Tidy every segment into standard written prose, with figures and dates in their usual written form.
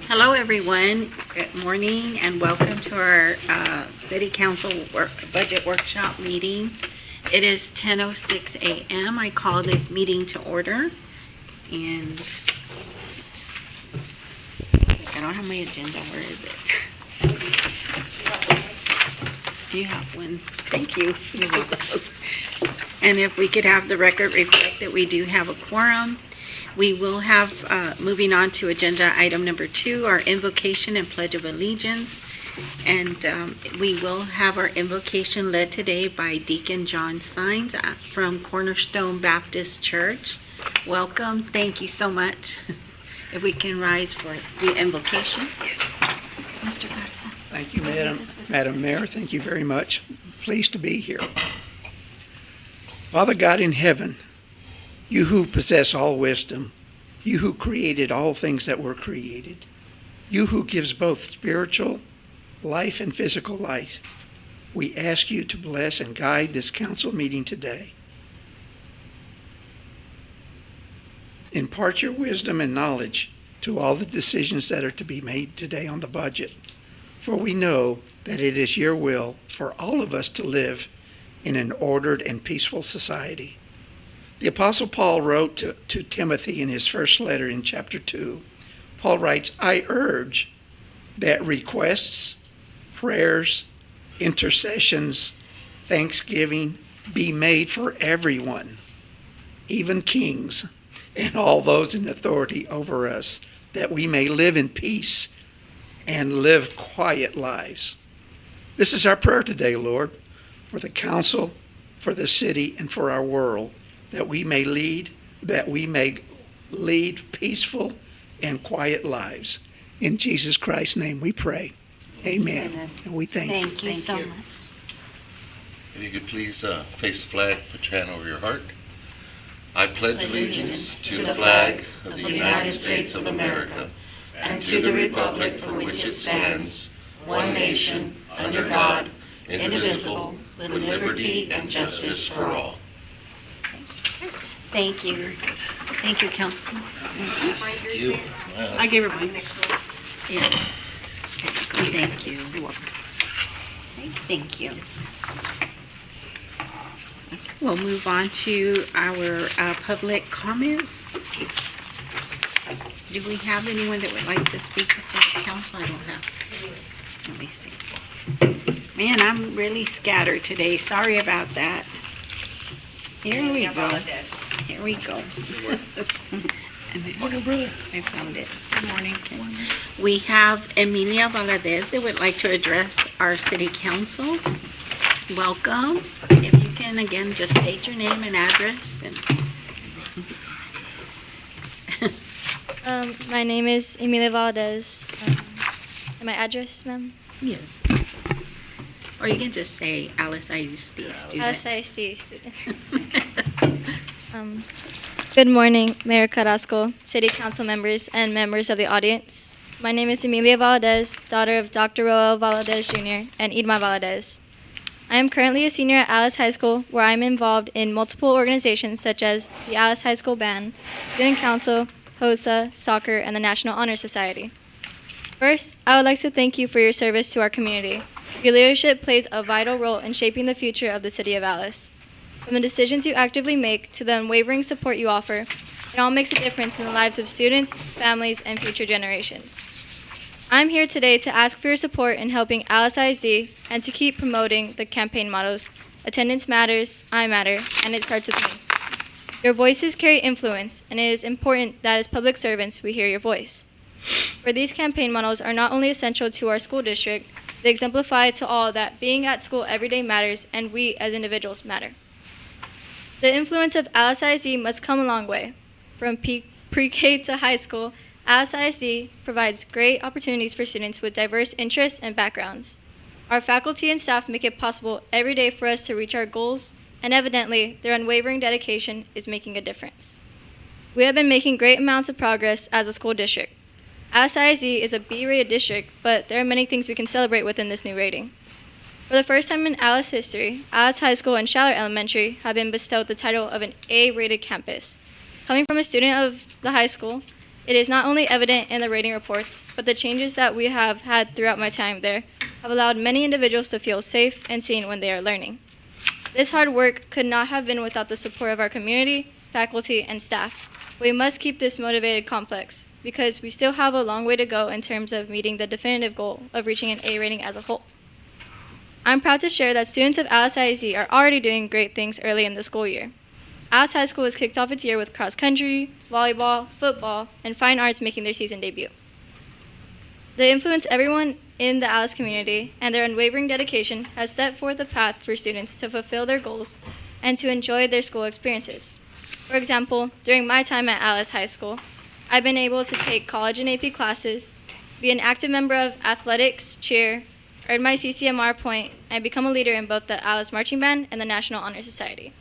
Hello, everyone. Good morning and welcome to our City Council Budget Workshop meeting. It is 10:06 a.m. I call this meeting to order. And I don't have my agenda. Where is it? You have one. Thank you. And if we could have the record reflect that we do have a quorum. We will have, moving on to agenda item number 2, our invocation and pledge of allegiance. And we will have our invocation led today by Deacon John Sines from Cornerstone Baptist Church. Welcome. Thank you so much. If we can rise for the invocation. Yes. Mr. Garza. Thank you, Madam Mayor. Thank you very much. Pleased to be here. Father God in heaven, you who possess all wisdom, you who created all things that were created, you who gives both spiritual life and physical life, we ask you to bless and guide this council meeting today. Impart your wisdom and knowledge to all the decisions that are to be made today on the budget, for we know that it is your will for all of us to live in an ordered and peaceful society. The Apostle Paul wrote to Timothy in his first letter in chapter 2. Paul writes, I urge that requests, prayers, intercessions, thanksgiving be made for everyone, even kings and all those in authority over us, that we may live in peace and live quiet lives. This is our prayer today, Lord, for the council, for the city, and for our world, that we may lead peaceful and quiet lives. In Jesus Christ's name we pray. Amen. And we thank you. Thank you so much. If you could please face the flag, put your hand over your heart. I pledge allegiance to the flag of the United States of America and to the republic for which it stands, one nation, under God, indivisible, with liberty and justice for all. Thank you. Thank you, Councilman. Thank you. I gave her mine. Yeah. Thank you. You're welcome. Okay, thank you. We'll move on to our public comments. Do we have anyone that would like to speak before the council? I don't have. Let me see. Man, I'm really scattered today. Sorry about that. Here we go. Here we go. I found it. Good morning. We have Emilia Valadez that would like to address our city council. Welcome. If you can, again, just state your name and address. My name is Emilia Valdez. And my address, ma'am? Yes. Or you can just say Alice ISD student. Alice ISD student. Good morning, Mayor Carrasco, City Council members, and members of the audience. My name is Emilia Valdez, daughter of Dr. Roel Valadez Jr. and Irma Valadez. I am currently a senior at Alice High School, where I am involved in multiple organizations such as the Alice High School Band, Student Council, HOSA, soccer, and the National Honor Society. First, I would like to thank you for your service to our community. Your leadership plays a vital role in shaping the future of the City of Alice. From the decisions you actively make to the unwavering support you offer, it all makes a difference in the lives of students, families, and future generations. I'm here today to ask for your support in helping Alice ISD and to keep promoting the campaign mottos, Attendance Matters, I Matter, and It Starts With Me. Your voices carry influence, and it is important that as public servants we hear your voice. For these campaign mottos are not only essential to our school district, they exemplify to all that being at school every day matters and we as individuals matter. The influence of Alice ISD must come a long way. From pre-K to high school, Alice ISD provides great opportunities for students with diverse interests and backgrounds. Our faculty and staff make it possible every day for us to reach our goals, and evidently, their unwavering dedication is making a difference. We have been making great amounts of progress as a school district. Alice ISD is a B-rated district, but there are many things we can celebrate within this new rating. For the first time in Alice history, Alice High School and Schaller Elementary have been bestowed the title of an A-rated campus. Coming from a student of the high school, It is not only evident in the rating reports, but the changes that we have had throughout my time there have allowed many individuals to feel safe and seen when they are learning. This hard work could not have been without the support of our community, faculty, and staff. We must keep this motivated complex because we still have a long way to go in terms of meeting the definitive goal of reaching an A rating as a whole. I'm proud to share that students of Alice ISD are already doing great things early in the school year. Alice High School has kicked off its year with cross country, volleyball, football, and fine arts making their season debut. They influence everyone in the Alice community, and their unwavering dedication has set forth a path for students to fulfill their goals and to enjoy their school experiences. For example, during my time at Alice High School, I've been able to take college and AP classes, be an active member of athletics, cheer, earn my CCMR point, and become a leader in both the Alice Marching Band and the National Honor Society.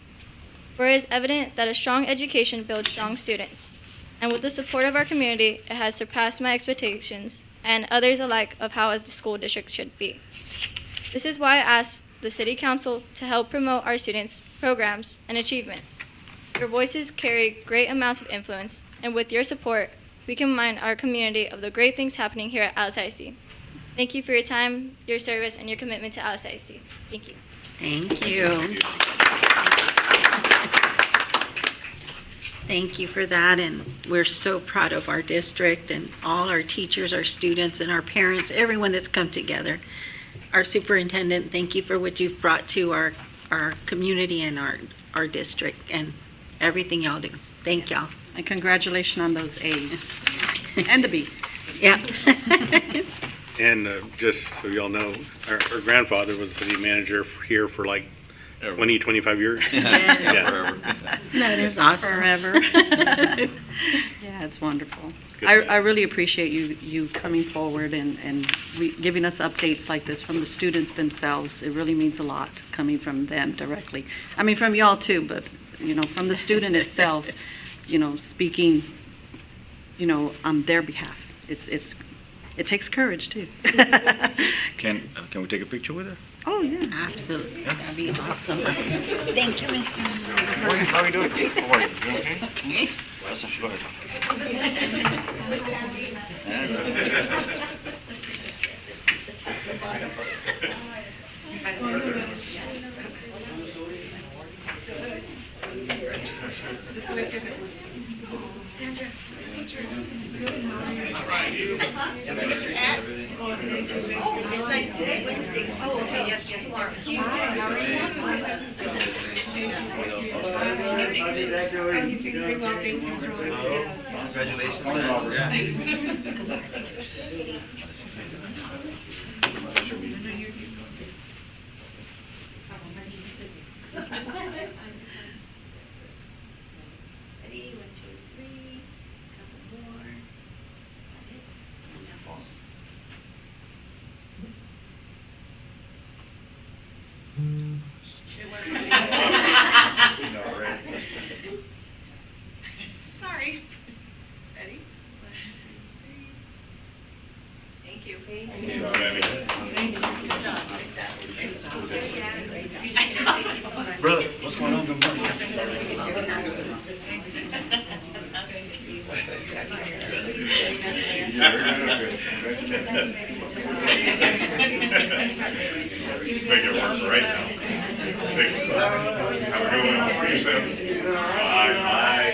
For it is evident that a strong education builds strong students, and with the support of our community, it has surpassed my expectations and others alike of how a school district should be. This is why I asked the City Council to help promote our students' programs and achievements. Your voices carry great amounts of influence, and with your support, we can remind our community of the great things happening here at Alice ISD. Thank you for your time, your service, and your commitment to Alice ISD. Thank you. Thank you. Thank you for that, and we're so proud of our district and all our teachers, our students, and our parents, everyone that's come together. Our superintendent, thank you for what you've brought to our community and our district and everything y'all do. Thank y'all. And congratulations on those A's and the B. Yeah. And just so y'all know, our grandfather was city manager here for like 20, 25 years. Yes. That is awesome. Forever. Yeah, it's wonderful. Good I man. really appreciate you coming forward and giving us updates like this from the students themselves. It really means a lot coming from them directly. I mean, from y'all too, but, from the student itself, speaking, on their behalf. It takes courage too. Can we take a picture with her? Oh, yeah. Absolutely. That'd be awesome. Thank you, Mr. How are you doing? How are you? You okay? Listen, go ahead. Ready? 1, 2, 3. Couple more. Sorry. Ready? 1, 2, 3. Thank you. Brother, what's going on? Good morning. Make it work right now. Thanks. Have a good one. See you soon. Bye. Bye.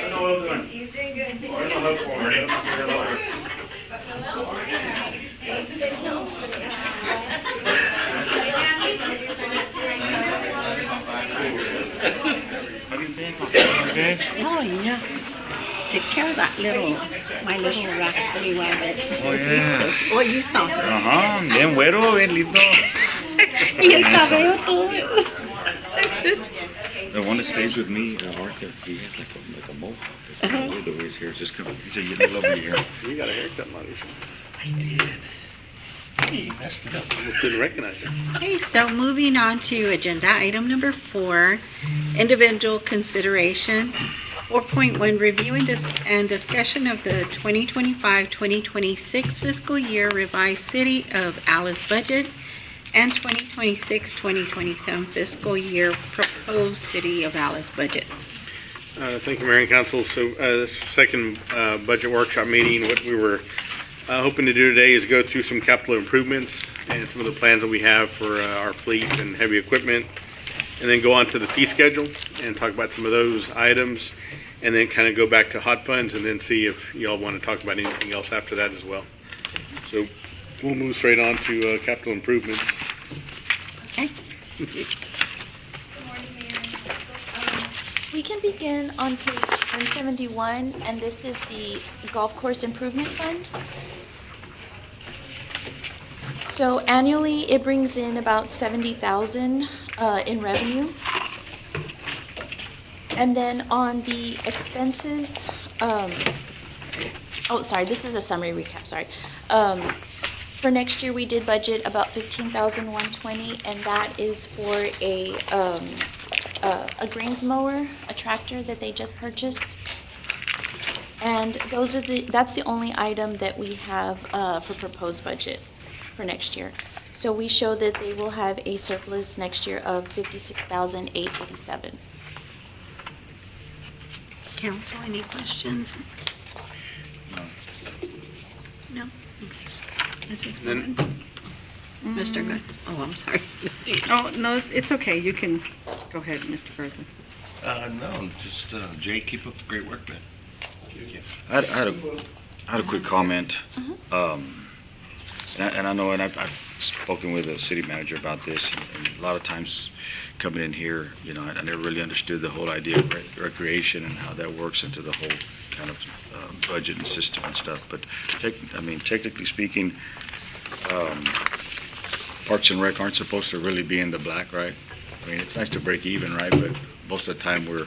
How you been? Okay? Oh, yeah. Take care of that my little rascally rabbit. Oh, yeah. Oh, you saw him. Ajá, bien güero, bien lindo. Y el cabello todo. The one that stays with me, Arthur, he has like a mohawk. It's kind of weird the way his hair is just coming. He said, you love your hair. You got a haircut, Mauricio. I did. He messed it up. Couldn't recognize you. Okay, so moving on to agenda item number 4, individual consideration. 4.1, review and discussion of the 2025-2026 fiscal year revised City of Alice budget and 2026-2027 fiscal year proposed City of Alice budget. Thank you, Mayor and Council. So this second budget workshop meeting, what we were hoping to do today is go through some capital improvements and some of the plans that we have for our fleet and heavy equipment, and then go on to the fee schedule and talk about some of those items, and then kind of go back to hot funds and then see if y'all want to talk about anything else after that as well. So we'll move straight on to capital improvements. Okay. Good morning, Mayor and Council. We can begin on page 171, and this is the Golf Course Improvement Fund. So annually, it brings in about 70,000 in revenue. And then on the expenses, this is a summary recap, sorry. For next year, we did budget about 15,120, and that is for a greens mower, a tractor that they just purchased. And that's the only item that we have for proposed budget for next year. So we show that they will have a surplus next year of 56,887. Council, any questions? No? Okay. Mrs. Then- Moran? Mr. Good? Oh, I'm sorry. Oh, no, it's okay. You can go ahead, Mr. Garza. No, just, Jay, keep up the great work, man. I had a quick comment. And I know, and I've spoken with the city manager about this, and a lot of times coming in here, I never really understood the whole idea of recreation and how that works into the whole kind of budget and system and stuff. But technically speaking, Parks and Rec aren't supposed to really be in the black, right? I mean, it's nice to break even, right? But most of the time we're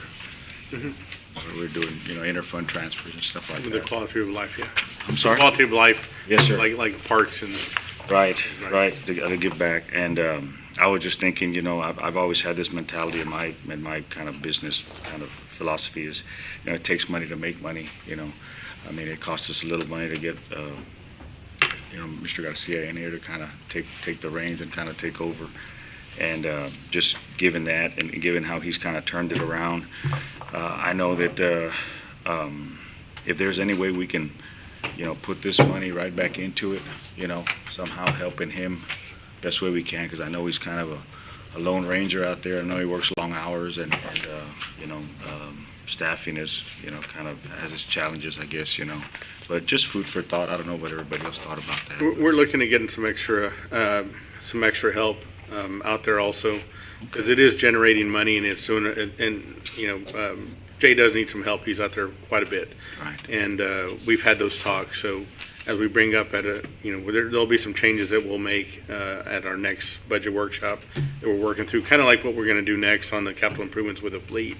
doing, inter-fund transfers and stuff like With the that. quality of life, yeah. I'm sorry? Quality of life. Yes, sir. Like parks and. Right, to give back. And I was just thinking, I've always had this mentality in my kind of business kind of philosophy is, it takes money to make money, I mean, it costs us a little money to get, Mr. Garcia in here to kind of take the reins and kind of take over. And just given that and given how he's kind of turned it around, I know that if there's any way we can, put this money right back into it, somehow helping him best way we can, because I know he's kind of a lone ranger out there. I know he works long hours and staffing is, kind of has its challenges, I guess, But just food for thought. I don't know what everybody else thought about that. We're looking at getting some extra help out there also, because it is generating money and it's doing it, and Jay does need some help. He's out there quite a bit. Right. And we've had those talks, so as we bring up there'll be some changes that we'll make at our next budget workshop that we're working through, kind of like what we're going to do next on the capital improvements with the fleet.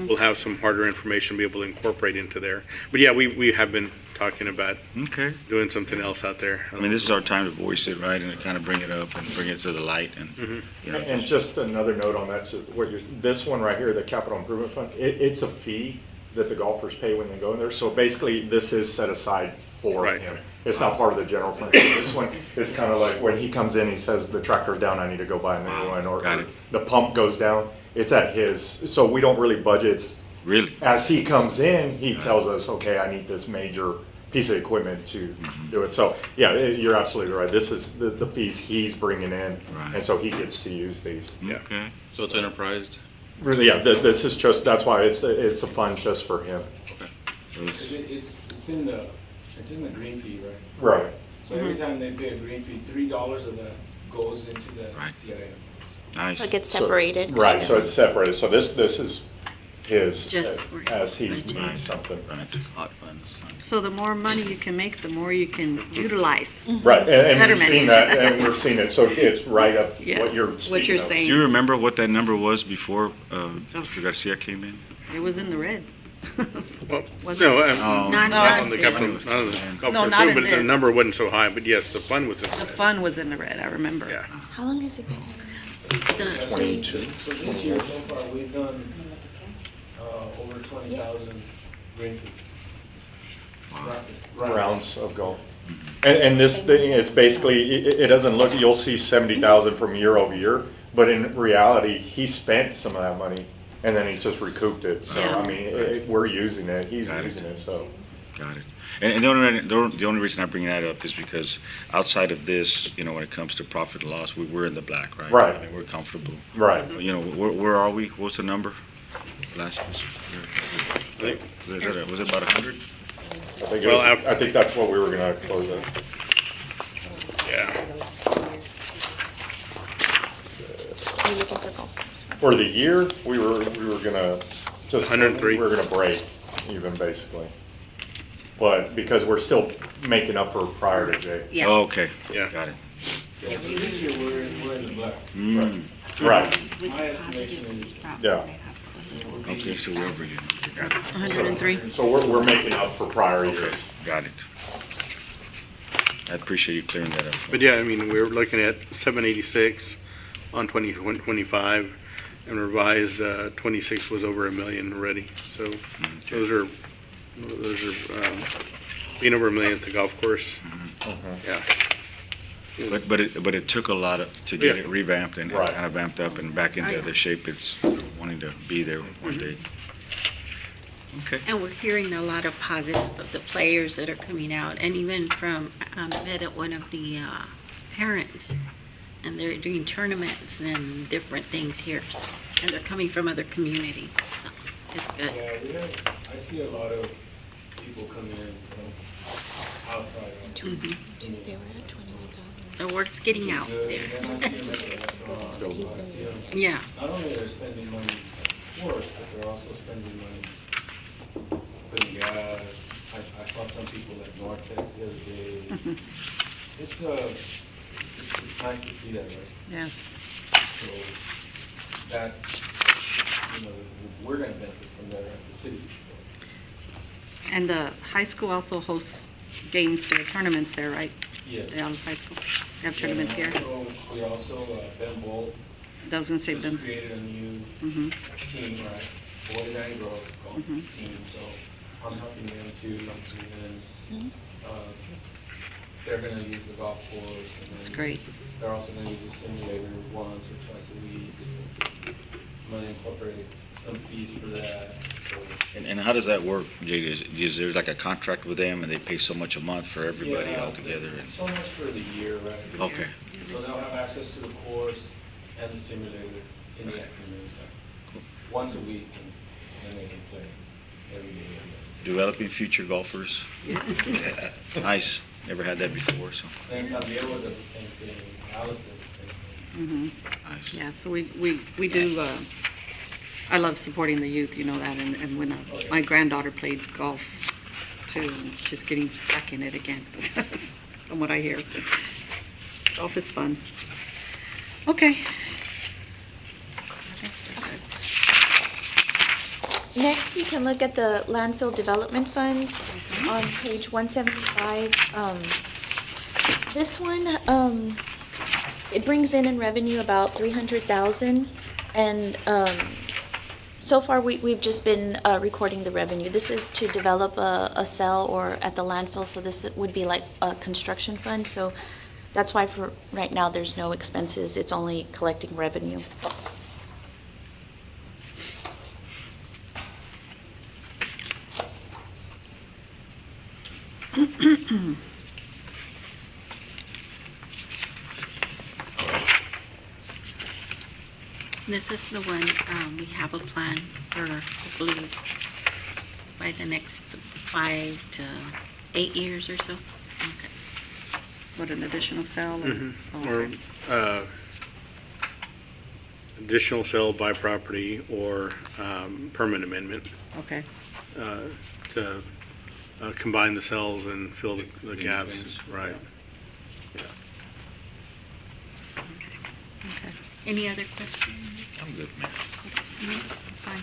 We'll have some harder information to be able to incorporate into there. But yeah, we have been talking about Okay. doing something else out there. I mean, this is our time to voice it, right, and to kind of bring it up and bring it to the light and, And just another note on that, so this one right here, the capital improvement fund, it's a fee that the golfers pay when they go in there. So basically, this is set aside for Right. him. It's not part of the general fund. So this one is kind of like when he comes in, he says, the tractor's down, I need to go buy a new one, or Got it. the pump goes down, it's at his. So we don't really budget. It's really, as he comes in, he tells us, okay, I need this major piece of equipment to do it. So, yeah, you're absolutely right. This is the fees he's bringing in, Right. and so he gets to use these. Yeah. okay. So it's enterprised? Really, yeah, this is just, that's why it's a fund just for him. It's in the green fee, right? Right. So every time they pay a green fee, $3 of that goes into the Right. CIF. Nice. So it gets So- separated. Right, so it's separated. So this is his, Just as he budget. needs something. Right. Hot funds. So the more money you can make, the more you can utilize. Right, and we've Betterment. seen that, and we're seeing it. So it's right up Yeah, what you're what speaking you're of. saying. Do you remember what that number was before Mr. Garcia came in? It was in the red. Well, Was no, it? Oh, Not not on the this. capital, not on the golf No, course not in improvement, the this. number wasn't so high, but yes, the fund was in The there. fund was in the red, I remember. Yeah. How long has it been? The- 22. So this year so far, we've done over 20,000 green fees. Rounds of golf. And this thing, it's basically, it doesn't look, you'll see 70,000 from year over year, but in reality, he spent some of that money. and then he just recouped it. So, Yeah. I mean, we're using it, he's Got it. using it, so. Got it. And the only reason I bring that up is because outside of this, you know, when it comes to profit and loss, we're in the black, right? Right. I mean, we're comfortable. Right. You know, where are we? What's the number? Last, think- was it about 100? Well, I think that's what we were gonna close at. Yeah. Are you looking for golf course? For the year, we were gonna just. 103. We were gonna break even, basically. But because we're still making up for prior to Jay. Yeah. Oh, okay. Yeah. Got it. Yeah, so this year, we're in the black. Mm. Right, My estimation is yeah. it would be Okay, so we're over again. Got it. 103. So we're making up for prior years. Got it. I appreciate you clearing that up. But yeah, I mean, we were looking at 786 on 2025, and revised 26 was over 1 million already. So those are being over 1 million at the golf course. Yeah. But it took a lot to get Yeah. it revamped and Right. kind of vamped up and back into the shape it's wanting to be there one day. Okay. And we're hearing a lot of positive of the players that are coming out, and even from, met at one of the parents, and they're doing tournaments and different things here, and they're coming from other communities, so it's good. Yeah, I see a lot of people come in from outside. They were at 21,000. The word's getting out Good, there. and then I see them at the restaurant. He's been I see using them- Yeah, Not only they're spending money at course, but they're also spending money putting gas. I saw some people at Nortex the other day. It's nice to see that, right? Yes. So that, we're gonna benefit from that at the city. So. And the high school also hosts games there, tournaments there, right? Yes. The Alice High School. They have tournaments here. We also, Ben Bolt I was gonna say just them. created a new Mm-hmm. team, right? Boys and girls golf Mhm. team, so I'm helping them too. And then, they're gonna use the golf course. And That's then great. They're also gonna use the simulator once or twice a week. So I'm gonna incorporate some fees for that, so. And how does that work, Jay? Is there like a contract with them and they pay so much a month for everybody Yeah, all together? And So much for the year, right? Okay. So they'll have access to the course and the simulator in the afternoon, like, once a week, and then they can play every day. Developing future golfers? Nice. Never had that before, so Then San Diego does the same thing, Alice does the same thing. Mm-hmm. nice. Yeah, so we do, I love supporting the youth, you know that, and when my granddaughter played golf too, and she's getting back in it again, from what I hear. Golf is fun. Okay. Next, we can look at the landfill development fund on page 175. This one, it brings in revenue about 300,000, and so far we've just been recording the revenue. This is to develop a cell or at the landfill, so this would be like a construction fund. So that's why for right now there's no expenses. It's only collecting revenue. this is the one, we have a plan for hopefully by the next 5 to 8 years or so. Okay. What, an additional cell? Or, oh, Or okay. additional sale by property or permit amendment Okay, to combine the cells and fill the gaps, right? okay. Any other questions? I'm good, man. No? Fine.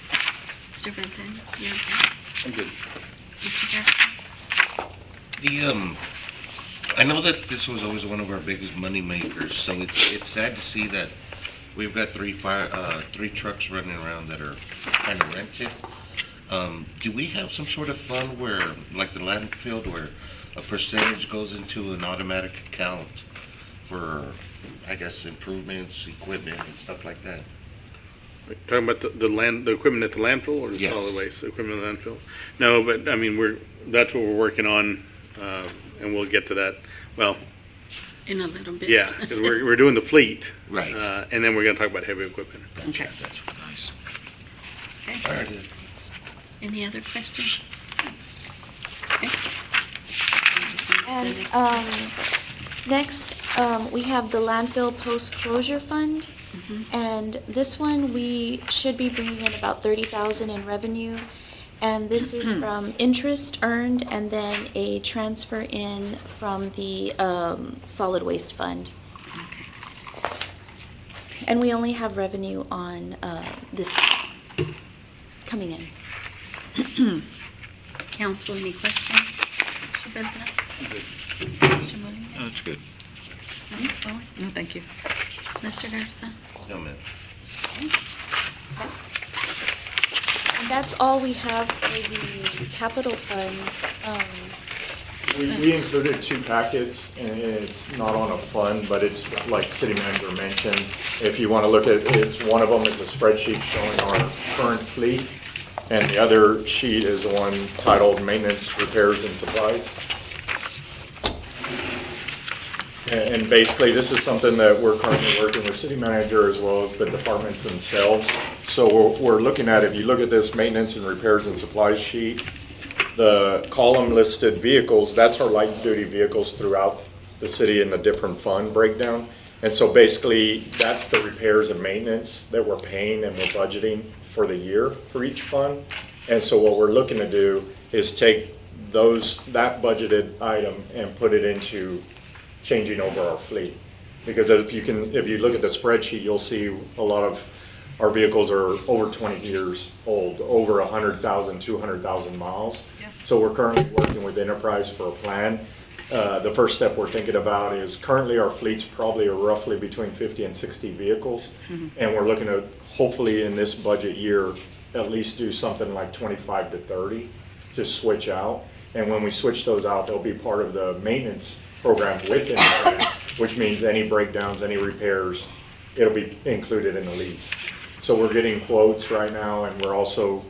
Mr. Benton, you're okay? I'm good. Mr. Jackson? I know that this was always one of our biggest money makers, so it's sad to see that we've got three trucks running around that are kind of rented. Do we have some sort of fund where, like the landfill, where a percentage goes into an automatic account for, I guess, improvements, equipment and stuff like that? Talking about the equipment at the landfill or the Yes. solid waste, the equipment at the landfill? No, but I mean, that's what we're working on, and we'll get to that. Well, In a little bit. yeah, because we're doing the fleet. Right. And then we're gonna talk about heavy equipment. Okay. Nice. All right. Any other questions? Okay. And next, we have the landfill post-closure fund. And this one, we should be bringing in about 30,000 in revenue. And this is from interest earned and then a transfer in from the solid waste fund. And we only have revenue on this coming in. Council, any questions? Mr. Beltran? Mr. Molina? That's good. Ms. Bowen? No, thank you. Mr. Garza? No, ma'am. And that's all we have for the capital funds. We included two packets, and it's not on a fund, but it's like city manager mentioned. If you want to look at it, one of them is a spreadsheet showing our current fleet, and the other sheet is the one titled Maintenance, Repairs, and Supplies. And basically, this is something that we're currently working with city manager as well as the departments themselves. So we're looking at, if you look at this maintenance and repairs and supplies sheet, the column listed vehicles, that's our light-duty vehicles throughout the city in the different fund breakdown. And so basically, that's the repairs and maintenance that we're paying and we're budgeting for the year for each fund. And so what we're looking to do is take that budgeted item and put it into changing over our fleet. Because if you look at the spreadsheet, you'll see a lot of our vehicles are over 20 years old, over 100,000, 200,000 miles. Yeah. So we're currently working with Enterprise for a plan. The first step we're thinking about is currently our fleet's probably roughly between 50 and 60 vehicles. And we're looking at hopefully in this budget year, at least do something like 25 to 30 to switch out. And when we switch those out, they'll be part of the maintenance program with Enterprise, which means any breakdowns, any repairs, it'll be included in the lease. So we're getting quotes right now, and we're also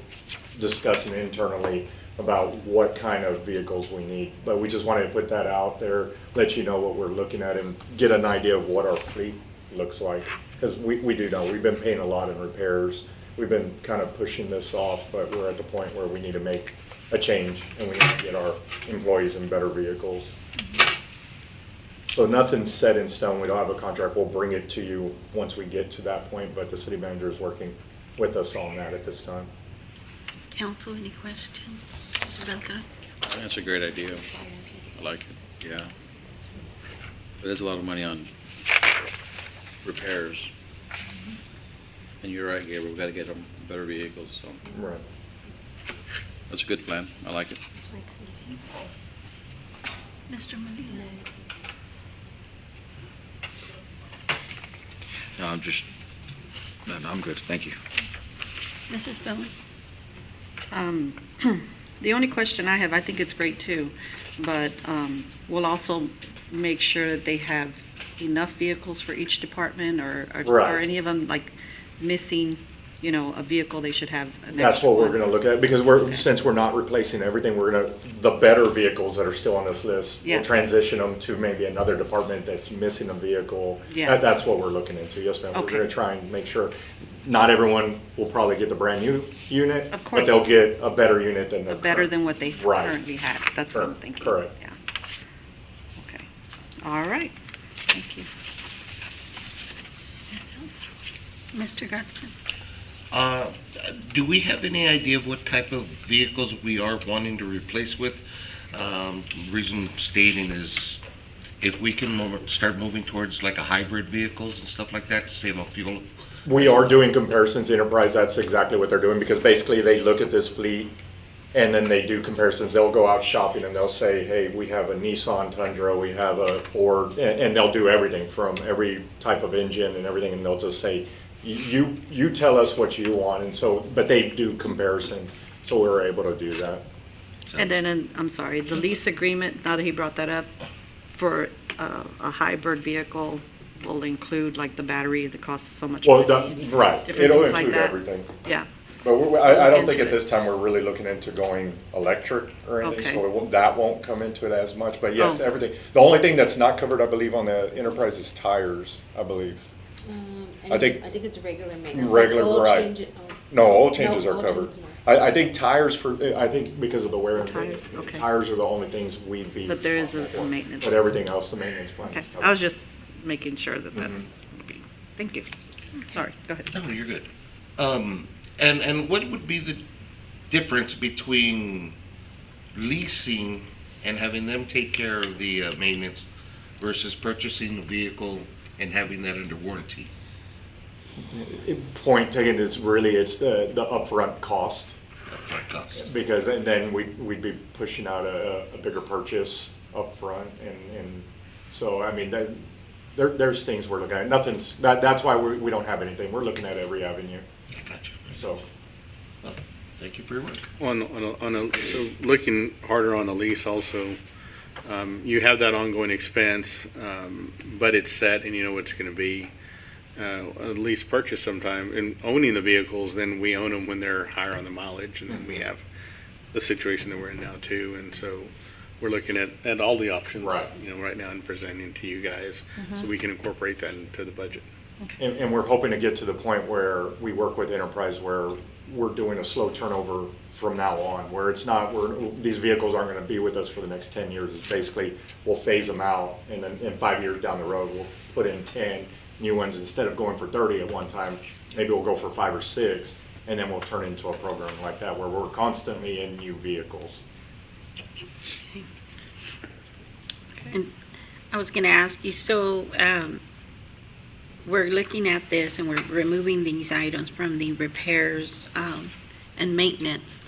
discussing internally about what kind of vehicles we need. But we just wanted to put that out there, let you know what we're looking at, and get an idea of what our fleet looks like. Because we do know, we've been paying a lot in repairs. We've been kind of pushing this off, but we're at the point where we need to make a change, and we need to get our employees in better vehicles. So nothing's set in stone. We don't have a contract. We'll bring it to you once we get to that point, but the city manager is working with us on that at this time. Council, any questions? Mr. Beltran? That's a great idea. I like it, yeah. But there's a lot of money on repairs. And you're right, Gabriel, we've got to get them better vehicles, so Right. that's a good plan. I like it. Mr. Molina? No, I'm good, thank you. Mrs. Bowen? The only question I have, I think it's great too, but we'll also make sure that they have enough vehicles for each department, or Right. are any of them like missing, a vehicle they should have? an That's extra what we're one? gonna look at, because since we're not replacing everything, the better vehicles that are still on this list, Yeah. we'll transition them to maybe another department that's missing a vehicle. Yeah. That's what we're looking into, yes ma'am. We're Okay. gonna try and make sure, not everyone will probably get the brand new unit, Of course. but they'll get a better unit than their Better current. than what they Right. currently had. That's what I'm Correct. thinking. Correct. Yeah. Okay. All right. Thank you. Mr. Garza? Do we have any idea of what type of vehicles we are wanting to replace with? Reason stating is if we can start moving towards like a hybrid vehicles and stuff like that to save on fuel. We are doing comparisons, Enterprise, that's exactly what they're doing, because basically they look at this fleet and then they do comparisons. They'll go out shopping and they'll say, hey, we have a Nissan Tundra, we have a Ford, and they'll do everything from every type of engine and everything, and they'll just say, you tell us what you want, and so, but they do comparisons, so we're able to do that. And then, I'm sorry, the lease agreement, now that he brought that up, for a hybrid vehicle, will include like the battery that costs so much Well, money. right, Different it'll things like include that. everything. Yeah, But I don't Into think at it. this time we're really looking into going electric or anything, Okay. so that won't come into it as much. But yes, Oh. everything. The only thing that's not covered, I believe, on the enterprise is tires, I believe. I think- I think it's regular maintenance. Regular, Like oil right. change- No, oil changes No, are oil covered. changes I think tires I think because of the wear and tear, Tires, okay. tires are the only things we'd be. but there is a responsible for. maintenance. But everything else, the maintenance plan Okay, is I was covered. just making sure that that's, thank you. Sorry, go ahead. No, you're good. And what would be the difference between leasing and having them take care of the maintenance versus purchasing the vehicle and having that under warranty? Point taken is really, it's the upfront cost. Upfront cost. Because then we'd be pushing out a bigger purchase upfront, and so, I mean, there's things we're looking at. Nothing's, that's why we don't have anything. We're looking at every avenue, I got you. so. Well, thank you for your work. So looking harder on the lease also, you have that ongoing expense, but it's set and you know what it's going to be. A lease purchase sometime, and owning the vehicles, then we own them when they're higher on the mileage, and then we have the situation that we're in now too, and so we're looking at all the options, Right. right now and presenting to you guys, so we can incorporate that into the budget. And we're hoping to get to the point where we work with Enterprise where we're doing a slow turnover from now on, where it's not, these vehicles aren't gonna be with us for the next 10 years. It's basically, we'll phase them out, and then in 5 years down the road, we'll put in 10 new ones. Instead of going for 30 at one time, maybe we'll go for 5 or 6, and then we'll turn into a program like that where we're constantly in new vehicles. And I was going to ask you, so we're looking at this and we're removing these items from the repairs and maintenance,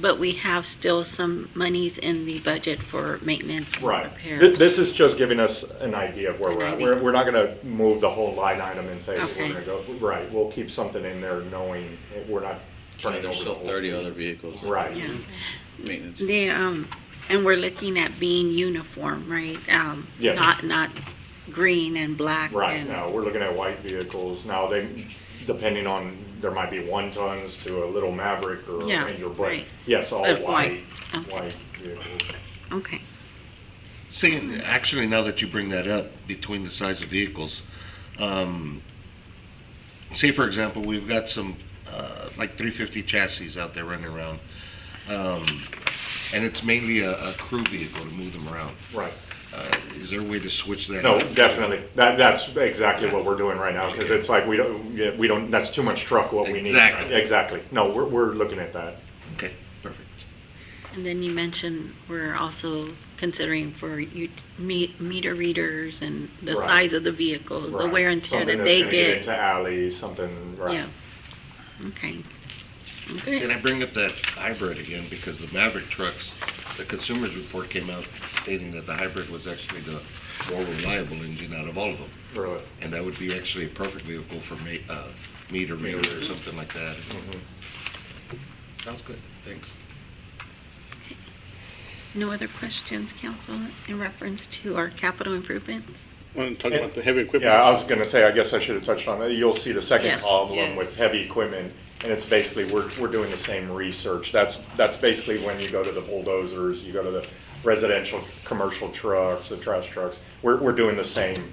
but we have still some monies in the budget for maintenance and Right. repair. This is just giving us an idea of where we're An at. idea. We're not gonna move the whole line item and say we're Okay. gonna go, right, we'll keep something in there knowing we're not turning There's over the still whole. 30 other vehicles. Right. Yeah. Maintenance. The, and we're looking at being uniform, right? Yes. Not green and black. Right, and- now, we're looking at white vehicles. Now, depending on, there might be 1 tons to a little Maverick or a Yeah, Ranger, but right. yes, all But white, okay. white vehicles. Okay. See, actually, now that you bring that up, between the size of vehicles, say, for example, we've got some, like 350 chassis out there running around, and it's mainly a crew vehicle to move them around. Right. Is there a way to switch that? No, up? definitely. That's exactly what we're doing right now, because it's like, we don't, that's too much truck what we need. Exactly. Exactly. No, we're looking at that. Okay, perfect. And then you mentioned we're also considering for meter readers and the Right. size of the vehicles, the Right. wear and tear Something that that's they gonna get. into alleys, something, right. Yeah. Okay. Can Good. I bring up that hybrid again, because the Maverick trucks, the Consumers Report came out stating that the hybrid was actually the more reliable engine out of all of them. Really. And that would be actually a perfect vehicle for meter reader or something like that. Sounds good, thanks. No other questions, council, in reference to our capital improvements? Want to talk about the heavy equipment? Yeah, I was gonna say, I guess I should have touched on that. You'll see the second Yes. column Yeah. with heavy equipment, and it's basically, we're doing the same research. That's basically when you go to the bulldozers, you go to the residential, commercial trucks, the trash trucks. We're doing the same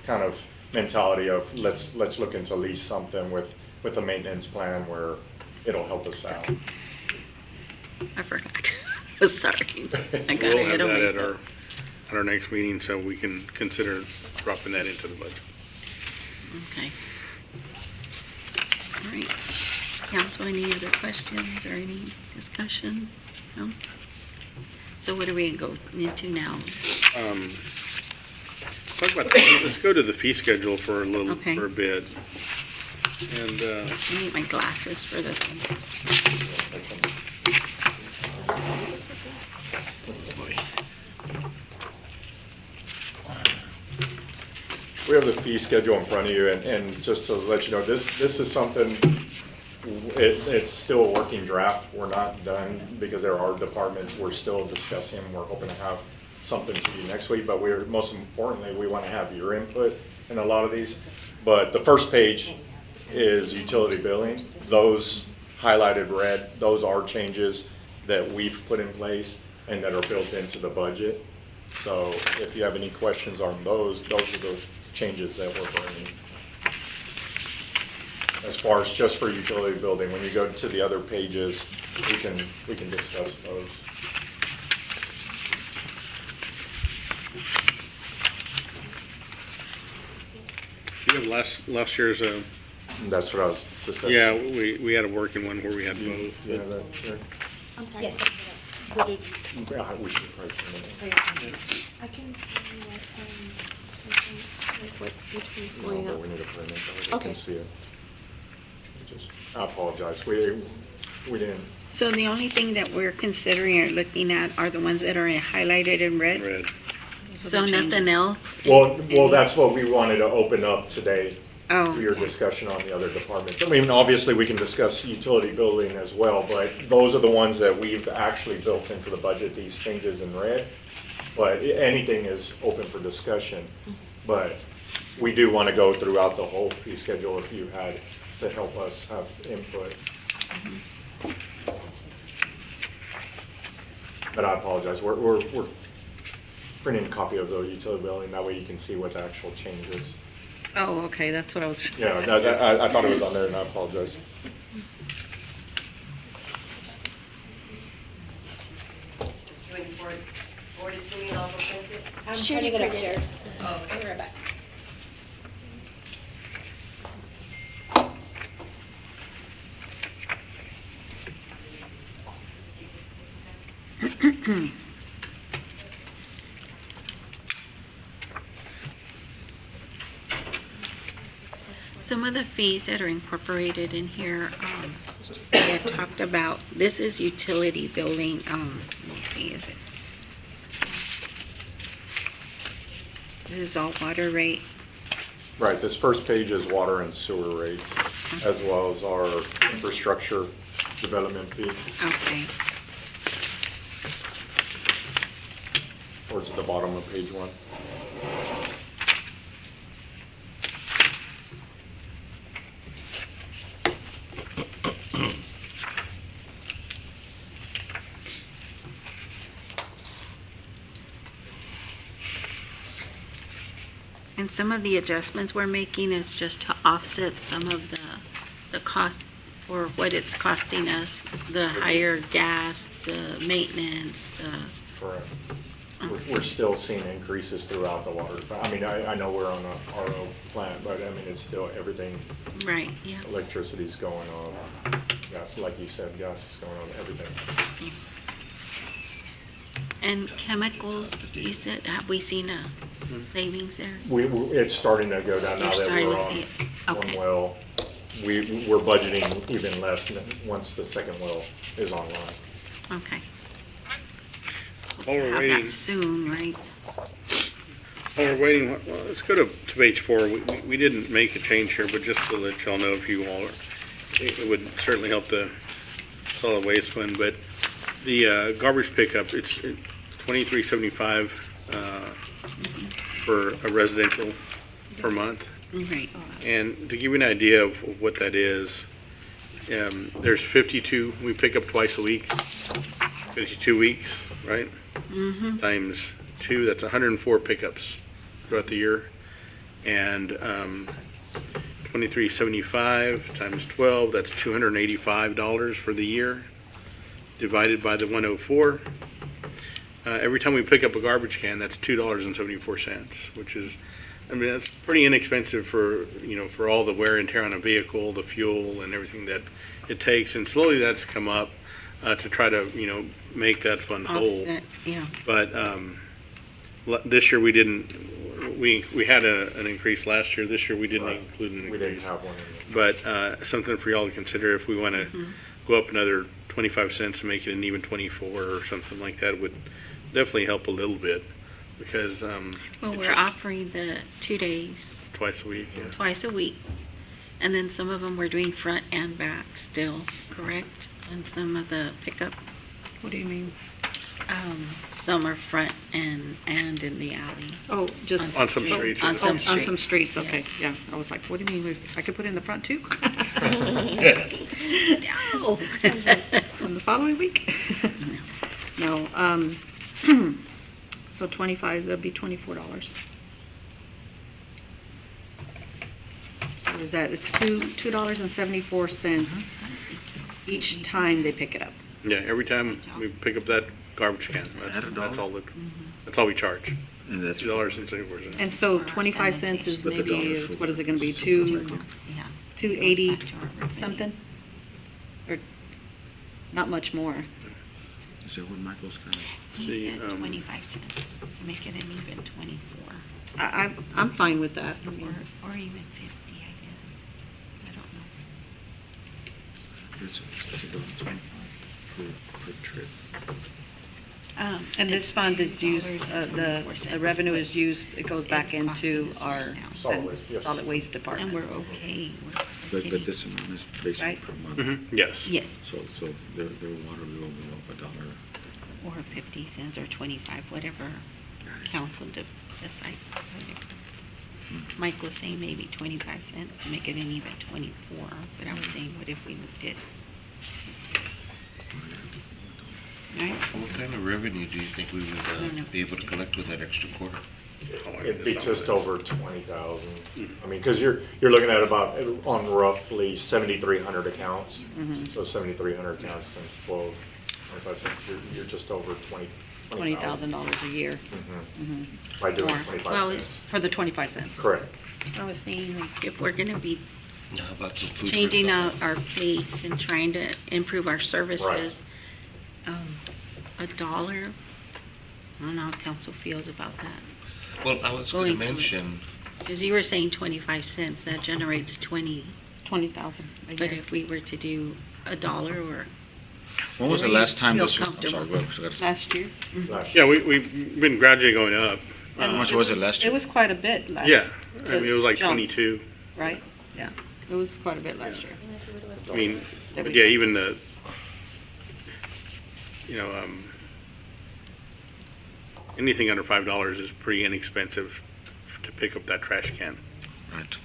kind of mentality of, let's look into lease something with a maintenance plan where it'll help us out. I forgot. Sorry. I got We'll have ahead of that myself. at our next meeting, so we can consider dropping that into the budget. Okay. All right. Council, any other questions or any discussion? No? So what are we going to go into now? Let's go to the fee schedule for Okay. for a bit. And, I need my glasses for this one. We have the fee schedule in front of you, and just to let you know, this is something, it's still a working draft. We're not done, because there are departments we're still discussing. We're hoping to have something to you next week, but most importantly, we want to have your input in a lot of these. But the first page is utility billing. Those highlighted red, those are changes that we've put in place and that are built into the budget. So if you have any questions on those are the changes that we're bringing. As far as just for utility building, when you go to the other pages, we can discuss those. You have last year's, That's what I was just asking. yeah, we had a working one where we had both. Yeah, that, sure. I'm sorry. Yeah, we should probably turn it I can see what, which one's in. going No, up. but we need to print it, so we Okay. can see it. I apologize, we didn't, So the only thing that we're considering or looking at are the ones that are highlighted in red? Red. So nothing else? well, that's what we wanted to open up today, Oh, for your discussion on the other departments. I mean, obviously, we can discuss utility building as well, but those are the ones that we've actually built into the budget, these changes in red. But anything is open for discussion. But we do want to go throughout the whole fee schedule if you had to help us have input. But I apologize, we're printing a copy of the utility billing, that way you can see what the actual change is. Oh, okay, that's what I was just. Yeah, I thought it was on there, and I apologize. Forward it to me and I'll go print it. I'm printing it upstairs. Oh, I'll be right back. some of the fees that are incorporated in here, we had talked about, this is utility billing, let me see, is it? This is all water rate. Right, this first page is water and sewer rates, as well as our infrastructure development fee, Okay. towards the bottom of page 1. And some of the adjustments we're making is just to offset some of the costs for what it's costing us, the higher gas, the maintenance, Correct. We're still seeing increases throughout the water. I mean, I know we're on a RO plant, but I mean, it's still everything, right, yeah. electricity's going on. Gas, like you said, gas is going on, everything. And chemicals, you said, have we seen a savings there? It's starting to go down now You're that starting we're to see on it. Okay. one well. We're budgeting even less once the second well is online. Okay. While we're Have waiting, that soon, right? while we're waiting, well, let's go to page 4. We didn't make a change here, but just to let y'all know if you all are, it would certainly help the solid waste fund, but the garbage pickup, it's $23.75 for a residential per month. Right. And to give you an idea of what that is, there's 52, we pick up twice a week, 52 weeks, right? Mm-hmm. Times 2, that's 104 pickups throughout the year. And $23.75 times 12, that's $285 for the year, divided by the 104. Every time we pick up a garbage can, that's $2.74, which is, I mean, that's pretty inexpensive for, for all the wear and tear on a vehicle, the fuel and everything that it takes. And slowly that's come up to try to, make that fund whole. Offset, yeah. But this year we didn't, we had an increase last year. This year we didn't Right. include an We increase. didn't have one in there. But something for y'all to consider if we want to go up another 25 cents to make it an even 24 or something like that would definitely help a little bit because Well, it we're just- offering the 2 days, twice a week. Yeah. twice a week. And then some of them we're doing front and back still, correct? And some of the pickup. What do you mean? Some are front and in the alley. Oh, just. On some streets. On some Oh, on some streets. streets, okay, Yes. yeah. I was like, what do you mean, I could put it in the front too? No. On the following week? No, so 25, that'd be $24. So what is that? It's $2.74 each time they pick it up. Yeah, every time we pick up that garbage can, that's all we charge. And that's $2.74. And so 25 cents is But the maybe, dollar's is what is it gonna be, Yeah. 280 something? Or not much more. Is that what Michael's kind of? He See, said 25 cents to make it an even 24. I'm fine with that. Or even 50, I guess. I don't know. It's $25 per trip. And this fund is used, the revenue is used, it goes back into our Solid waste, yes. solid waste And department. we're okay. But this amount is basically Right. per month. Yes. Yes, So their water bill will go up $1. or 50 cents or 25, whatever council decide. Mike was saying maybe 25 cents to make it an even 24, but I was saying, what if we moved it? Right? What kind of revenue do you think we would be able to collect with that extra quarter? It'd be just over 20,000. I mean, because you're looking at about, on roughly 7,300 accounts. So 7,300 accounts times 12, 25 cents, you're just over $20,000 a year by doing More. 25 Well, cents. for the 25 cents. Correct. I was saying, like, if we're gonna be How about some food? for changing thought? out our plates and trying to improve our services, $1, I don't know how council feels about that. Well, I was gonna Going to it. mention, Because you were saying 25 cents, that generates 20. 20,000 a But year. if we were to do $1 or, When was the Feel last time this was? I'm comfortable. sorry, go ahead. Last year? Last Yeah, we've been gradually going up. How much was it last It year? was quite a bit last. Yeah, I mean, it was like jump, 22. Right? Yeah, it was quite a bit last year. I mean, but yeah, even the, anything under $5 is pretty inexpensive to pick up that trash can Right.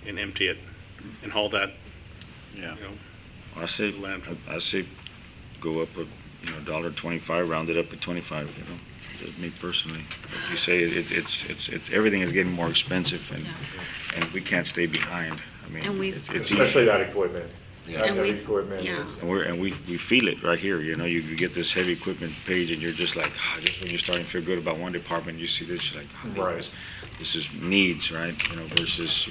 and empty it and haul that, Yeah. I say, Landfill. I say go up $1.25, round it up to 25, just me personally. Like you say, it's, everything is getting more expensive and we can't stay behind. I mean, And we- it's Especially easy. that equipment. Yeah. That And we- equipment yeah. is. And we feel it right here, you get this heavy equipment page and you're just like, just when you're starting to feel good about one department, you see this, you're like, Right. this is needs, right? Versus,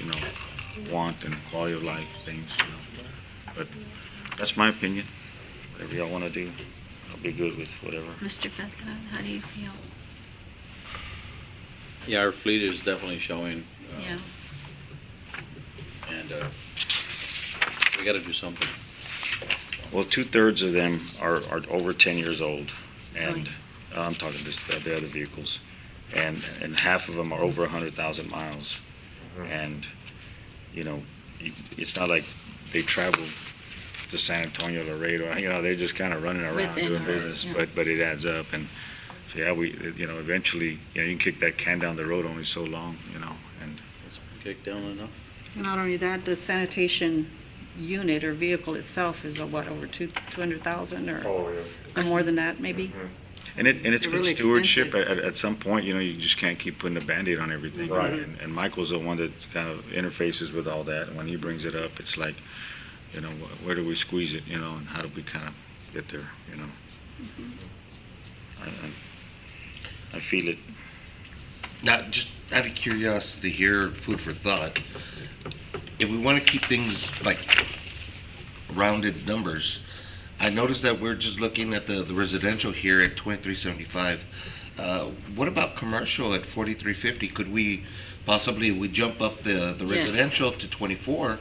want and quality of life things, But that's my opinion. Whatever y'all want to do, I'll be good with whatever. Mr. Bethel, how do you feel? Yeah, our fleet is definitely showing, Yeah, and we gotta do something. Well, 2/3 of them are over 10 years old, and Really? I'm talking just the other vehicles, and half of them are over 100,000 miles, and it's not like they travel to San Antonio, Laredo, they're just kind of running around Within doing our- business, yeah. but it adds up, and so yeah, we eventually you can kick that can down the road only so long, and It's kicked down enough. Not only that, the sanitation unit or vehicle itself is over 200,000 or Oh, yeah. more than that, maybe? And it's They're good really stewardship. At some point, you just can't keep putting a Band-Aid on everything. Right. And Michael's the one that kind of interfaces with all that. And when he brings it up, it's like, where do we squeeze it, and how do we kind of get there, I feel it. now, just out of curiosity here, food for thought, if we want to keep things like rounded numbers, I noticed that we're just looking at the residential here at 2375. What about commercial at 4350? Could we possibly, we jump up the Yes. residential to 24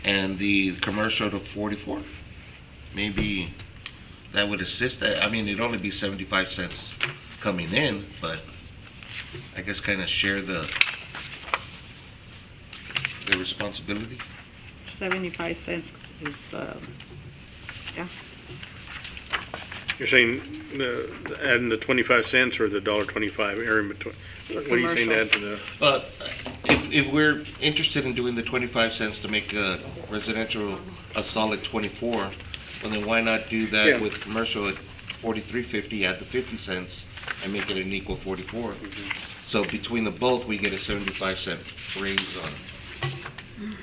and the commercial to 44? Maybe that would assist. I mean, it'd only be 75 cents coming in, but I guess kind of share the responsibility. 75 cents is, yeah. You're saying, adding the 25 cents or the $1.25 area in between? What are you saying to add to the? If we're interested in doing the 25 cents to make residential a solid 24, well then why not do that Yeah. with commercial at 43.50, add the 50 cents and make it an equal 44. So between the both, we get a 75-cent raise on it.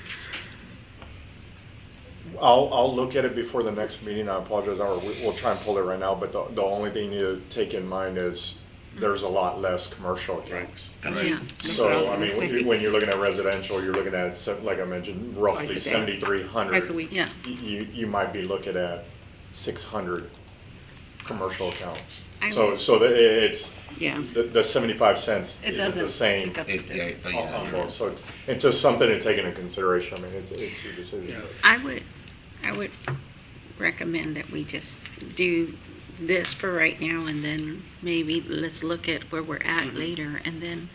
I'll look at it before the next meeting. I apologize, or we'll try and pull it right now, but the only thing to take in mind is there's a lot less commercial accounts. Yeah. So, I mean, when you're looking at residential, you're looking at, like I mentioned, roughly Twice a day. 7,300. Twice a week. Yeah. You might be looking at 600 commercial accounts. I So, would- so it's, Yeah. the 75 cents It isn't the doesn't same pick up the difference. on both. So it's just something to take into consideration. I mean, it's your decision. I would recommend that we just do this for right now, and then maybe let's look at where we're at later, and then,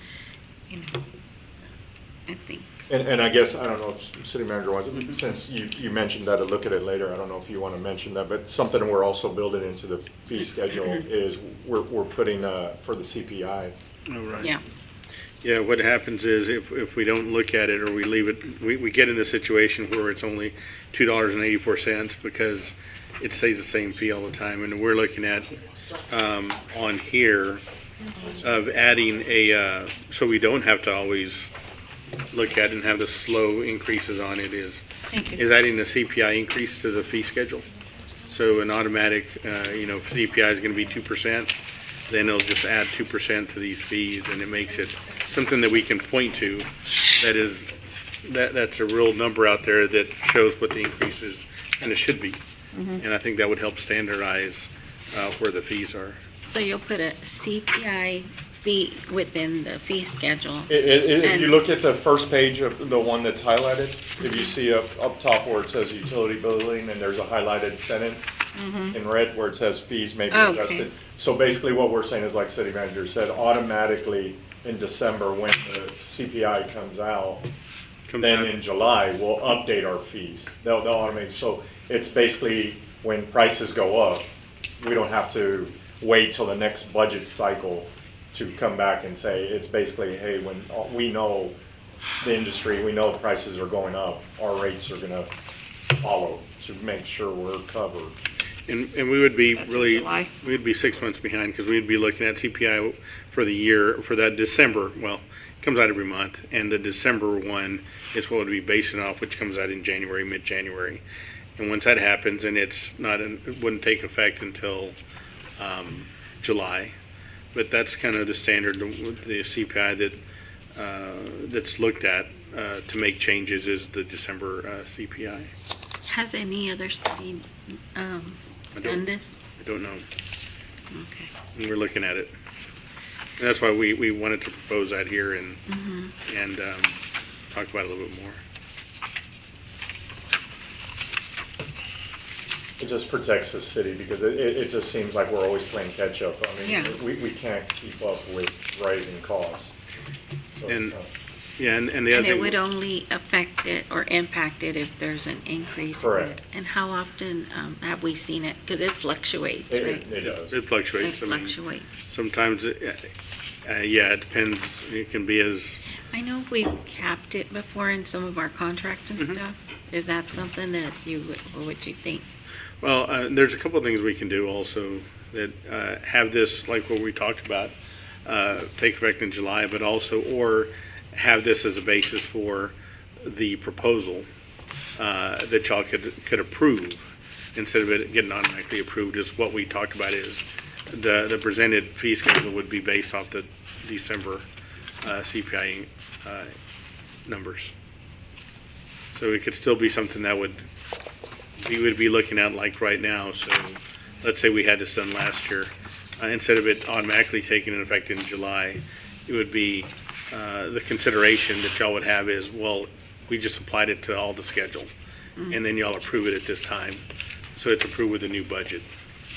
I think. And I guess, I don't know if city manager wants, since you mentioned that, to look at it later, I don't know if you want to mention that, but something we're also building into the fee schedule is we're putting, for the CPI. Oh, right. Yeah. Yeah, what happens is if we don't look at it or we leave it, we get in the situation where it's only $2.84 because it stays the same fee all the time. And we're looking at, on here, of adding so we don't have to always look at and have the slow increases on it is adding a CPI increase to the fee schedule. So an automatic, if CPI is going to be 2%, then it'll just add 2% to these fees, and it makes it something that we can point to that's a real number out there that shows what the increases kind of should be. And I think that would help standardize where the fees are. So you'll put a CPI fee within the fee schedule. If you look at the first page of the one that's highlighted, if you see up top where it says utility billing and there's a highlighted sentence in red where it says fees may be Okay. adjusted. So basically what we're saying is, like city manager said, automatically in December when the CPI comes out, then in July, we'll update our fees. They'll automate. So it's basically when prices go up, we don't have to wait till the next budget cycle to come back and say, it's basically, hey, when we know the industry, we know prices are going up, our rates are gonna follow to make sure we're covered. And we would be That's in really, July. we'd be 6 months behind because we'd be looking at CPI for the year, for that December, well, it comes out every month, and the December one is what would be based it off, which comes out in January, mid-January. And once that happens, and it wouldn't take effect until July. But that's kind of the standard, the CPI that's looked at to make changes is the December CPI. Has any other city done this? I don't know. Okay. And we're looking at it. And that's why we wanted to propose that here and talk about it a little bit more. It just protects the city because it just seems like we're always playing catch up. I mean, Yeah. we can't keep up with rising costs. So it's And- tough. Yeah, and the And other it thing. would only affect it or impact it if there's an increase in Correct. it. And how often have we seen it? Because it fluctuates, right? It does. It It fluctuates. I mean, fluctuates. sometimes, it depends. It can be as, I know we've capped it before in some of our contracts and stuff. Is that something that what would you think? well, there's a couple of things we can do also that have this, like what we talked about, take effect in July, but also, or have this as a basis for the proposal that y'all could approve instead of it getting automatically approved. Is what we talked about is the presented fee schedule would be based off the December CPI numbers. So it could still be something that we would be looking at like right now. So let's say we had this done last year. Instead of it automatically taking an effect in July, it would be the consideration that y'all would have is, well, we just applied it to all the schedule, and then y'all approve it at this time. So it's approved with the new budget,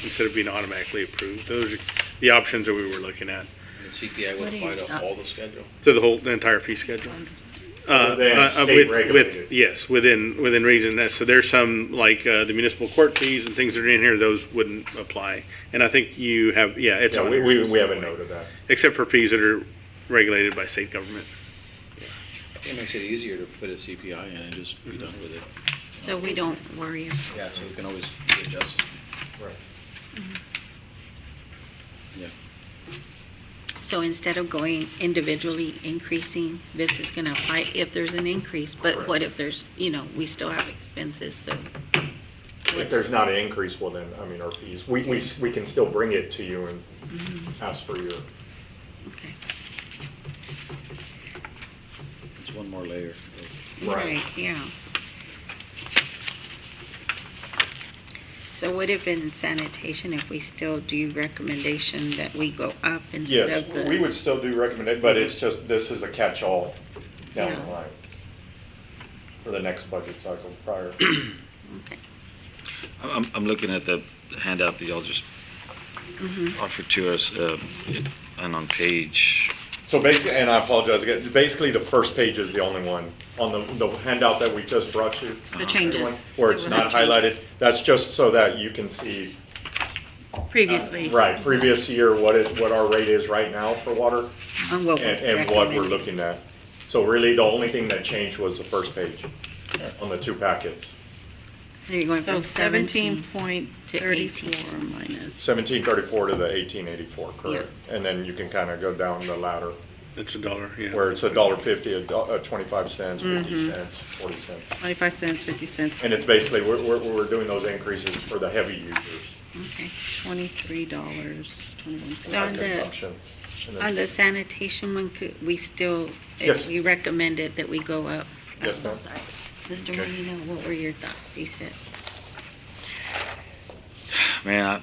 instead of being automatically approved. Those are the options that we were looking at. The CPI would What do you apply to thought? all the schedule? To the entire fee schedule. Other than state with- regulated. Yes, within reason. So there's some, like, the municipal court fees and things that are in here, those wouldn't apply. And I think you have, yeah, it's Yeah, on we there. have a note of that. Except for fees that are regulated by state government. It makes it easier to put a CPI in and just be done with it. So we don't worry. Yeah, so we can always adjust. Right. Yeah. So instead of going individually increasing, this is gonna apply if there's an increase, but what if there's, we still have expenses, so. If there's not an increase, well then, I mean, our fees, we can still bring it to you and ask for your, Okay. It's one more layer. Right, yeah. So what if in sanitation, if we still do recommendation that we go up instead yes, of the? we would still do recommend it, but it's just, this is a catch-all down the Yeah. line for the next budget cycle prior. Okay. I'm looking at the handout that y'all just offered to us, and on page, So basically, and I apologize again, basically the first page is the only one on the handout that we just brought you. The changes. Where it's not highlighted, that's just so that you can see, Previously. right, previous year, what our rate is right now for water On what we're and what we're recommending. looking at. So really, the only thing that changed was the first page on the two packets. So you're going So from 17.34 to minus. 1734 to the 1884, correct? And then you can kind of go down the ladder, It's $1, yeah. where it's $1.50, 25 cents, 50 cents, 40 cents. 25 cents, 50 cents. And it's basically, we're doing those increases for the heavy users. Okay. $23, 21 So on the- Consumption. And then- On the sanitation one, could we still, Yes. if we recommended that we go up? Yes, ma'am. Sorry. Mr. Molina, what were your thoughts? You said, man,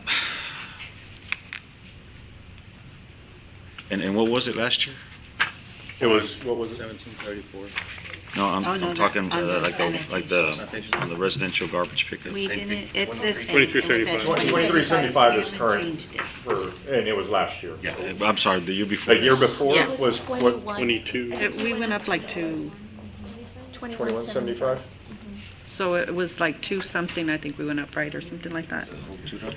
and what was it last year? It was, what was it? 1734. No, Oh, no, I'm talking on the like on the residential garbage pickup. we didn't, it's the same. 2375. 2375 is We haven't current changed it. for, and it was last year. Yeah. I'm sorry, the year before. The year before Yeah. was what, 22. We went up like two, 2175? so it was like two something, I think we went up, right, or something like that. $2.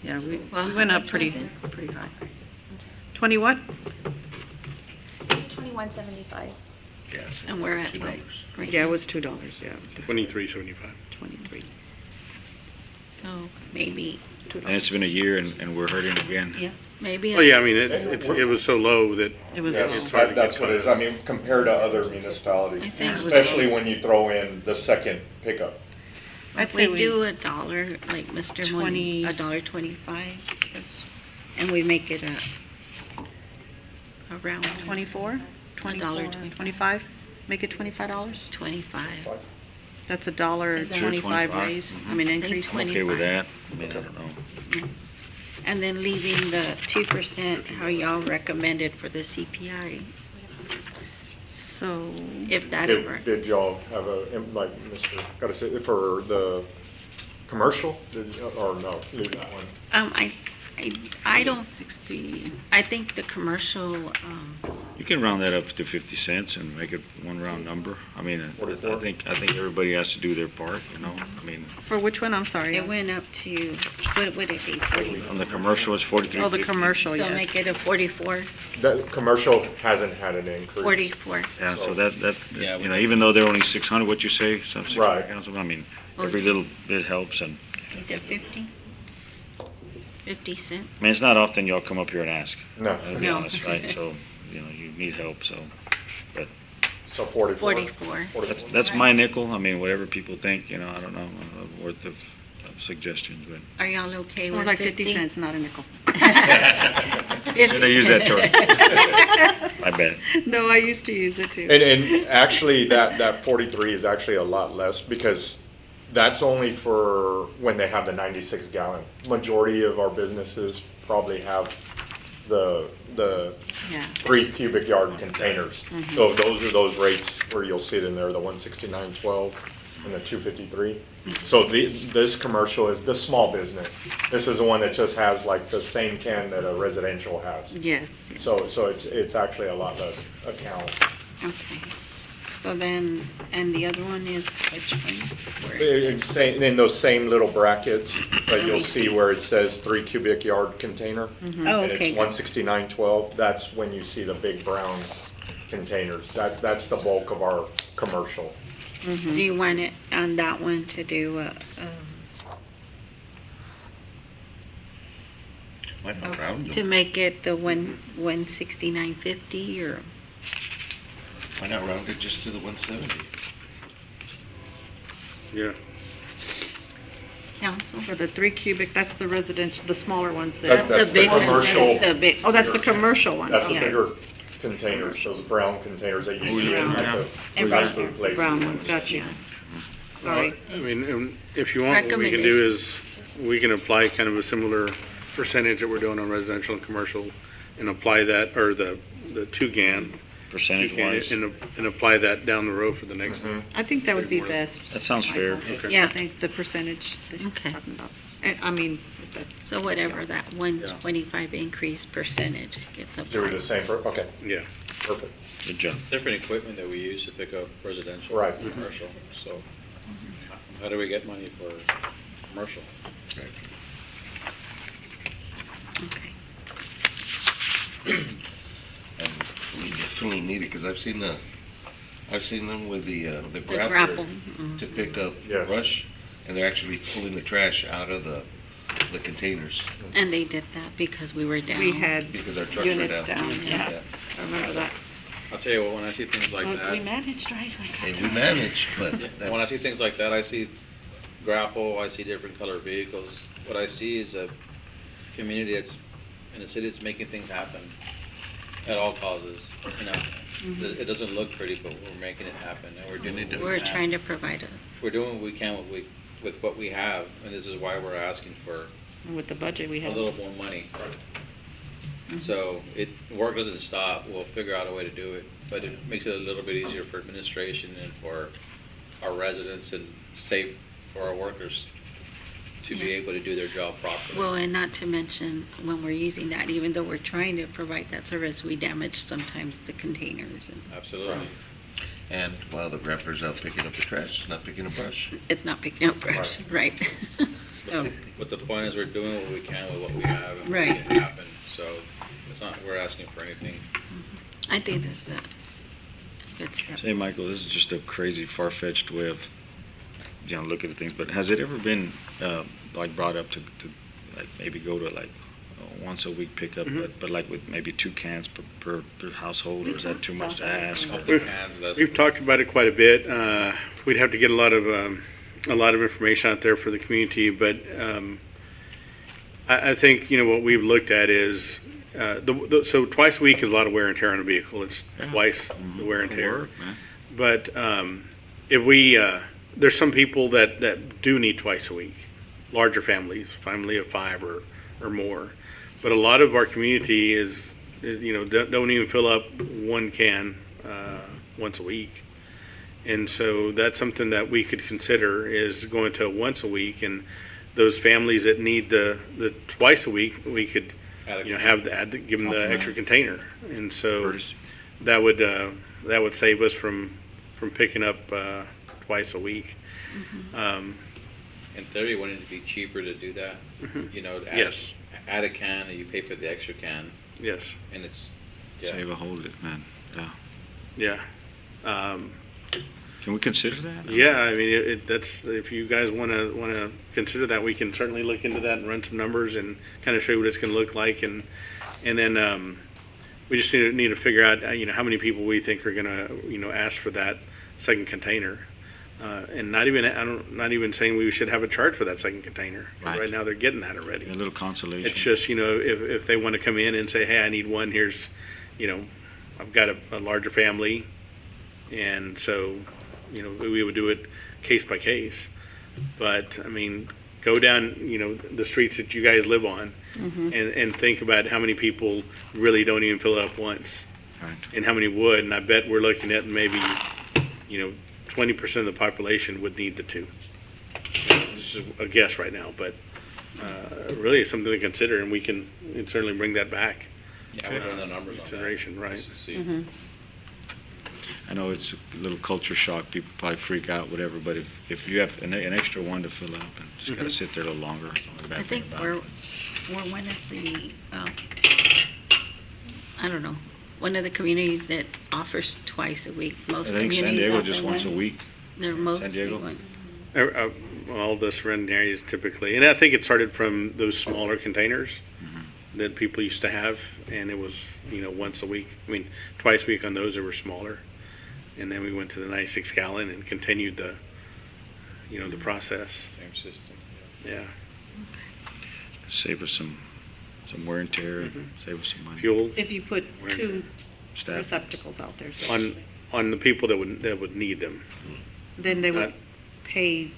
Yeah, we Well, went how up much pretty was it? high. 20 what? It was 2175. Yes. And we're at $2. what? Right Yeah, it now? was $2, yeah. 2375. 23. So maybe, And it's been a year and we're hurting again. yeah, maybe. Oh, yeah, I mean, it was so low that It was, Yes, It's hard to that's get what it is. I mean, compared to other municipalities, I think it was- especially when you throw in the second pickup. I'd say We do $1, like Mr. Molina, 20. $1.25, and we make it around 24? $1.25. 25? Make it $25? 25. That's $1.25 Is that- $1.25? raise, I mean, increase. I'm okay with that. I mean, I don't know. And then leaving the 2%, how y'all recommended for the CPI, So, if that ever. Did y'all have like, Mr., gotta say, for the commercial, or no, leave that one? I don't, 60, I think the commercial, You can round that up to 50 cents and make it one round number. I mean, I 44? think everybody has to do their part, you know? I mean, for which one, I'm sorry? it went up to, what would it be, 40? on the commercial, it's 43.50. Oh, the commercial, So yes. make it a 44, The commercial hasn't had an increase. 44. Yeah, so that, Yeah, you know, even though they're only 600, what you say, some 600 Right. council, I mean, every little bit helps, and, Is it 50? 50 cents? I mean, it's not often y'all come up here and ask. No. To be No. honest, right? So, you know, you need help, so, but So 44? 44. that's my nickel. I mean, whatever people think, you know, I don't know, worth of suggestions, but. Are y'all okay More with like 50? 50 cents, not a nickel. Should I use that term? I bet. No, I used to use it too. And actually, that 43 is actually a lot less because that's only for when they have the 96 gallon. Majority of our businesses probably have the Yeah. 3 cubic yard containers. So those are those rates where you'll see it in there, the 169.12 and the 253. So this commercial is the small business. This is the one that just has like the same can that a residential has. Yes. So it's actually a lot less account. Okay. So then, and the other one is which one? Where is it? It's in those same little brackets, but Let you'll me see see. where it says 3 cubic yard container. Oh, And it's okay. 169.12, that's when you see the big brown containers. That's the bulk of our commercial. Do you want it on that one to do, Why not round to them? make it the 169.50 or? Why not round it just to the 170? Yeah. Council? For the 3 cubic, that's the residential, the smaller ones That's there. That's the big one. commercial. That's the big. Oh, that's the commercial one. That's the Okay. bigger containers, those brown containers that you see in like the And fast brown. food places. Brown ones, got you. Sorry. I mean, if you want, what we can do is, we can apply kind of a similar percentage that we're doing on residential and commercial, and apply that, or the two GAN. Percentage wise. And apply that down the road for the next one. I think that would be best. That sounds fair. Okay. Yeah. I think the percentage that he's Okay. talking about. And, I mean, if that's. So whatever that 125 increase percentage gets Do applied. the same for, okay, Yeah. perfect. Good job. Different equipment that we use to pick up residential Right. and commercial, so how do we get money for commercial? Okay. And we definitely need it, because I've seen them with the The grappler grapple. to pick up Yes. brush, and they're actually pulling the trash out of the containers, And they did that because we were down. We had because our trucks were units down. down, yeah. I remember that. I'll tell you what, when I see things like But we that, managed, right? Hey, we manage, but when I see that's, things like that, I see grapple, I see different color vehicles. What I see is a community that's, in a city that's making things happen at all causes, you know? It doesn't look pretty, but we're making it happen, and we're doing what we We're can. trying to provide a, We're doing what we can with what we have, and this is why we're asking for And with the budget we a have. little more money. So work doesn't stop, we'll figure out a way to do it, but it makes it a little bit easier for administration and for our residents and safe for our workers to be Yeah. able to do their job properly. well, and not to mention, when we're using that, even though we're trying to provide that service, we damage sometimes the containers and Absolutely. and while the grappler's out picking up the trash, it's not picking up brush. it's not picking up brush, right? So, But the point is, we're doing what we can with what we have and Right. making it happen, so it's not, we're asking for anything. I think this is a good step. Say, Michael, this is just a crazy far-fetched way of, looking at things, but has it ever been, like, brought up to, like, maybe go to, like, once a week pickup, but like with maybe 2 cans per household, or is that too much to ask? Couple cans, that's. We've talked about it quite a bit. We'd have to get a lot of information out there for the community, but I think, what we've looked at is, so twice a week is a lot of wear and tear on a vehicle. It's twice the wear and tear. Work, man. But if we, there's some people that do need twice a week, larger families, family of 5 or more. But a lot of our community is, don't even fill up 1 can once a week. And so that's something that we could consider, is going to once a week, and those families that need the twice a week, we could, give them the extra container. And so that would save us from picking up twice a week. In theory, wouldn't it be cheaper to do that? You know, to Yes. add a can and you pay for the extra can, Yes, and it's, Save a hold it, man. yeah. Can we consider that? Yeah, I mean, that's, if you guys want to consider that, we can certainly look into that and run some numbers and kind of show you what it's going to look like, and then we just need to figure out how many people we think are going to ask for that second container, and not even saying we should have a charge for that second container. 'Cause right now they're getting that already. A little consolation. It's just if they want to come in and say, hey, I need one. Here's, I've got a larger family, and so. We would do it case by case, but I mean, go down, the streets that you guys live on, and think about how many people really don't even fill it up once, Right. and how many would. And I bet we're looking at maybe, 20% of the population would need the 2. It's just a guess right now, but really it's something to consider, and we can certainly bring that back. yeah, we're doing the numbers on that. Consideration, right? Just to see. I know it's a little culture shock, people probably freak out, whatever, but if you have an extra one to fill up and just gotta sit there a little longer. the bad I thing think about we're it. one of the, I don't know, one of the communities that offers twice a week. Most I think communities San Diego offer just once a one. week. They're mostly Diego? one. All the surrounding areas typically, and I think it started from those smaller containers that people used to have, and it was, once a week. I mean, twice a week on those that were smaller. And then we went to the 96 gallon and continued the process. Same system. Yeah. Save us some wear and tear, and save us some money. Fuel If you put two Staff. receptacles out there, so on the people that would need them. then they would Uh, pay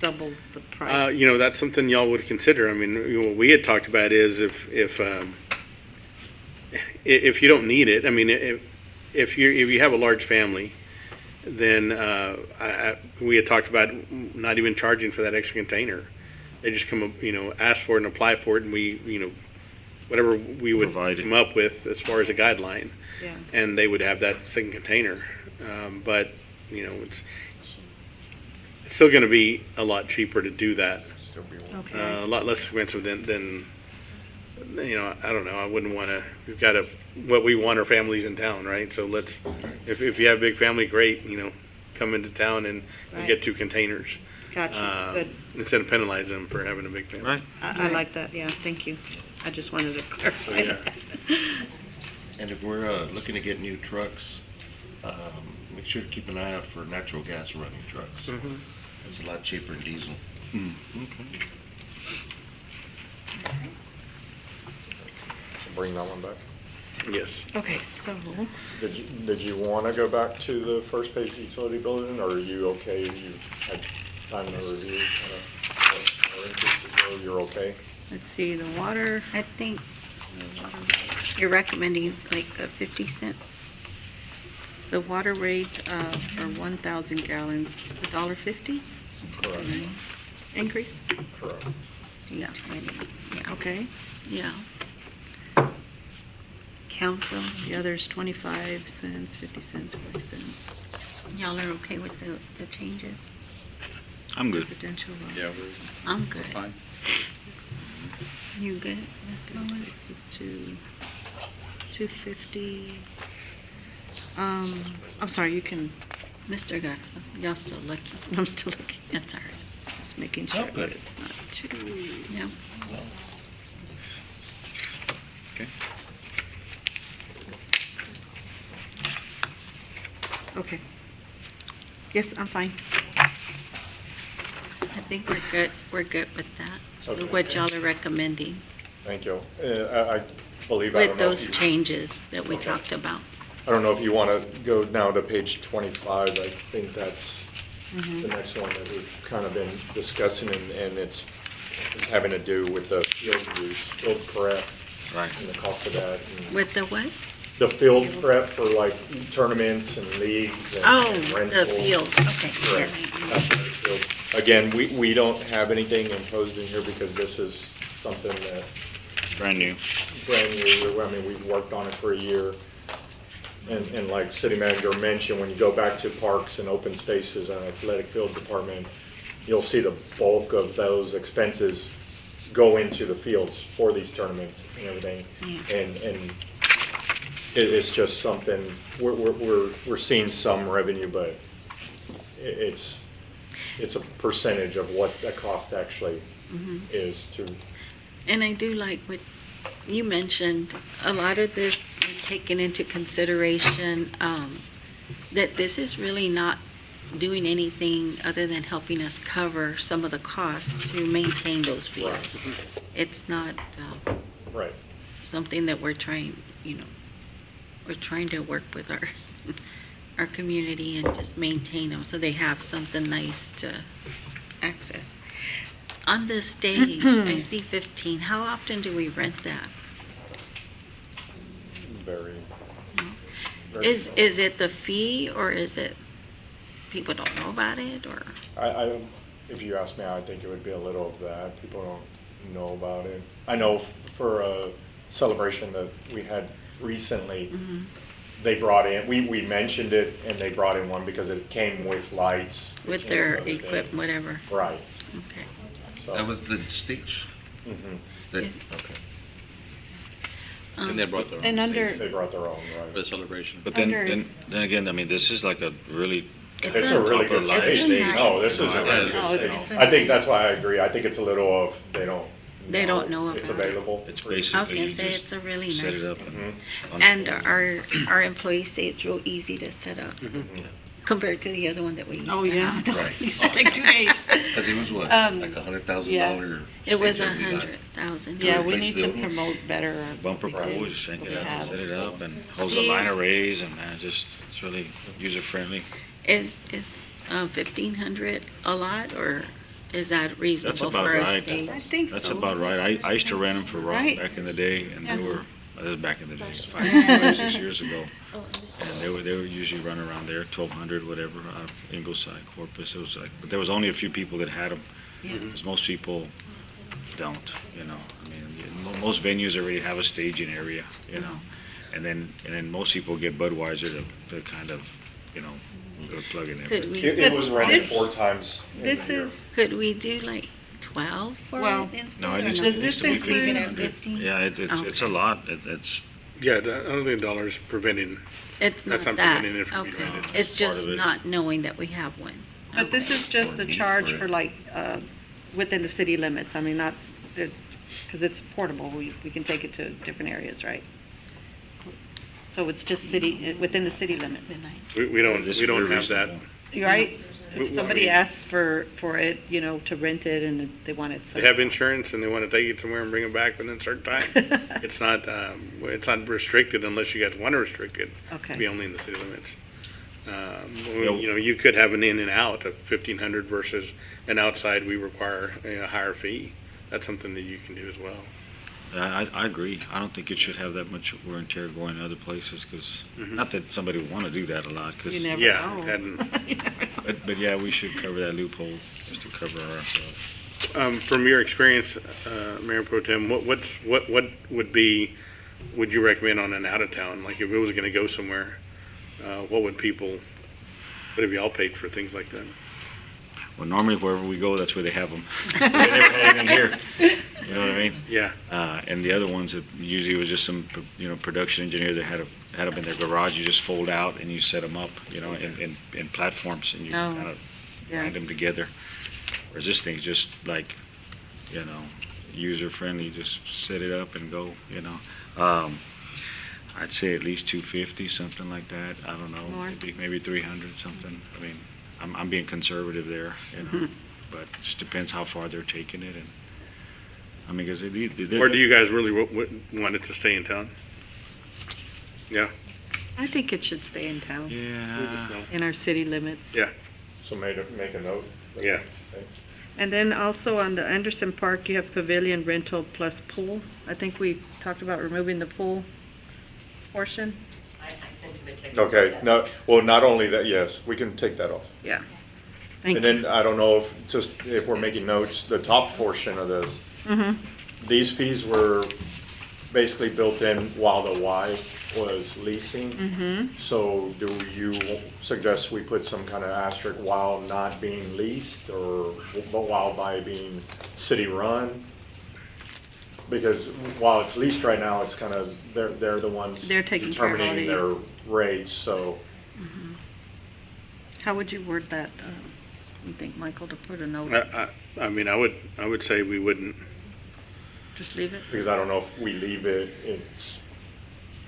double the price. That's something y'all would consider. I mean, what we had talked about is if you don't need it, I mean, if you have a large family, then we had talked about not even charging for that extra container. They just come up, ask for it and apply for it, and we, whatever we would Provide it. come up with as far as a guideline, Yeah. and they would have that second container. But it's still going to be a lot cheaper to do that. Still be one. Okay. A lot less expensive than I don't know. I wouldn't want to. We've got what we want our families in town, right? So let's, if you have a big family, great. Come into town and Right. get two containers. Gotcha, good. Instead of penalizing them for having a big family. Right. I like that, yeah, thank you. I just wanted to clarify Yeah. that. And if we're looking to get new trucks, make sure to keep an eye out for natural gas running trucks. It's a lot cheaper than diesel. Bring that one back. Yes. Okay, so, Did you want to go back to the first page utility building, or are you okay? You've had time to review what our increases were, you're okay? let's see, the water, I think you're recommending like a 50 cent. the water rate for 1,000 gallons, $1.50 Correct. increase? Correct. Yeah. 20, yeah, Okay, yeah. Council, the other's 25 cents, 50 cents, 40 cents. y'all are okay with the changes? I'm good. Residential. Yeah, I'm good. fine. You good, Ms. Bowen? 6 is 250. I'm sorry, you can, Mr. Garza, y'all still looking? I'm still looking, That's all right. just making sure Oh, good. that it's not too. Yeah. Okay. Okay. Yes, I'm fine. I think we're good. We're good with that. Okay. What y'all are recommending Thank you. I believe, I with don't know those if you, changes that we Okay. talked about. I don't know if you want to go now to page 25. I think that's the next one that we've kind of been discussing, and it's having to do with the field use, field prep, Right. and the cost of that. And With the what? the field prep for like tournaments and leagues and Oh, and the rentals. fields, okay, Correct. yes. Athletic field. Again, we don't have anything imposed in here because this is something that Brand new. brand new. I mean, we've worked on it for a year. And like city manager mentioned, when you go back to parks and open spaces and athletic field department, you'll see the bulk of those expenses go into the fields for these tournaments and everything. Yeah. And it's just something, we're seeing some revenue, but it's a percentage of what the cost actually is to. And I do like what you mentioned, a lot of this taken into consideration, that this is really not doing anything other than helping us cover some of the costs to maintain those fields. It's not Right. something that we're trying, we're trying to work with our community and just maintain them so they have something nice to access. On this stage, I see 15. How often do we rent that? Very. Is it the fee or is it people don't know about it or? If you ask me, I think it would be a little of that. People don't know about it. I know for a celebration that we had recently, they brought in, we mentioned it, and they brought in one because it came with lights. it With came their everything. equipment, whatever. Right. Okay. So, That was the stage? mhm. That, Yeah. okay. And they brought their own. And under- stage They brought their own, For right. the celebration. But then, Under- then again, I mean, this is like a really, It's a really good top of the stage. line No, this is a No, really it's- good Oh, stage. it's- I think that's why I agree. I think it's a little of, they don't. They don't know It's about it. available. it's I was basically gonna you say, just it's a really set nice it up thing. and. And our employees say it's real easy to set up compared to the other one that we used to Oh, yeah. have. Right. It used to take 2 days. Cause it was what, Um, like $100,000? It was stage that we got? 100,000. Yeah, we replace need the to old one? promote better. Bumper what we pull, do, just shank what it we out, have. set it up, and holds Do the you- line arrays, and just, it's really user-friendly. Is 1,500 a lot, or is that reasonable about for a right. stage? I think so. That's about right. I used to rent them for Rock Right. back in the day, and they Yeah. were, that was back in the day, 5, 6 years ago. Oh, and this And is- they were usually running around there, 1,200, whatever, out of Ingleside, Corpus. It was like, but there was only a few people that had them. Yeah. Because most people don't, you know. I mean, most venues already have a staging area, you know. And then most people get Budweiser to kind of, you know, plug in there. Could we, It was rented This- 4 times in This the year. is, could we do like 12 for Well, it instead? No, or it needs no? Does to this be include- 1,500. 15? Yeah, Oh. it's a lot. It's, Yeah, I don't think $1 preventing, It's not that's not that, preventing it from being okay. rented. It's Part just of it. not knowing that we have one. but this is just a Or need charge for it. for like, within the city limits. I mean, not, because it's portable. We can take it to different areas, right? So it's just city, within the city limits. We don't this is have very that. reasonable. You right? We- If somebody we- asks for it, you know, to rent it and they want it. They have insurance and they want to take it somewhere and bring it back within a certain time. It's not restricted unless you guys want to restrict it. Okay. Be only in the city limits. Yeah. You know, you could have an in and out of 1,500 versus an outside, we require a higher fee. That's something that you can do as well. I agree. I don't think it should have that much wear and tear going to other places, because, not that somebody would want to do that a lot, because, You never Yeah, know. and You never know. but yeah, we should cover that loophole just to cover ourselves. from your experience, Mayor Pro Tem, what would be, would you recommend on an out of town? Like if it was going to go somewhere, what would have y'all paid for things like that? Well, normally wherever we go, that's where they have them. They never had anything here. You know what I mean? Yeah. And the other ones, it usually was just some, production engineer that had them in their garage. You just fold out and you set them up, in platforms, and you Oh, kind of yeah. bind them together. Whereas this thing's just like, user friendly. Just set it up and go. I'd say at least 250, something like that. I don't know, More? maybe 300, something. I mean, I'm being conservative there, but it just depends how far they're taking it, and I mean, because Or do you guys really want it to stay in town? Yeah. I think it should stay in town, We just Yeah, know. in our city limits. Yeah. So make a note. Yeah. And then also on the Anderson Park, you have pavilion rental plus pool. I think we talked about removing the pool portion. I sent him a text. Okay, no, well, not only that, yes, we can take that off. Yeah. Thank And you. then, I don't know if we're making notes, the top portion of this, these fees were basically built in while the Y was leasing. So do you suggest we put some kind of asterisk while not being leased, or while by being city-run? Because while it's leased right now, it's kind of, they're the ones They're taking care of all determining their these. rates, so. How would you word that, you think, Michael, to put a note? I mean, I would say we wouldn't. Just leave it? Because I don't know if we leave it,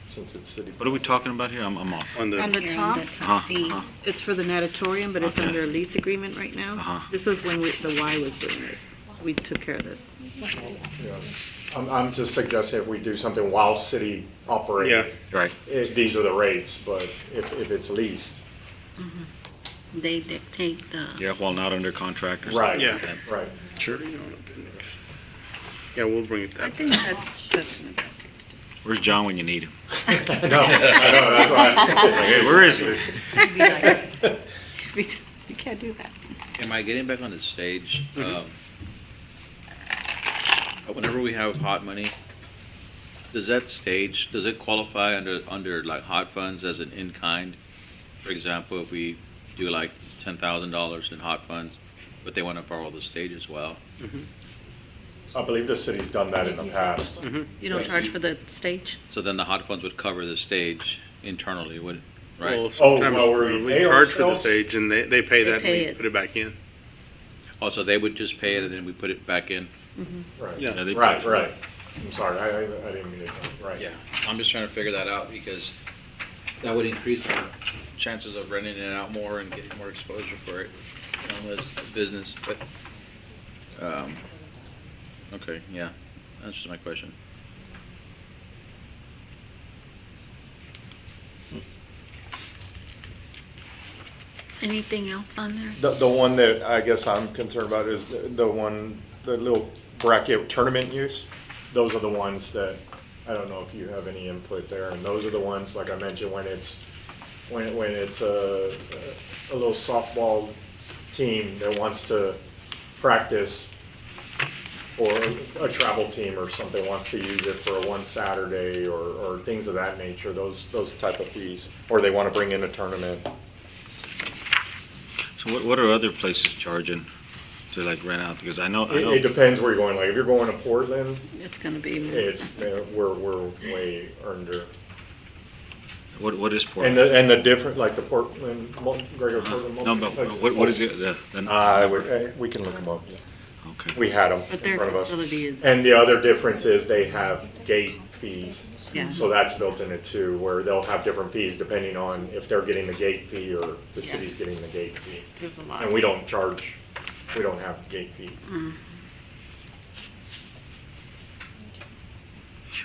since it's city. what are we talking about here? I'm off. On the Here in top, the top fees. it's for the natatorium, but it's Okay. under a lease agreement right now. Uh-huh. This was when the Y was doing this. We took care of this. Yeah. I'm just suggesting if we do something while city operating, Right. these are the rates, but if it's leased. They dictate the, Yeah, while not under contract or Right. something like Yeah. that. Right. Sure. Yeah, we'll bring it I up. think that's Where's John when you need him? I know, that's why. Hey, where is he? we can't do that. Am I getting back on the stage? Whenever we have hot money, does that stage, does it qualify under like hot funds as an in-kind? For example, if we do like $10,000 in hot funds, but they want to borrow the stage as well? I believe the city's done that in the past. You don't Right. charge for the stage? So then the hot funds would cover the stage internally, would, Well, right? sometimes well, we we pay charge for the ourselves? stage and they pay They that pay and we it. put it back in. Also, they would just pay it and then we put it back in? Right, Yeah. Yeah, they- right. I'm sorry, I didn't mean to, right. Yeah, I'm just trying to figure that out because that would increase our chances of renting it out more and getting more exposure for it, as a business, but, okay, yeah, that's just my question. Anything else on there? The one that I guess I'm concerned about is the one, the little bracket tournament use. Those are the ones that, I don't know if you have any input there, and those are the ones, like I mentioned, when it's a little softball team that wants to practice, or a travel team or something wants to use it for one Saturday or things of that nature, those type of fees, or they want to bring in a tournament. So what are other places charging to like rent out? Because I know, It depends where you're going. Like if you're going to Portland, It's gonna be, we're way under. what is And Portland? the different, like the Portland, regular Portland. No, but what is it, We can look them up. okay. We had them but in their front of us. facility is. And the other difference is they have gate fees. Yeah. So that's built in it too, where they'll have different fees depending on if they're getting the gate fee or the city's getting the gate fee. There's a lot. And we don't charge, we don't have gate fees.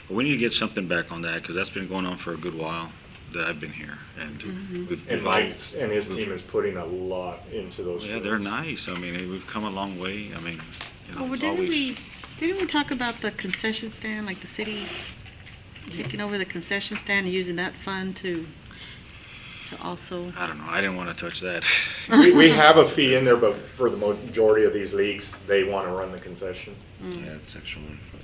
Well, we need to get something back on that because that's been going on for a good while that I've been here. And And we've Mike's and his team is putting a lot into those. yeah, they're nice. I mean, we've come a long way. I mean, Well, it's didn't always. we talk about the concession stand, like the city taking over the concession stand and using that fund to also? I don't know. I didn't want to touch that. We have a fee in there, but for the majority of these leagues, they want to run the concession. Yeah, it's extra money for that.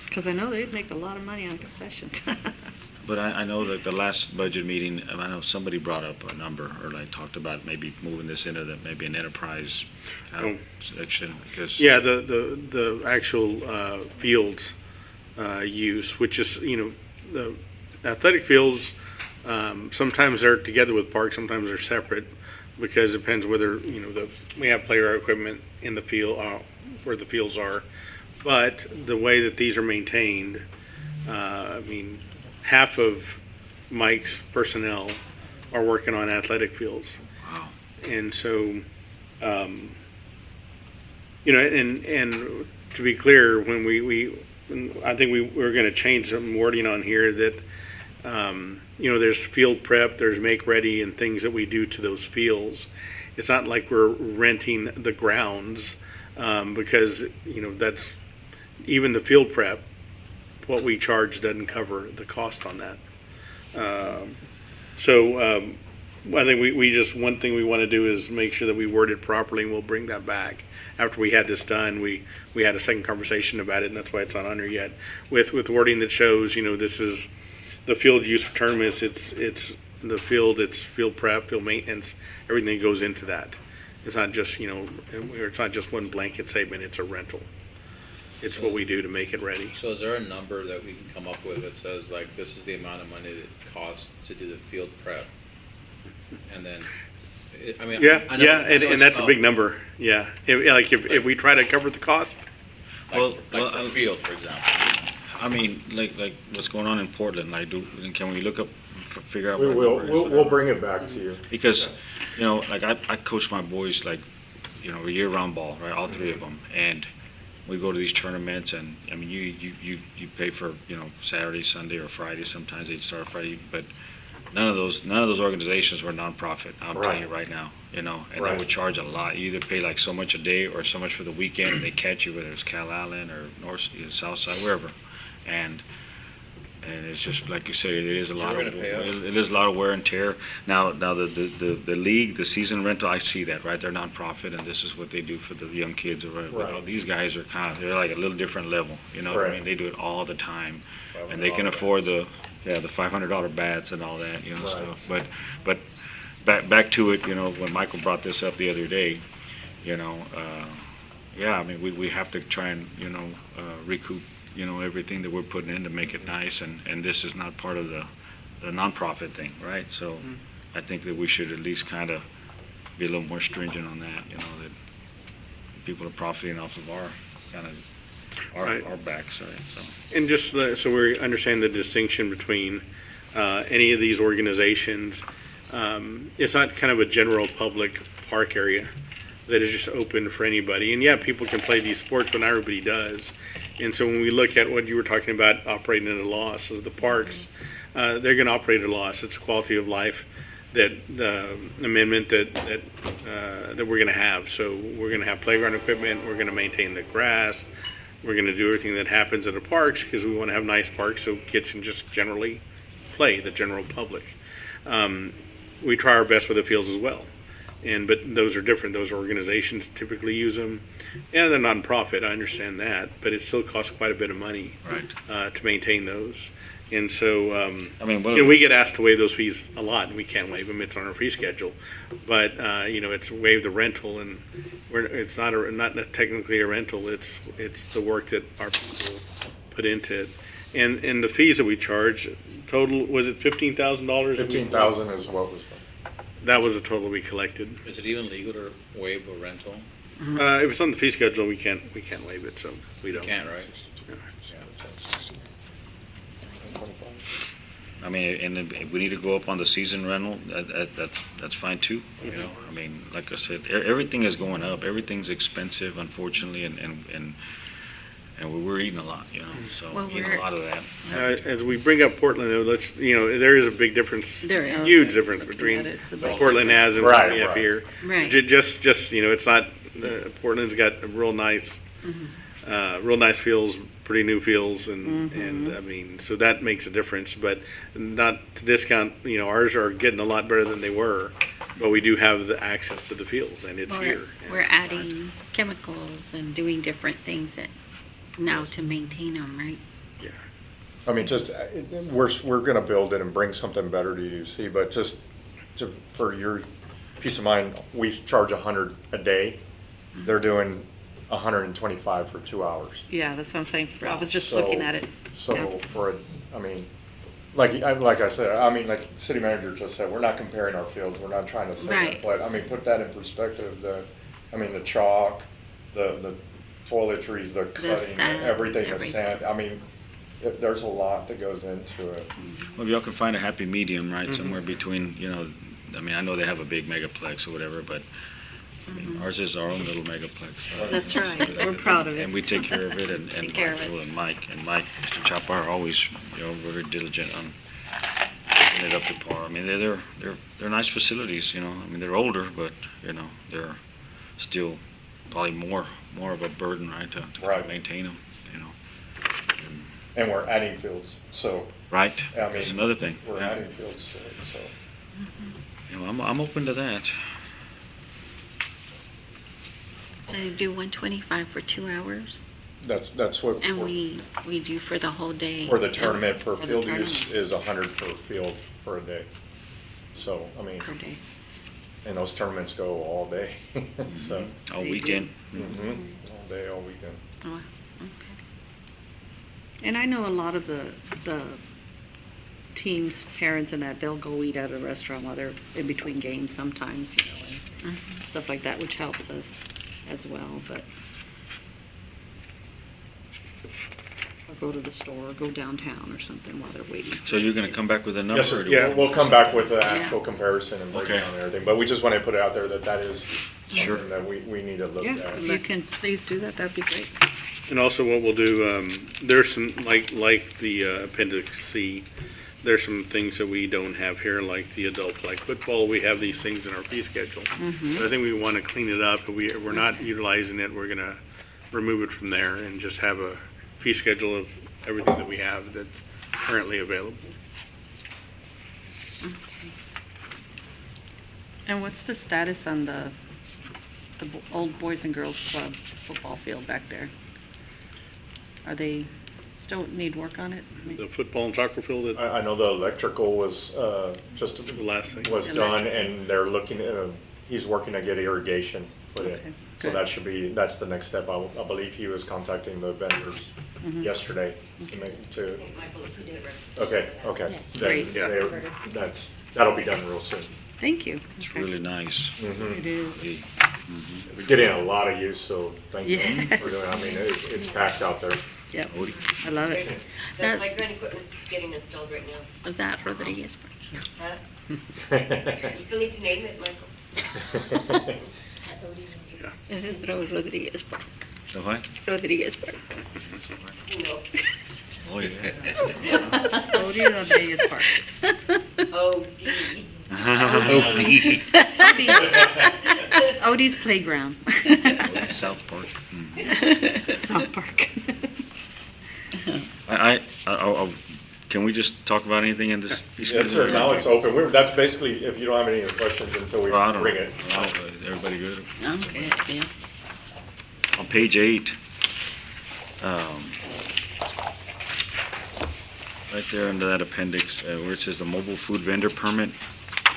Because I know they'd make a lot of money on concession. But I know that the last budget meeting, I know somebody brought up a number or like talked about maybe moving this into maybe an enterprise kind of section because. Yeah, the actual fields use, which is, the athletic fields, sometimes they're together with parks, sometimes they're separate, because it depends whether, we have player equipment in the field, where the fields are. But the way that these are maintained, half of Mike's personnel are working on athletic fields. Wow. And so, and to be clear, when I think we're going to change some wording on here that, there's field prep, there's make ready and things that we do to those fields. It's not like we're renting the grounds, because, that's, even the field prep, what we charge doesn't cover the cost on that. I think one thing we want to do is make sure that we word it properly, and we'll bring that back. After we had this done, we had a second conversation about it, and that's why it's not on there yet. With wording that shows, this is the field use for tournaments, it's the field, it's field prep, field maintenance, everything goes into that. It's not just, it's not just one blanket statement, it's a rental. It's what we do to make it ready. So is there a number that we can come up with that says like, this is the amount of money that it costs to do the field prep? And then, I know And that's a it's big tough. number, yeah. If we try to cover the cost, Like the field, for example. I mean, like what's going on in Portland, can we look up, figure out? We what will, number is? we'll bring it back to you. Because, I coach my boys a year-round ball, right, all three of them, and we go to these tournaments, and, you pay for, Saturday, Sunday, or Friday, sometimes they'd start Friday, but none of those organizations were nonprofit, I'm telling you right now, and they Right. would charge a lot. You either pay like so much a day or so much for the weekend, and they catch you, whether it's Cal Allen or North, South Side, wherever. And And it's just, like you say, it is a lot They're of, gonna pay up. it is a lot of wear and tear. Now, the league, the season rental, I see that, right? They're nonprofit, and this is what they do for the young kids. Right. These guys are kind of, they're like a little different level, you know what I Right. mean? They do it all the time. And they can afford the $500 bats and all that, you know, Right. stuff. But back to it, you know, when Michael brought this up the other day, you know, yeah, I mean, we have to try and, you know, recoup, you know, everything that we're putting in to make it nice, and this is not part of the nonprofit thing, right? So I think that we should at least kind of be a little more stringent on that, you know, that people are profiting off of our kind of, Right. our backs, right? So. And just so we understand the distinction between any of these organizations, it's not kind of a general public park area that is just open for anybody. And yeah, people can play these sports, but not everybody does. And so when we look at what you were talking about, operating at a loss of the parks, they're going to operate at a loss. It's quality of life that the amendment that we're going to have. So we're going to have playground equipment. We're going to maintain the grass. We're going to do everything that happens at the parks because we want to have nice parks so kids can just generally play, the general public. We try our best with the fields as well. But those are different. Those organizations typically use them. Yeah, they're nonprofit. I understand that, but it still costs quite a bit of money to maintain those. And so, I mean, you know, we get asked to waive those fees a lot, and we can't waive them. It's on our fee schedule. But you know, it's waive the rental, and it's not technically a rental. It's the work that our people put into it, and the fees that we charge total, was it $15,000? 15,000 is what was. That was the total we collected. Is it even legal to waive a rental? If it's on the fee schedule, we can't waive it, so we don't. Can't, right? I mean, and if we need to go up on the season rental, that's fine too, you know? I mean, like I said, everything is going up, everything's expensive, unfortunately, and we're eating a lot, you know, so Well, eating a lot of that. As we bring up Portland, though, let's, you know, there is a big difference, There is. huge difference Looking between at it, it's a what big Portland has and Right, what we have right. here. Right. Just, you know, it's not, Portland's got a real nice fields, pretty new fields, and I mean, so that makes a difference, but not to discount, you know, ours are getting a lot better than they were, but we do have the access to the fields, and it's here. We're adding chemicals and doing different things now to maintain them, right? I mean, just, we're gonna build it and bring something better to UC, but just for your peace of mind, we charge 100 a day. They're doing 125 for 2 hours. Yeah, that's what I'm saying. I was just So- looking at it. So I mean, like I said, I mean, like city manager just said, we're not comparing our fields, we're not trying to say Right. that, but I mean, put that in perspective, the chalk, the toiletries, the cutting, sand, everything, the everything. sand, I mean, there's a lot that goes into it. Well, if y'all can find a happy medium, right, somewhere between, you know, I mean, I know they have a big megaplex or whatever, but I mean, ours is our own little megaplex. That's right. We're proud of it. And we take care of it, and Take care of it. Michael and Mike, Mr. Chapar are always, you know, very diligent on getting it up to par. I mean, they're nice facilities, you know, I mean, they're older, but, you know, they're still probably more of a burden, right, to Right. maintain them, you know. And we're adding fields, so, Right, I mean. that's another thing. We're Yeah. adding fields to it, so. You know, I'm open to that. So they do 125 for 2 hours, That's what. and we do for the whole day. For the tournament, for the field use tournament is 100 per field for a day. So, I mean, Per day. and those tournaments go all day, so. All weekend. All day, all weekend. Oh, okay. And I know a lot of the teams, parents and that, they'll go eat at a restaurant while they're in between games sometimes, you know, and stuff like that, which helps us as well, but. Or go to the store, or go downtown or something while they're waiting. So you're gonna come back with a number? Yes, sir. or do Yeah, we- we'll come back with an actual comparison and Okay. breakdown and everything, but we just want to put it out there that is Sure. something that we need to look Yeah, at. if you can please do that, that'd be great. And also what we'll do, there's some, like the Appendix C, there's some things that we don't have here, like the adult flag football. We have these things in our fee schedule. But I think we want to clean it up. We're not utilizing it. We're going to remove it from there and just have a fee schedule of everything that we have that currently available. And what's the status on the old Boys and Girls Club football field back there? Are they, still need work on it? I mean, The football and soccer field, I know the electrical was, just, the last thing. was done, and they're looking, he's working to get irrigation put in. Okay, So good. that should be, that's the next step. I believe he was contacting the vendors yesterday to make, to, Michael, if you did it. okay, okay. Yeah. Then Great. Yeah. that'll be done real soon. Thank you. It's Okay. really nice. It is. It's getting a lot of use, so thank you Yeah. for doing, I mean, it's packed out there. Yep, Odie. I love it. The playground equipment's getting installed right now. Was that Rodriguez? Huh? You still need to name it, Michael. Is it Rodriguez Park? The what? Rodriguez Park. No. Oh, yeah. Odie Rodriguez Park. O-D. Odie's Playground. South Park. South Park. Can we just talk about anything in this? Yes, sir, now it's open. That's basically, if you don't have any questions until we Well, I don't bring know. it. Is everybody good? Okay, yeah. On page 8, right there under that appendix, where it says the mobile food vendor permit,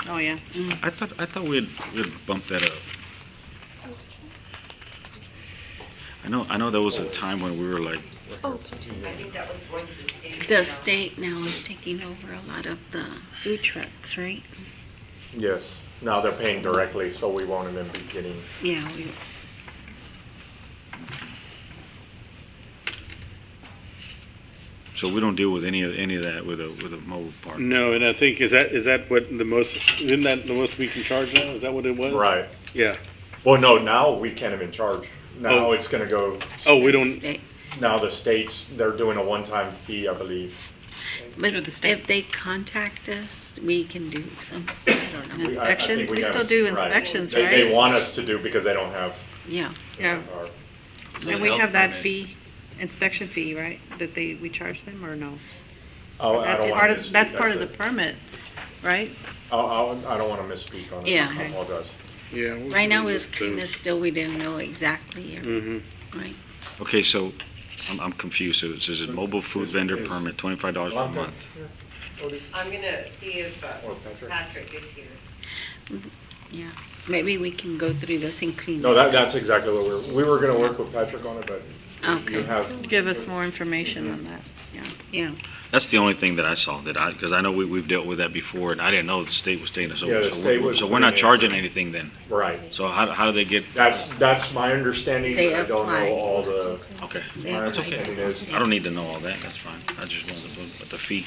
Oh, yeah. I thought we'd bumped that up. I know there was a time when we were like, I think that one's going to the state. The state now is taking over a lot of the food trucks, right? Yes, now they're paying directly, so we won't even be getting, Yeah. so we don't deal with any of that with a mobile park. No, and I think, is that what the most, isn't that the most we can charge now? Is that what it was? right. Yeah. Well, no, now we can't even charge. Now Oh. it's gonna go, Oh, we don't, State. now the states, they're doing a one-time fee, I believe. But Through the state. if they contact us, we can do some, I don't know. An inspection? think We gotta- still do right. inspections, They right? want us to do because they don't have. Yeah. Yeah. our- And we have that fee, inspection fee, right? That we charge them or no? I That's don't part wanna of, misspeak. that's part of the it. permit, right? I don't wanna misspeak on it. Yeah. I apologize. yeah. Right now it's kind of still, we didn't know exactly, right? Okay, so I'm confused. So it says mobile food vendor permit, $25 per month. I'm gonna see if Or Patrick. Patrick is here. Yeah. Maybe we can go through this and clean. No, that's exactly what we were gonna work with Patrick on it, but you Okay, have, Give us more information on that. yeah. That's the only thing that I saw because I know we've dealt with that before, and I didn't know the state was taking us over. Yeah, the So state we're- was So we're not putting in- charging anything then. right. So how do they get, That's my understanding, They I don't apply. know all the, okay. They my apply. understanding is, I don't need to know all that, that's fine. I just wanted to know the fee.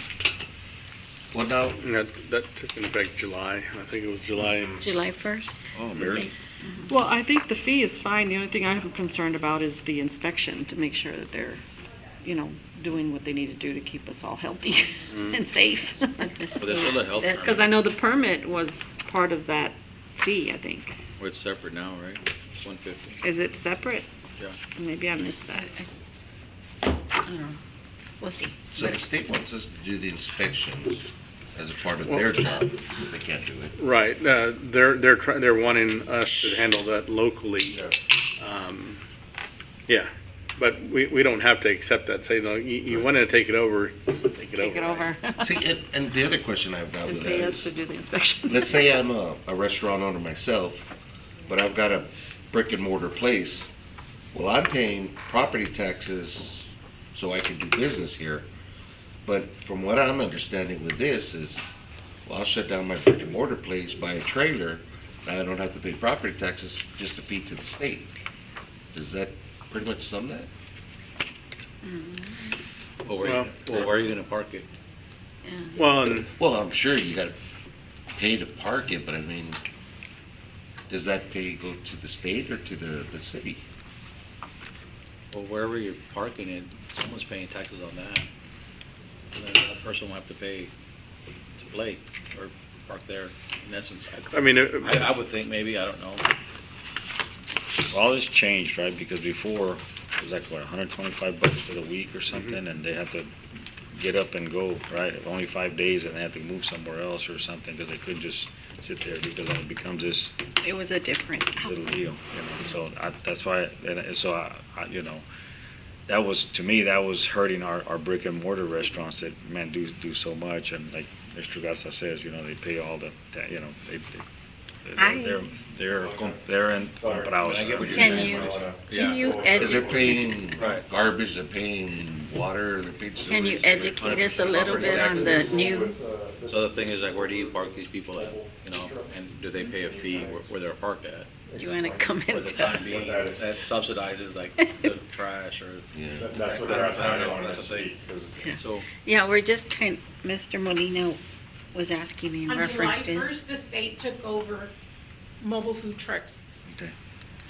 Well, now, That took in effect July. I think it was July. July 1st? Oh, barely. Well, I think the fee is fine. The only thing I'm concerned about is the inspection to make sure that they're, doing what they need to do to keep us all healthy and safe. But the But there's state- still a health that- permit. Because I know the permit was part of that fee, I think. Well, it's separate now, right? It's 150. Is it separate? Yeah. Maybe I missed that. I don't know. We'll see. so the state wants us to do the inspections as a part of their job, because they can't do it. Right, they're wanting us to handle that locally. Yeah, but we don't have to accept that, say, no, you want to take it over, just take it over. Take it over. See, and the other question I've got And with that pay us to is, do the inspection. let's say I'm a restaurant owner myself, but I've got a brick and mortar place. Well, I'm paying property taxes so I can do business here. But from what I'm understanding with this is, well, I'll shut down my brick and mortar place, buy a trailer, and I don't have to pay property taxes, just a fee to the state. Does that pretty much sum that? Well, where are you gonna park it? Well, and Well, I'm sure you gotta pay to park it, but I mean, does that pay go to the state or to the city? Well, wherever you're parking it, someone's paying taxes on that. And then that person will have to pay to play or park there, in essence. I mean, I would think maybe, I don't know. All this changed, right? Because before, it was like, what, $125 for the week or something, and they have to get up and go, right? Only 5 days and they have to move somewhere else or something because they couldn't just sit there because then it becomes this It was a different. little deal, So that's why, you know, that was, to me, that was hurting our brick and mortar restaurants that, man, do so much. And like Mr. Garza says, they pay all the, they're in comprados. I get what you're Can saying. you, Yeah. can you Because they're educate, paying Right. garbage, they're paying water, they're paying. can you sewage, they're educate us a little bit on the new, So the thing is, like, where do you park these people at, and do they pay a fee where they're parked at? do you want to come For the into? time being, that subsidizes like the trash or. Yeah. That's what they're asking, I don't want to That's the thing. speak, 'cause So, Yeah, we're just Mr. Molina was asking in On July reference to. 1st, the state took over mobile food trucks. Okay.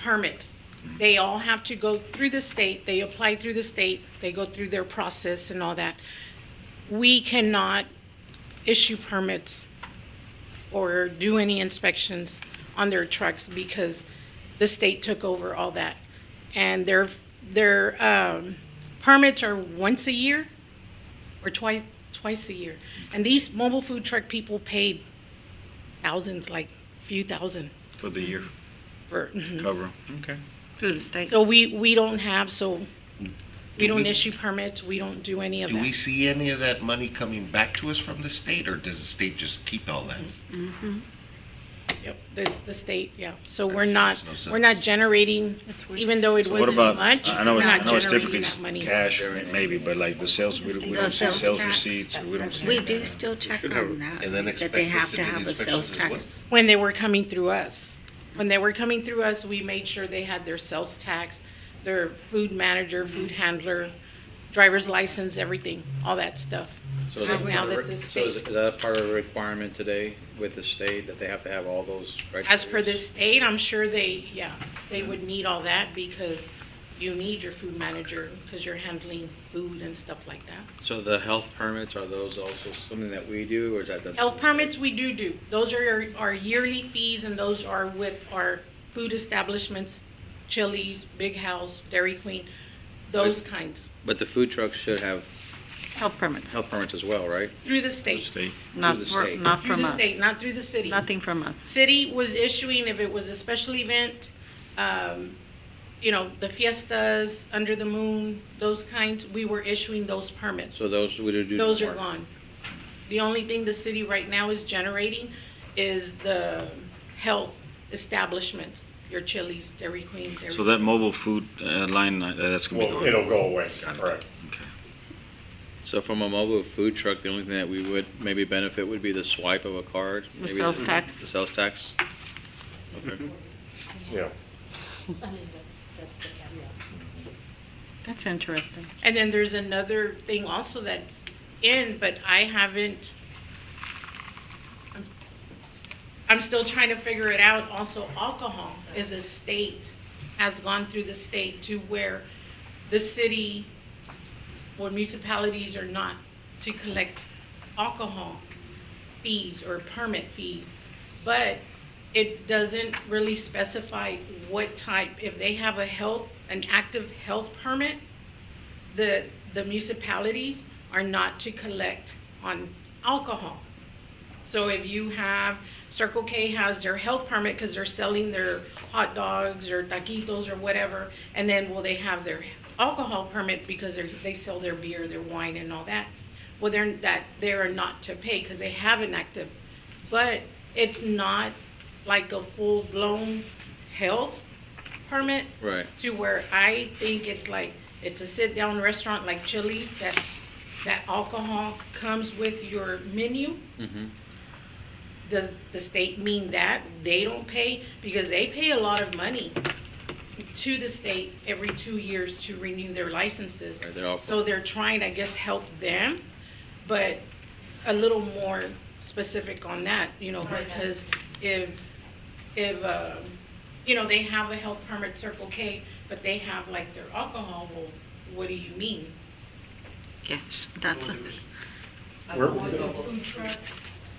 Permits. They all have to go through the state, they apply through the state, they go through their process and all that. We cannot issue permits or do any inspections on their trucks because the state took over all that. And their permits are once a year or twice a year. And these mobile food truck people paid thousands, like few thousand For the year, for. cover 'em. Okay. Through the state. So we don't have, we don't issue permits, we don't do any of Do we that. see any of that money coming back to us from the state, or does the state just keep all that? Yep, the state, yeah. So we're That not, makes no we're not sense. generating, even though it So what wasn't about, much, I know we're not it's typically generating that money. cash, maybe, but like the sales, we The don't see sales sales tax. receipts, we don't see. We do still check Should have- on that, And then that expect they us have to to do the have a inspections sales as well? tax. When they were coming through us. When they were coming through us, we made sure they had their sales tax, their food manager, food handler, driver's license, everything, all that stuff. so is Now that the is state, that a part of the requirement today with the state that they have to have all those criteria? as per the state, I'm sure they would need all that because you need your food manager because you're handling food and stuff like that. So the health permits, are those also something that we do, or is that? Health permits, we do. Those are our yearly fees, and those are with our food establishments, Chili's, Big House, Dairy Queen, those kinds, But the food trucks should have Health permits, health permits as well, right? through the state. State. not the for, state. not Through from the us. state, not through the city. Nothing from us. City was issuing, if it was a special event, the fiestas, under the moon, those kinds, we were issuing those permits. So those would do. Those are more. gone. The only thing the city right now is generating is the health establishments, your Chili's, Dairy Queen, Dairy. So that mobile food line, that's gonna be Well, gone. it'll go away, correct. Okay. So from a mobile food truck, the only thing that we would maybe benefit would be the swipe of a card. The maybe sales tax. The sales tax. Okay. Yeah. That's interesting. And then there's another thing also that's in, but I haven't, I'm still trying to figure it out. Also, alcohol is a state, has gone through the state to where the city or municipalities are not to collect alcohol fees or permit fees. But it doesn't really specify what type, if they have an active health permit, the municipalities are not to collect on alcohol. So if you have, Circle K has their health permit because they're selling their hot dogs or taquitos or whatever, and then will they have their alcohol permit because they sell their beer, their wine and all that. Well, they are not to pay because they have an active, but it's not like a full-blown health permit. Right. To where I think it's a sit-down restaurant like Chili's, that alcohol comes with your menu. Mm-hmm. Does the state mean that they don't pay? Because they pay a lot of money to the state every 2 years to renew their licenses. Right, they're all- So they're trying, I guess, help them, but a little more specific on that, because if they have a health permit, Circle K, but they have like their alcohol, well, what do you mean? Yes, that's a. Food trucks?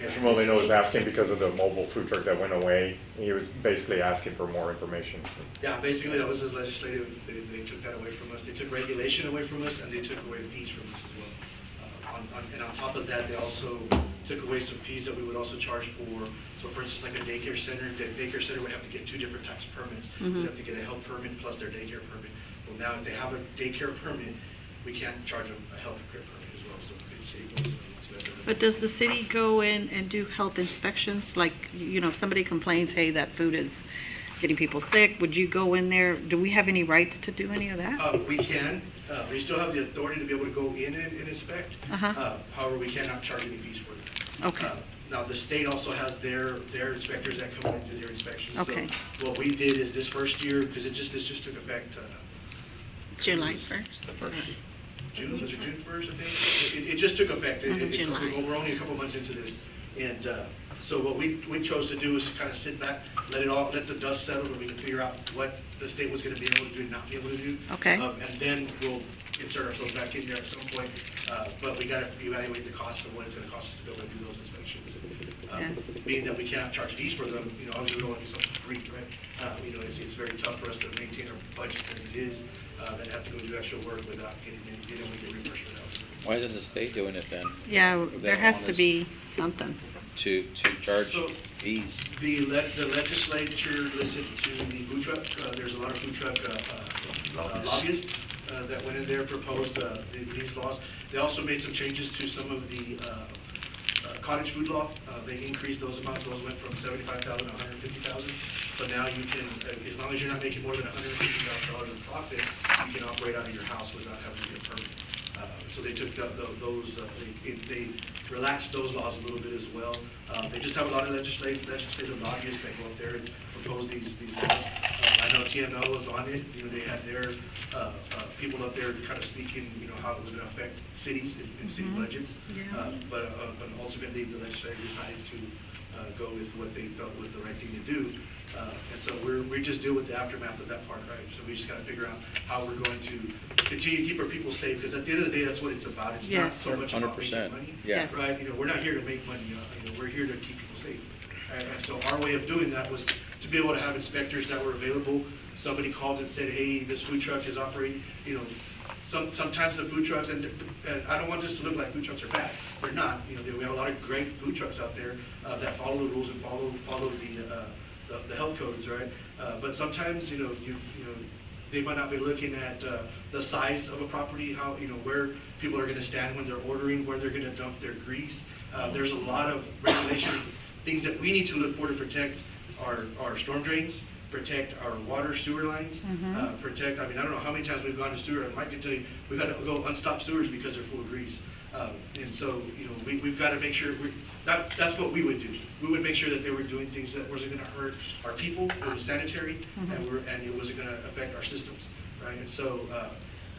Mr. Molina was asking because of the mobile food truck that went away. He was basically asking for more information. Yeah, basically, that was a legislative, they took that away from us. They took regulation away from us, and they took away fees from us as well. And on top of that, they also took away some fees that we would also charge for, so for instance, like a daycare center, the daycare center would have to get 2 different types of permits. They'd have to get a health permit plus their daycare permit. Well, now if they have a daycare permit, we can't charge them a health care permit as well, so it goes better. But does the city go in and do health inspections? Like, if somebody complains, hey, that food is getting people sick, would you go in there? Do we have any rights to do any of that? We can. We still have the authority to be able to go in and inspect. However, we cannot charge any fees for it. Okay. Now, the state also has their inspectors that come in and do their inspections. Okay. So what we did is this first year, because this just took effect. July 1st? June, was it June 1st, I think? It just took effect. July. We're only a couple months into this. And so what we chose to do is kind of sit back, let the dust settle, and we can figure out what the state was going to be able to do and not be able to do. Okay. And then we'll insert ourselves back in there at some point. But we got to evaluate the cost of what it's going to cost us to be able to do those inspections. Yes. Being that we cannot charge fees for them, obviously we don't want to do something free, right? It's very tough for us to maintain our budget as it is, that have to go do extra work without getting reimbursed for that. Why isn't the state doing it then? Yeah, They there don't has want to us be something. To charge So- fees. The legislature listened to the food truck, there's a lot of food truck lobbyists that went in there, proposed these laws. They also made some changes to some of the cottage food law. They increased those amounts, those went from 75,000 to 150,000. So now you can, as long as you're not making more than $150,000 in profit, you can operate out of your house without having to get a permit. So they took they relaxed those laws a little bit as well. They just have a lot of legislative lobbyists that go up there and propose these laws. I know TML was on it. They had their people up there kind of speaking, how it was going to affect cities and city budgets. But ultimately, the legislature decided to go with what they felt was the right thing to do. And so we just deal with the aftermath of that part, right? So we just got to figure out how we're going to continue to keep our people safe, because at the end of the day, that's what it's about. It's not so much about making 100%. money, Yes. right? We're not here to make money. We're here to keep people safe. Right? And so our way of doing that was to be able to have inspectors that were available. Somebody called and said, hey, this food truck is operating, sometimes the food trucks, and I don't want this to look like food trucks are bad. They're not. We have a lot of great food trucks out there that follow the rules and follow the health codes, right? But sometimes, they might not be looking at the size of a property, how, where people are going to stand when they're ordering, where they're going to dump their grease. There's a lot of regulation, things that we need to look for to protect our storm drains, protect our water sewer lines, protect, I don't know how many times we've gone to sewer, and Mike can tell you, we've got to go unstop sewers because they're full of grease. And so, we've got to make sure, that's what we would do. We would make sure that they were doing things that wasn't going to hurt our people, it was sanitary, and it wasn't going to affect our systems, right? And so,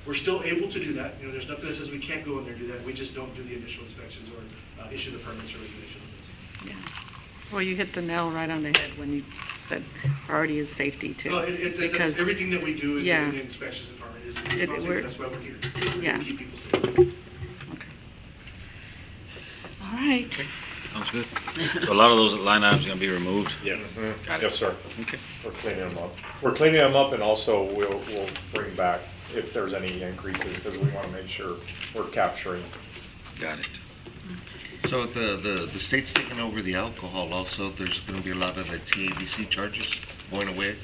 we're still able to do that. There's nothing that says we can't go in there and do that. We just don't do the initial inspections or issue the permits or regulations. Yeah. Well, you hit the nail right on the head when you said priority is safety too. Well, Because everything that we do in Yeah. the inspections department is It- about safety. we're- That's why we're here. Yeah. To keep people safe. Okay. All right. Sounds good. So a lot of those line items are gonna be removed? Yeah. Got it. Yes, sir. Okay. We're cleaning them up. We're cleaning them up, and also we'll bring back if there's any increases, because we want to make sure we're capturing. Got it. So the state's taking over the alcohol also, there's gonna be a lot of the TABC charges going away?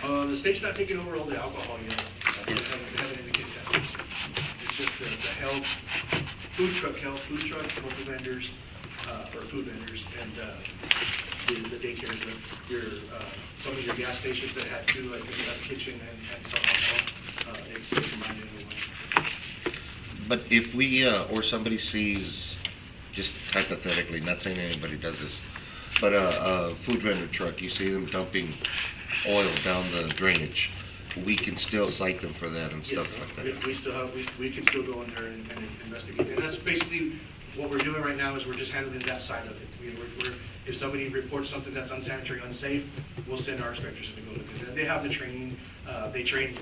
The state's not taking over all the alcohol yet. They haven't indicated that. It's just the health, food truck, local vendors, or food vendors, and the daycares, some of your gas stations that had two, like you have kitchen and some alcohol, they combined into one. But if we, or somebody sees, just hypothetically, not saying anybody does this, but a food vendor truck, you see them dumping oil down the drainage, we can still cite them for that and stuff like that. We still have, we can still go in there and investigate. And that's basically what we're doing right now, is we're just handling that side of it. If somebody reports something that's unsanitary, unsafe, we'll send our inspectors in to go look at it. They have the training, they train,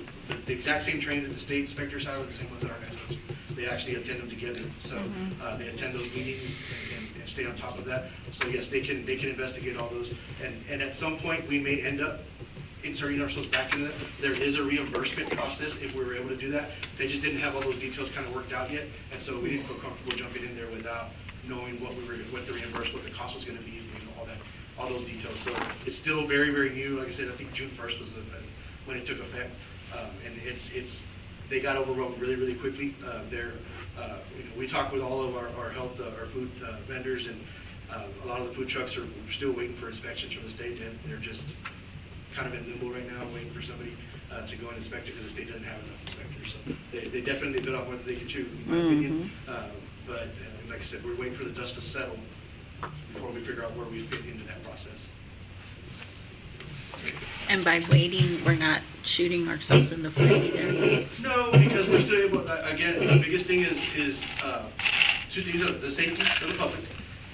the exact same training that the state inspectors have are the same ones that our guys do. They actually attend them together. So they attend those meetings and stay on top of that. So yes, they can investigate all those. And at some point, we may end up inserting ourselves back into that. There is a reimbursement process if we were able to do that. They just didn't have all those details kind of worked out yet, and so we didn't feel comfortable jumping in there without knowing what the reimbursement, what the cost was gonna be, all those details. So it's still very, very new. Like I said, I think June 1st was when it took effect. And they got overwhelmed really, really quickly. We talked with all of our health, our food vendors, and a lot of the food trucks are still waiting for inspections from the state. And they're just kind of in limbo right now, waiting for somebody to go and inspect it because the state doesn't have enough inspectors. So they definitely bit off what they could chew, in my opinion. But like I said, we're waiting for the dust to settle before we figure out where we fit into that process. And by waiting, we're not shooting ourselves in the foot either. No, because we're still able, again, the biggest thing is two things, the safety of the public,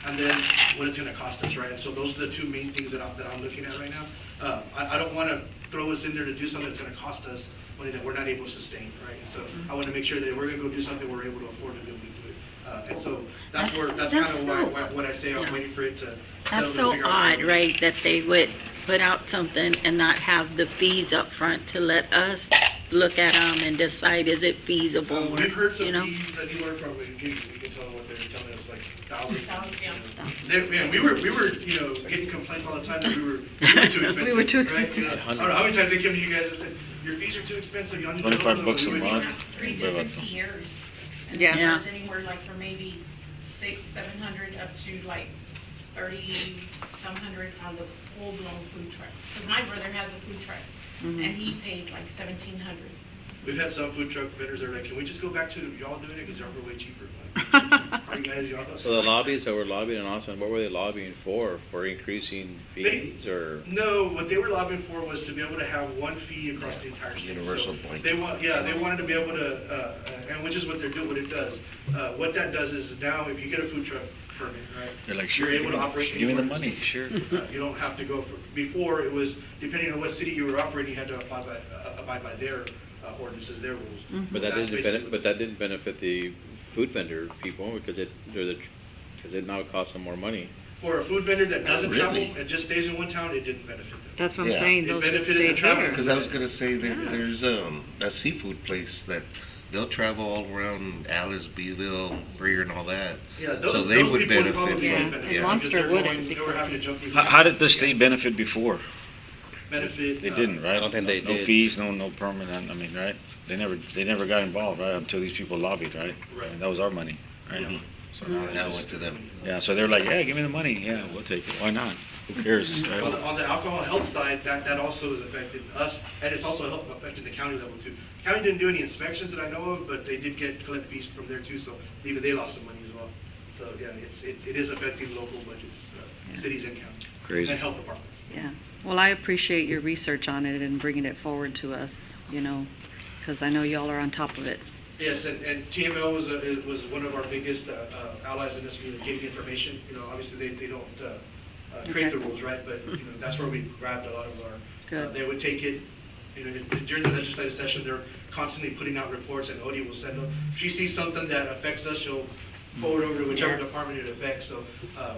and then what it's gonna cost us, right? So those are the two main things that I'm looking at right now. I don't wanna throw us in there to do something that's gonna cost us money that we're not able to sustain, right? So I wanna make sure that if we're gonna go do something, we're able to afford to be able to do it. And so that's kind of why when I say I'm waiting for it to That's settle so to figure out. odd, right, that they would put out something and not have the fees up front to let us look at them and decide, is it feasible? We've heard some you know? fees anywhere from, we can tell them what they're telling us, like thousands. Yeah. Man, we were, getting complaints all the time that we were too expensive. We were too right? expensive. I don't know how many times they come to you guys and said, your fees are too expensive, y'all need to. $25 a We month. have 3 to 50 years. And Yeah. it starts anywhere like from maybe 600-700 up to like 30-some hundred on the full-blown food truck. Because my brother has a food truck, and he paid like 1,700. We've had some food truck vendors that are like, can we just go back to y'all doing it, because y'all were way cheaper. Like, you guys, y'all thought- So the lobbies that were lobbying in Austin, what were they lobbying for? For increasing fees or? No, what they were lobbying for was to be able to have one fee across the entire state. Universal So blanket. they wanted to be able to, and which is what they're doing, what it does. What that does is now if you get a food truck permit, right? They're like, sure, You're able to operate. give me the anywhere. money, sure. You don't have to go for, before it was, depending on what city you were operating, you had to abide by their ordinances, their rules. But that That's didn't basically- benefit the food vendor people because it now costs them more money. For a food vendor that doesn't Really? travel and just stays in one town, it didn't benefit them. That's what I'm Yeah. saying, It those that benefited the stayed traveler. here. Because I was gonna say that there's a seafood place that they'll travel all around Alice, Beeville, Greer and all that. Yeah, So those they would people would probably benefit Yeah, from, and because Monster they're going- wouldn't they were having to because jump through How did the state benefit before? benefit. They didn't, right? I don't think they No did. fees, no permanent, I mean, right? They never got involved, right, until these people lobbied, right? Right. And that was our money, right? Yeah. So now they that just- went to them. Yeah, so they're like, yeah, give me the money, yeah, we'll take it, why not? Who cares, right? On the alcohol health side, that also has affected us, and it's also affected the county level too. County didn't do any inspections that I know of, but they did collect fees from there too, so even they lost some money as well. So, yeah, it is affecting local budgets, cities and counties. Crazy. And health departments. Yeah, well, I appreciate your research on it and bringing it forward to us, because I know y'all are on top of it. Yes, and TML was one of our biggest allies in this, getting information. Obviously, they don't create the Okay. rules, right? But, that's where we grabbed a lot of our, Good. they would take it, during the legislative session, they're constantly putting out reports, and Odie will send them. If she sees something that affects us, she'll forward over to whichever Yes. department it affects. So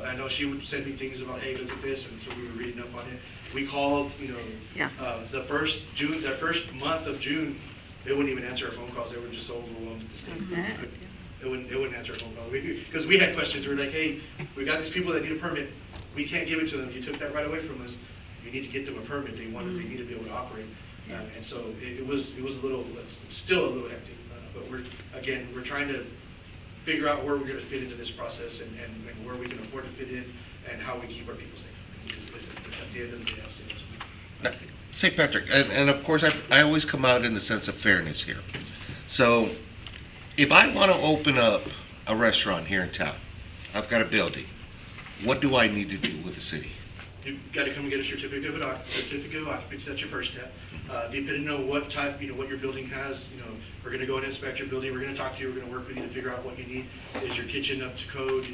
I know she would send me things about, hey, look at this, and so we were reading up on it. We called, Yeah. the first month of June, they wouldn't even answer our phone calls. They were just so overwhelmed at the state. Mhm. They wouldn't answer our phone calls. Because we had questions. We were like, hey, we got these people that need a permit. We can't give it to them. You took that right away from us. You need to get them a permit. They need to be able to operate. And so it was a little, it's still a little hectic. But we're trying to figure out where we're going to fit into this process and where we can afford to fit in and how we keep our people safe. Because at the end of the day, that's the most. St. Patrick, and of course, I always come out in the sense of fairness here. So if I want to open up a restaurant here in town, I've got a building, what do I need to do with the city? You've got to come and get a certificate of occupancy. That's your first step. Depending on what type, what your building has, we're going to go and inspect your building. We're going to talk to you. We're going to work with you to figure out what you need. Is your kitchen up to code?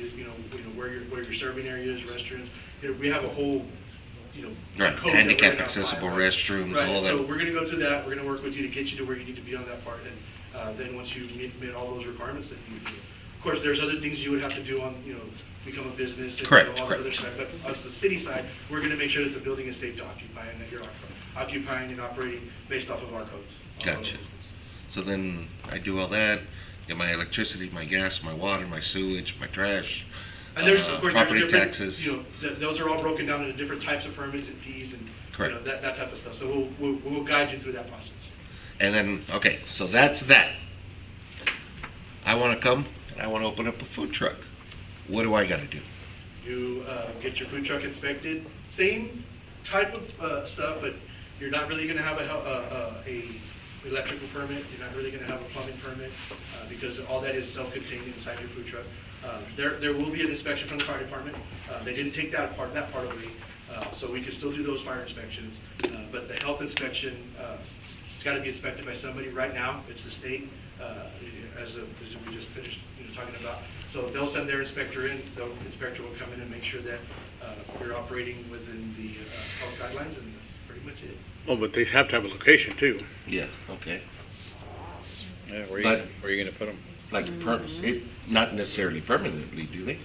Where your serving areas, restaurants. We have a whole, Right, code that we're handicap gonna accessible apply, right? restrooms, Right, all so that. we're going to go through that. We're going to work with you to get you to where you need to be on that part. And then once you meet all those requirements, then Of course, there's other things you would have to do on, become a business. And Correct, all the correct. other stuff. But on the city side, we're going to make sure that the building is safe to occupy and that you're occupying and operating based off of our codes. Gotcha. So then I do all that, get my electricity, my gas, my water, my sewage, my trash, And there's, of course, there's property different, taxes. those are all broken down into different types of permits and fees and, Correct. that type of stuff. So we'll guide you through that process. And then, okay, so that's that. I want to come and I want to open up a food truck. What do I got to do? You get your food truck inspected, same type of stuff, but you're not really gonna have a electrical permit, you're not really gonna have a plumbing permit, because all that is self-contained inside your food truck. There will be an inspection from the fire department. They didn't take that part away, so we can still do those fire inspections. But the health inspection, it's gotta be inspected by somebody. Right now, it's the state, as we just finished, talking about. So they'll send their inspector in, the inspector will come in and make sure that we're operating within the health guidelines, and that's pretty much it. Well, but they have to have a location too. Yeah, okay. Yeah, where But- are you gonna put them? Like, not necessarily permanently, do they?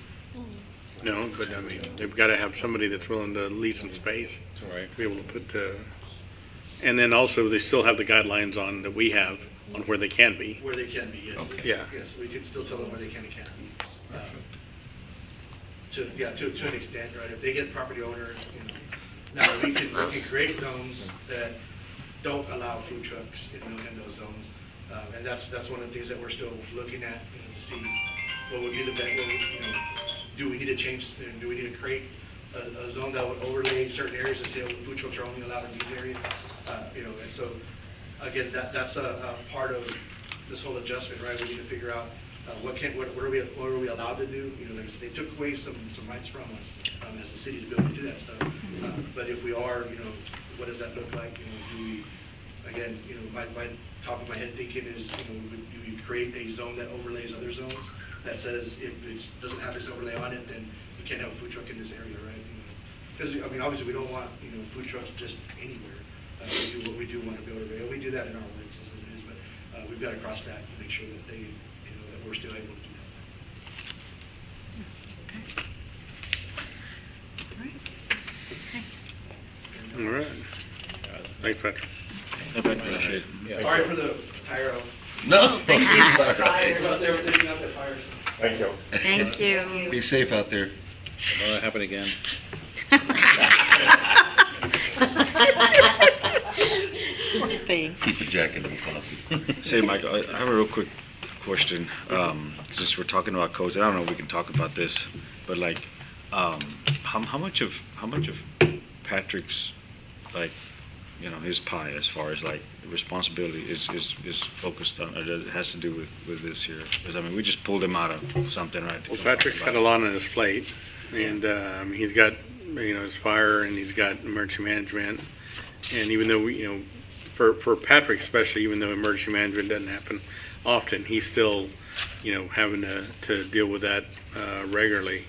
No, but I mean, they've got to have somebody that's willing to lease some space. Right. To be able to put, and then also they still have the guidelines on, that we have, on where they can be. Where they can be, yes. Okay. Yeah. Yes, we can still tell them where they can and can't be. To an extent, right? If they get property owners, now we can create zones that don't allow food trucks in those zones. And that's one of the things that we're still looking at, to see what would be the best, do we need to change, do we need to create a zone that would overlay certain areas and say, oh, food trucks are only allowed in these areas? And so, again, that's a part of this whole adjustment, right? We need to figure out what are we allowed to do? Like they took away some rights from us as a city to be able to do that stuff. But if we are, what does that look like? Do we, again, my top of my head thinking is, do we create a zone that overlays other zones that says if it doesn't have this overlay on it, then we can't have a food truck in this area, right? Because obviously we don't want food trucks just anywhere. We do want to be able to, we do that in our ordinances as it is, but we've got to cross that to make sure that they, that we're still able to do that. All right. Thanks, Patrick. that. Sorry for the pyro. No. Thank you. It's all right. Out there, they're taking out that fire. Thank you. Thank you. Be safe out there. Don't let it happen again. Poor thing. Keep a jacket in coffee. Say, Michael, I have a real quick question. Since we're talking about codes, I don't know if we can talk about this, but like, how much of Patrick's, like, his pie as far as like responsibility is focused on, or it has to do with this here? Because I mean, we just pulled him out of something, right? Well, Patrick's got a lot on his plate, and he's got, his fire, and he's got emergency management. And even though for Patrick especially, even though emergency management doesn't happen often, he's still, having to deal with that regularly.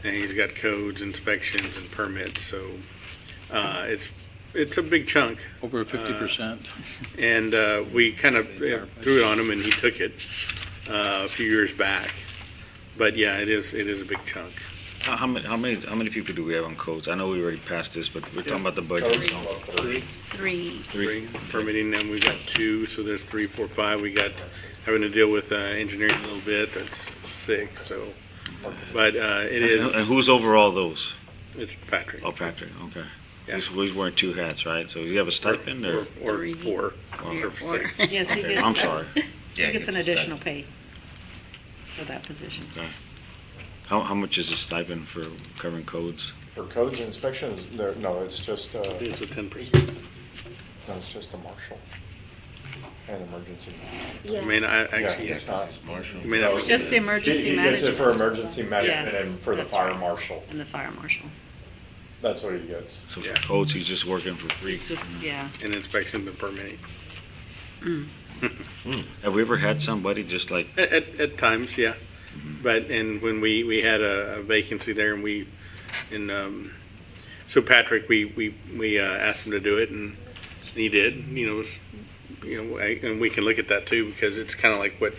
And he's got codes, inspections, and permits, so it's a big chunk. Over 50%. And we kind of threw it on him, and he took it a few years back. But yeah, it is a big chunk. How many people do we have on codes? I know we already passed this, but we're talking about the budget. Codes, about 30. Three. Permitting, and we've got 2, so there's 3, 4, 5. We got having to deal with engineering a little bit, that's 6, so. But it is. And who's over all those? It's Patrick. Oh, Patrick, okay. Yeah. He's wearing 2 hats, right? So you have a stipend or? Or 4, or 6. Yes, he Okay, gets. I'm sorry. He gets an additional pay for that position. Okay. How much is a stipend for covering codes? For codes and inspections, no, it's just, It's a 10%. no, it's just the marshal and emergency. I mean, I Yeah, actually, it's not. Marshall. I mean, that's- Just the He emergency he gets it management for emergency management Yes, and for the that's fire right. marshal. and the fire marshal. That's what he gets. So for Yeah. codes, he's just working for free. It's just, yeah. and inspection and permitting. Have we ever had somebody just like, At times, yeah. But, and when we had a vacancy there so Patrick, we asked him to do it and he did, and we can look at that too, because it's kind of like what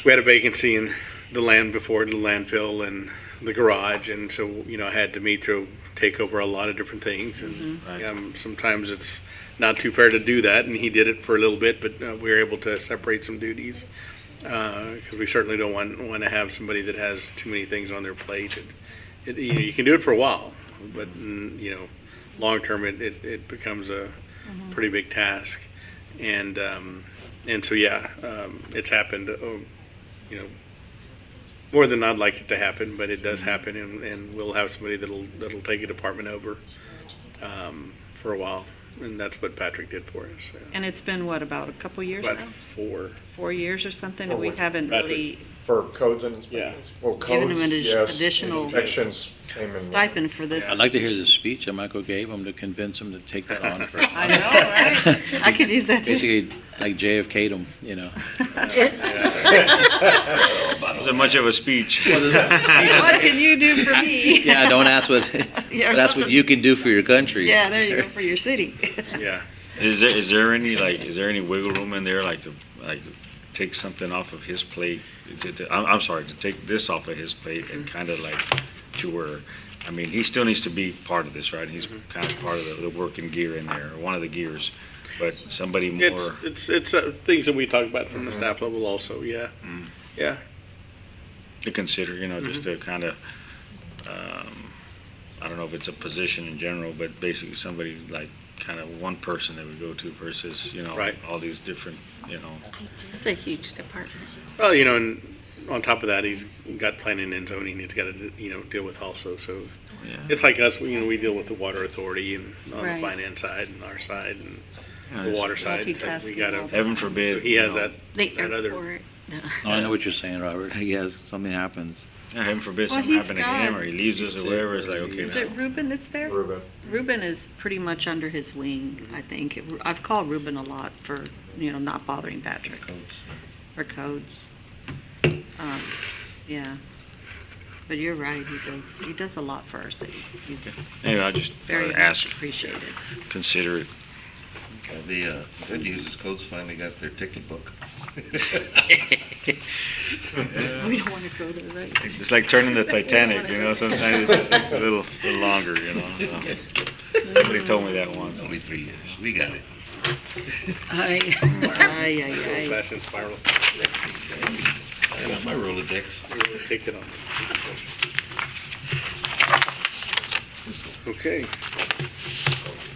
we had a vacancy in the land before the landfill and the garage, and so, I had Demetrio take over a lot of different things, and sometimes it's not too fair to do that, and he did it for a little bit, but we were able to separate some duties, because we certainly don't want to have somebody that has too many things on their plate. You can do it for a while, but, long-term, it becomes a pretty big task. And so, it's happened, more than I'd like it to happen, but it does happen, and we'll have somebody that'll take a department over for a while, and that's what Patrick did for us. So. And it's been, what, about a couple years now? About 4. 4 years or something, For and we what? haven't really For codes and inspections? Well, given codes, them an yes. additional Inspections came in. stipend for this. I'd like to hear the speech that Michael gave him to convince him to take that on. For, I know, right? I could use that too. basically, like JFK'd him, Wasn't much of a speech. What can you do for me? Yeah, don't ask what, Yeah, or but that's what something. you can do for your country. Yeah, there you go, for your city. Yeah. Is there any wiggle room in there, like to take something off of his plate? I'm sorry, to take this off of his plate and kind of like to where, I mean, he still needs to be part of this, right? He's kind of part of the working gear in there, or one of the gears, but somebody more. It's things that we talk about from the staff level also, yeah. Yeah. To consider, just to kind of, I don't know if it's a position in general, but basically somebody like kind of one person that we go to versus, Right. all these different, It's a huge department. Well, and on top of that, he's got planning and zoning he's got to, deal with also, so. Yeah. It's like us, we deal with the water authority and on Right. the finance side and our side and Yeah, the it's water side. So we multitasking gotta, all Heaven forbid. so he has you know, that other. airport. Oh, I know what you're saying, Robert. Yes, something happens. Yeah, heaven forbid Well, something he's happen to him, got- or he leaves us, or whatever, it's like, okay, Is now. it Ruben that's there? Ruben. Ruben is pretty much under his wing, I think. I've called Ruben a lot for, not bothering Patrick. For codes. Yeah. But you're right, he does a lot for our city. He's Anyway, I just very thought I'd ask, much appreciated. consider it. Well, the good news is Codes finally got their ticket book. We don't want to go to the right. It's like turning the Titanic, sometimes it just takes a little longer, so. Somebody told me that once. Only 3 years. We got it. Ay, ay. Old-fashioned spiral. I got my Rolodex. Take it on. Okay.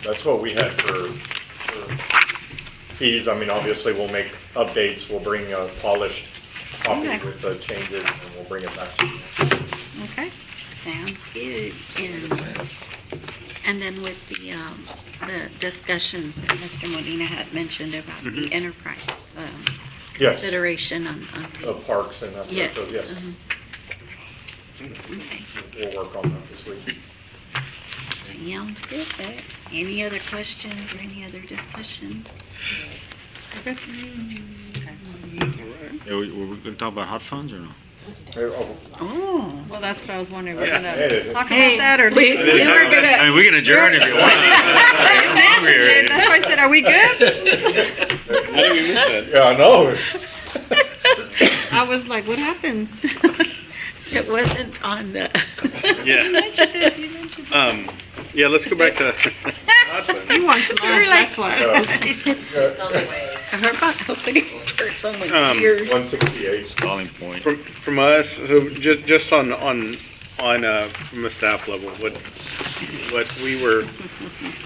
That's what we had for fees. I mean, obviously, we'll make updates. We'll bring a polished copy Okay. with the changes, and we'll bring it back to you. Okay. Sounds good. And then with the discussions that Mr. Molina had mentioned about the enterprise Yes, consideration on the. parks and that Yes. sort of, yes. Okay. We'll work on that this week. Sounds good. Any other questions or any other discussion? Yeah, we're gonna talk about hot funds or no? Oh, well, that's what I was wondering. We're Hey. gonna talk about that or? we were gonna. I mean, we can adjourn if you want. You mentioned it. That's why I said, are we good? How did we miss that? Yeah, I know. I was like, what happened? It wasn't on the. Yeah. You mentioned it. Yeah, let's go back to. You want some lunch, that's why. I said, It's on the way. I heard about opening for someone's Um, ears. 168. Stalling point. From us, so just on from a staff level, what we were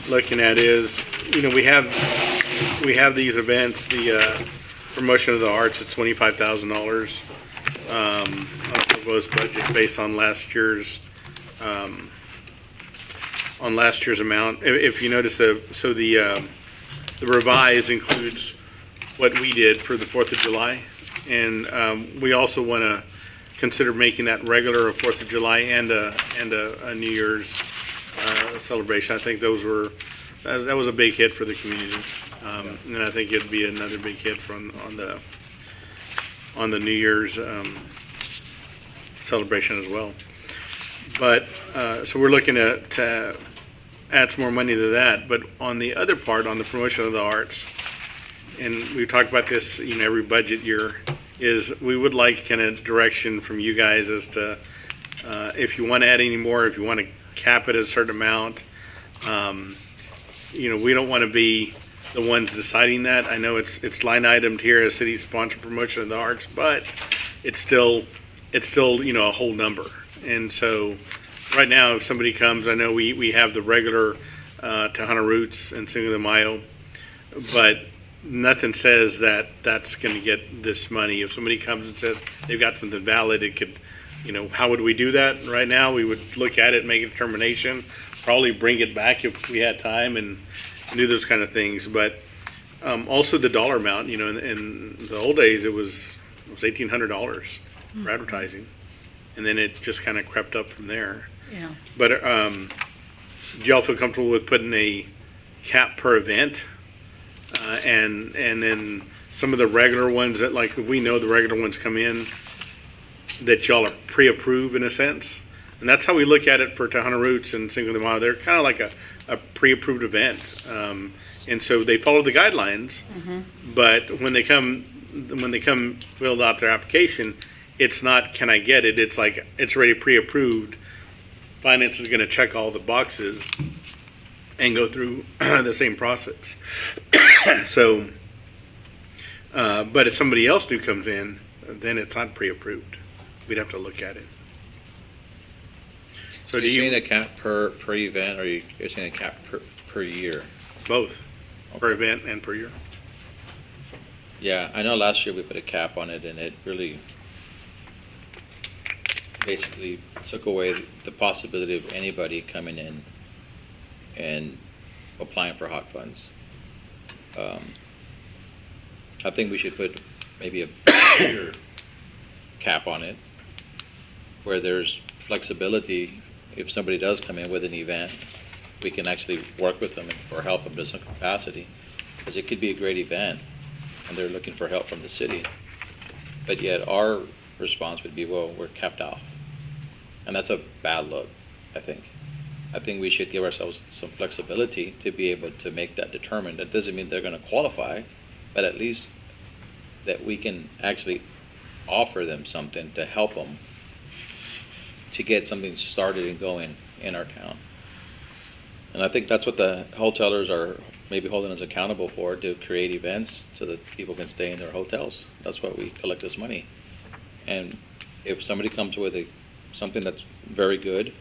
looking at is, we have these events, the promotion of the arts, it's $25,000 on the proposed budget based on last year's amount. If you notice, the revise includes what we did for the 4th of July. And we also want to consider making that regular a 4th of July and a New Year's celebration. I think that was a big hit for the community. And I think it'd be another big hit on the New Year's celebration as well. But, so we're looking to add some more money to that. But on the other part, on the promotion of the arts, and we talk about this, every budget year, is we would like kind of direction from you guys as to if you want to add any more, if you want to cap it at a certain amount. We don't want to be the ones deciding that. I know it's line itemed here as city sponsor promotion of the arts, but it's still a whole number. And so right now, if somebody comes, I know we have the regular Tejano Roots and Cinco de Mayo, but nothing says that that's going to get this money. If somebody comes and says they've got something valid, it could, how would we do that? Right now, we would look at it, make a determination, probably bring it back if we had time and do those kind of things. But also the dollar amount, in the old days, it was $1,800 for advertising. And then it just kind of crept up from there. Yeah. But do y'all feel comfortable with putting a cap per event? And then some of the regular ones that, like, we know the regular ones come in that y'all are pre-approved in a sense. And that's how we look at it for Tejano Roots and Cinco de Mayo. They're kind of like a pre-approved event. And so they follow the guidelines, but when they come fill out their application, it's not, can I get it? It's like, it's already pre-approved. Finance is going to check all the boxes and go through the same process. So, but if somebody else new comes in, then it's not pre-approved. We'd have to look at it. So Are do you saying you, a cap per event, or you're saying a cap per year? both, per event and per year? Yeah, I know last year we put a cap on it, and it really basically took away the possibility of anybody coming in and applying for hot funds. I think we should put maybe a bigger cap on it, where there's flexibility. If somebody does come in with an event, we can actually work with them or help them to some capacity, because it could be a great event and they're looking for help from the city. But yet our response would be, well, we're capped off. And that's a bad look, I think. I think we should give ourselves some flexibility to be able to make that determined. That doesn't mean they're going to qualify, but at least that we can actually offer them something to help them to get something started and going in our town. And I think that's what the hotelers are maybe holding us accountable for, to create events so that people can stay in their hotels. That's why we collect this money. And if somebody comes with something that's very good,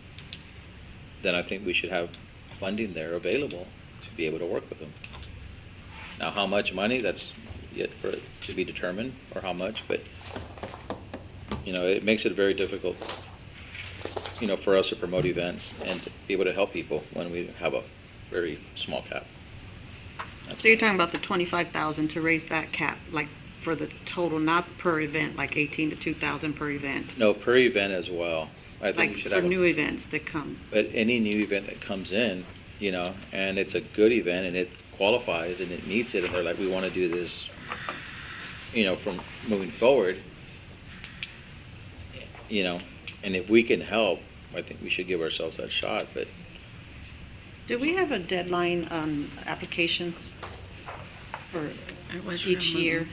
then I think we should have funding there available to be able to work with them. Now, how much money, that's yet for it to be determined, or how much, but it makes it very difficult for us to promote events and to be able to help people when we have a very small cap. So you're talking about the 25,000 to raise that cap, like for the total, not per event, like 18 to 2,000 per event? No, per event as well. I think Like we should for have, new events that come? but any new event that comes in, and it's a good event and it qualifies and it meets it, and they're like, we want to do this, from moving forward, and if we can help, I think we should give ourselves that shot. But Do we have a deadline on applications for It was each year?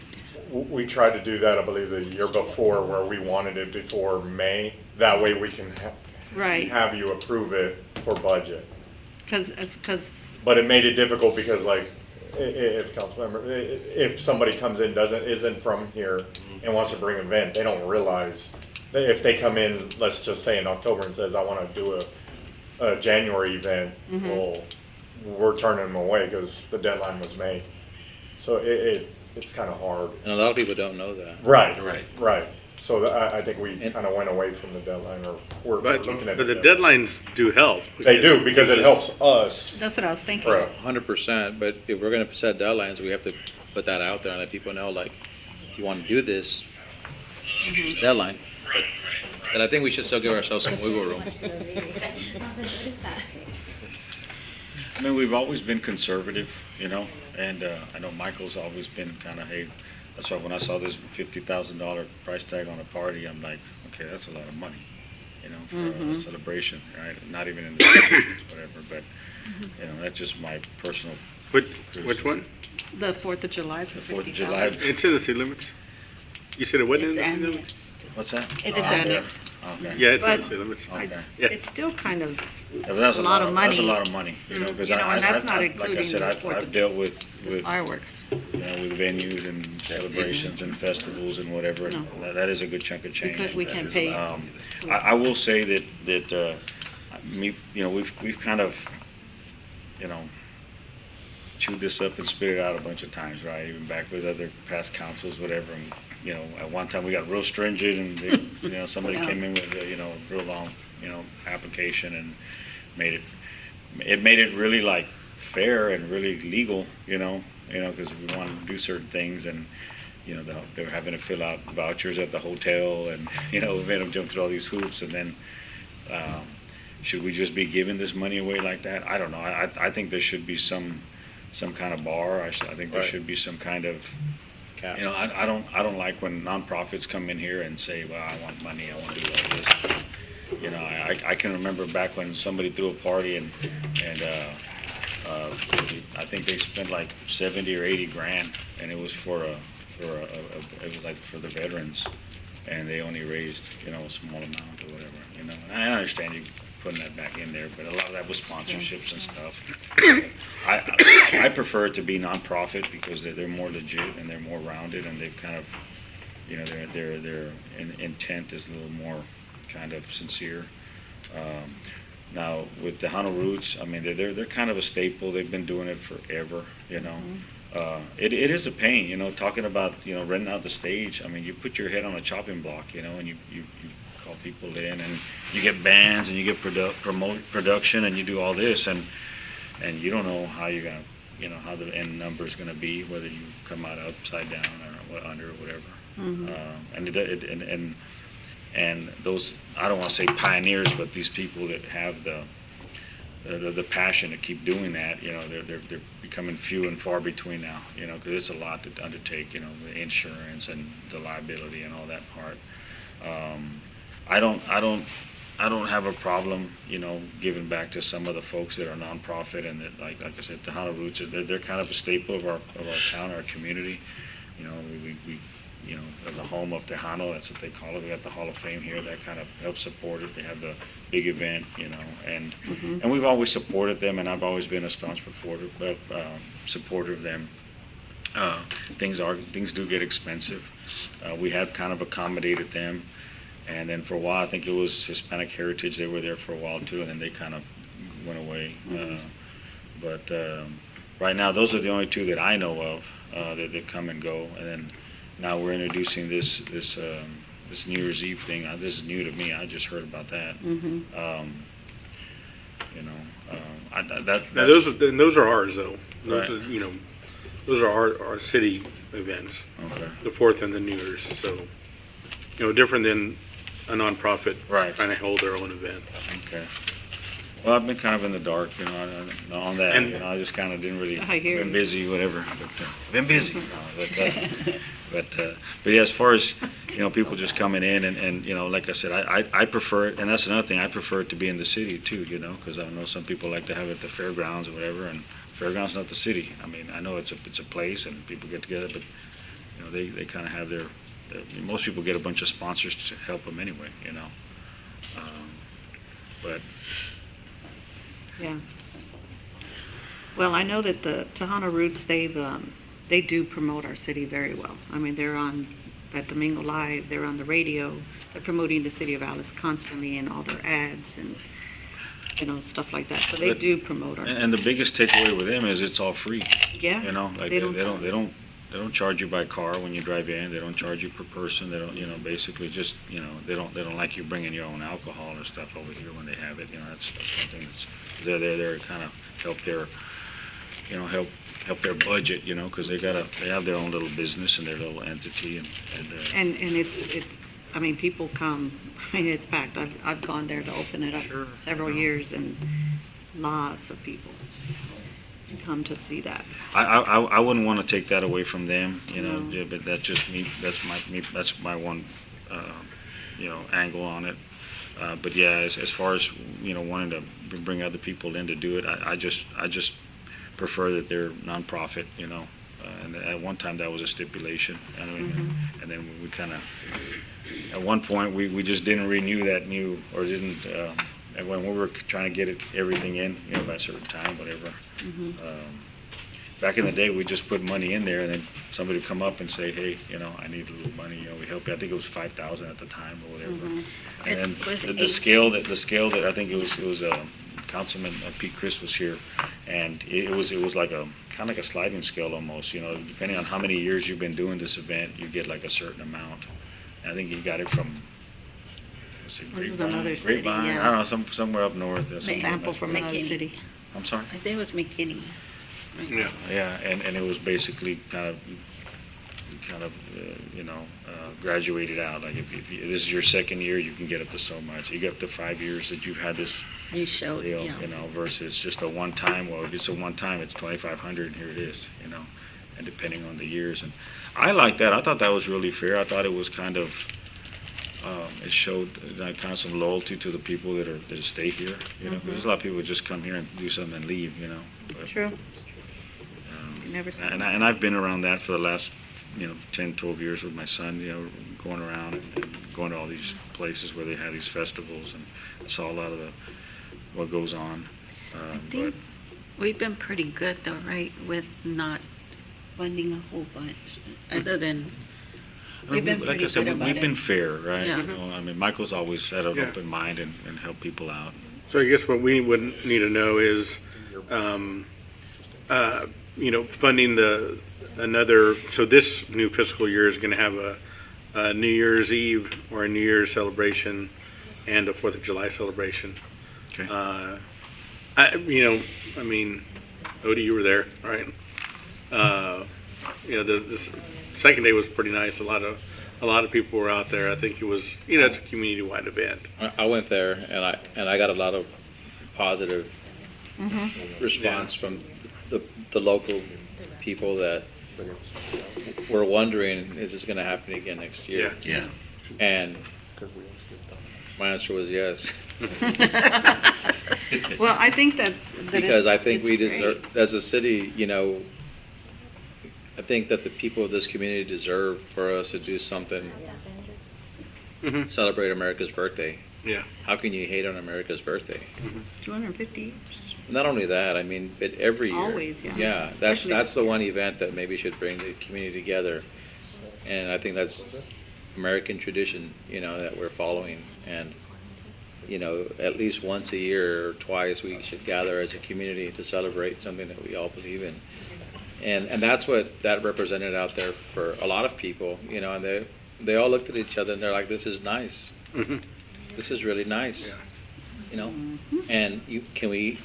We tried to do that, I believe, the year before, where we wanted it before May. That way we can Right, have you approve it for budget. because, But it made it difficult because, like, if councilmember, if somebody comes in, isn't from here and wants to bring an event, they don't realize that if they come in, let's just say in October, and says, I want to do a January event, well, we're turning them away because the deadline was May. So it's kind of hard. and a lot of people don't know that. Right. So I think we kind of went away from the deadline, or we're But looking at the deadline. deadlines do help. They do, because it helps us. that's what I was thinking. Right. 100%, but if we're going to set deadlines, we have to put that out there and let people know, like, if you want to do this deadline. But I think we should still give ourselves some wiggle room. I mean, we've always been conservative, and I know Michael's always been kind of, hey, that's why when I saw this $50,000 price tag on a party, I'm like, okay, that's a lot of money, for a celebration, right? Not even in the whatever, but, that's just my personal. Which one? The 4th of July for 4th of 50,000. July. It's in the city limits. You said it wasn't in It's the city limits? annexed. What's that? It's Oh, yeah. annexed. Okay. Yeah, it's in the But- city limits. Okay. Yeah. It's still kind of Yeah, but that's a lot of That's a money. lot of money, you know, because You know, and that's not like I including said, the I've 4th I've dealt with, fireworks. you know, with venues and celebrations and festivals and whatever. No. That is a good chunk of change. We can't pay. I will say that, you know, we've kind of, you know, chewed this up and spit it out a bunch of times, right? Even back with other past councils, whatever. And, you know, at one time we got real stringent and, you know, somebody came in with, you know, a real long, you know, application and made it really like fair and really legal, you know, because we wanted to do certain things and, you know, they were having to fill out vouchers at the hotel and, you know, we made them jump through all these hoops and then, should we just be giving this money away like that? I don't know. I think there should be some kind of bar. I think there Right. should be some kind of, Cap. you know, I don't like when nonprofits come in here and say, well, I want money, I want to do all this. You know, I can remember back when somebody threw a party and I think they spent like 70 or 80 grand and it was it was like for the veterans and they only raised, you know, a small amount or whatever, you know. And I understand you putting that back in there, but a lot of that was sponsorships and stuff. I prefer it to be nonprofit because they're more legit and they're more rounded and they've kind of, you know, their intent is a little more kind of sincere. Now with the Tejano Roots, I mean, they're kind of a staple. They've been doing it forever, you know. It is a pain, you know, talking about, you know, renting out the stage. I mean, you put your head on a chopping block, you know, and you call people in and you get bands and you get production and you do all this and you don't know how you're gonna, you know, how the end number is gonna be, whether you come out upside down or under or whatever. And those, I don't want to say pioneers, but these people that have the passion to keep doing that, you know, they're becoming few and far between now, you know, because it's a lot to undertake, you know, the insurance and the liability and all that part. I don't have a problem, you know, giving back to some of the folks that are nonprofit and that, like I said, Tejano Roots, they're kind of a staple of our town, our community. You know, we you know, the home of Tejano, that's what they call it. We got the Hall of Fame here that kind of helps support it. They have the big event, you know, and we've always supported them, and I've always been a staunch supporter of them. Things do get expensive. We have kind of accommodated them, and then for a while, I think it was Hispanic Heritage. They were there for a while too, and then they kind of went away. But right now, those are the only two that I know of that come and go, and then. Now we're introducing this New Year's Eve thing. This is new to me. I just heard about that. You know, Now, those are ours though. Those Right. are, you know, those are our city events. Okay. The 4th and the New Year's. So, you know, different than a nonprofit Right. trying to hold their own event. Okay. Well, I've been kind of in the dark, you know, on that. And- You know, I just kind of didn't really. I hear Been you. busy, whatever. But been busy. But yeah, as far as, you know, people just coming in and you know, like I said, I prefer it, and that's another thing. I prefer it to be in the city too, you know, because I know some people like to have it at the fairgrounds or whatever, and fairgrounds not the city. I mean, I know it's a place and people get together, but you know, they kind of have their most people get a bunch of sponsors to help them anyway, you know. But Yeah. Well, I know that the Tejano Roots, they do promote our city very well. I mean, they're on that Domingo Live, they're on the radio, they're promoting the city of Alice constantly in all their ads and, you know, stuff like that. So they But- do promote our. and the biggest takeaway with them is it's all free. Yeah. You know, like They they don't charge you by car when you drive in. They don't charge you per person. They don't, you know, basically just, you know, they don't like you bringing your own alcohol or stuff over here when they have it. You know, that's something that's they're there to kind of help their, you know, help their budget. You know, because they have their own little business and their little entity And it's, I mean, people come, I mean, it's packed. I've gone there to open it up several years and lots of people come to see that. I wouldn't want to take that away from them, you know, No. yeah, but that's just me, that's my one, you know, angle on it. But yeah, as far as, you know, wanting to bring other people in to do it, I just prefer that they're nonprofit, you know. And at one time, that was a stipulation. I mean, and then we kind of, at one point, we just didn't renew that new, or didn't, and when we were trying to get everything in, you know, by a certain time, whatever. Back in the day, we just put money in there, and then somebody would come up and say, hey, you know, I need a little money, you know, we help you. I think it was 5,000 at the time or whatever. It And was then the scale that, I think it was Councilman Pete Chris was here, and it was like a, kind of like a sliding scale almost, you know, depending on how many years you've been doing this event, you get like a certain amount. And I think he got it from, This is another city, Grapevine, yeah. I don't know, somewhere up north. A sample from another city. I'm sorry? I think it was McKinney. Yeah. Yeah, and it was basically kind of, graduated out. Like if this is your second year, you can get up to so much. You get up to 5 years that you've had this You showed, deal, yeah. you know, versus just a one time. Well, if it's a one time, it's 2,500, and here it is, you know, and depending on the years. And I like that. I thought that was really fair. I thought it was kind of, it showed kind of some loyalty to the people that stay here, you know. 'Cause there's a lot of people who just come here and do something and leave, you know. But, True. Never seen and I've been around that for the last, 10, 12 years with my son, you know, going around and going to all these places where they have these festivals, and I saw a lot of what goes on. I think we've been pretty good though, right, with not funding a whole bunch, other than, we've been Like pretty I said, good about we've been it. fair, right? Yeah. You know, I mean, Michael's always had an Yeah. open mind and helped people out. So I guess what we would need to know is, funding so this new fiscal year is gonna have a New Year's Eve or a New Year's celebration and a 4th of July celebration. Okay. Odie, you were there, right? The second day was pretty nice. A lot of people were out there. I think it was, it's a community-wide event. I went there and I got a lot of positive response from the local people that were wondering, is this going to happen again next year? Yeah. And my answer was yes. Well, I think that Because I think it's we great. deserve, as a city, I think that the people of this community deserve for us to do something, celebrate America's birthday. Yeah. How can you hate on America's birthday? 250 years. Not only that, I mean, but every year. Always, yeah. Yeah, Especially that's the this year. one event that maybe should bring the community together. And I think that's American tradition, that we're following. And, at least once a year or twice, we should gather as a community to celebrate something that we all believe in. And that's what that represented out there for a lot of people, and they all looked at each other and they're like, this is nice. This is really nice. And can we,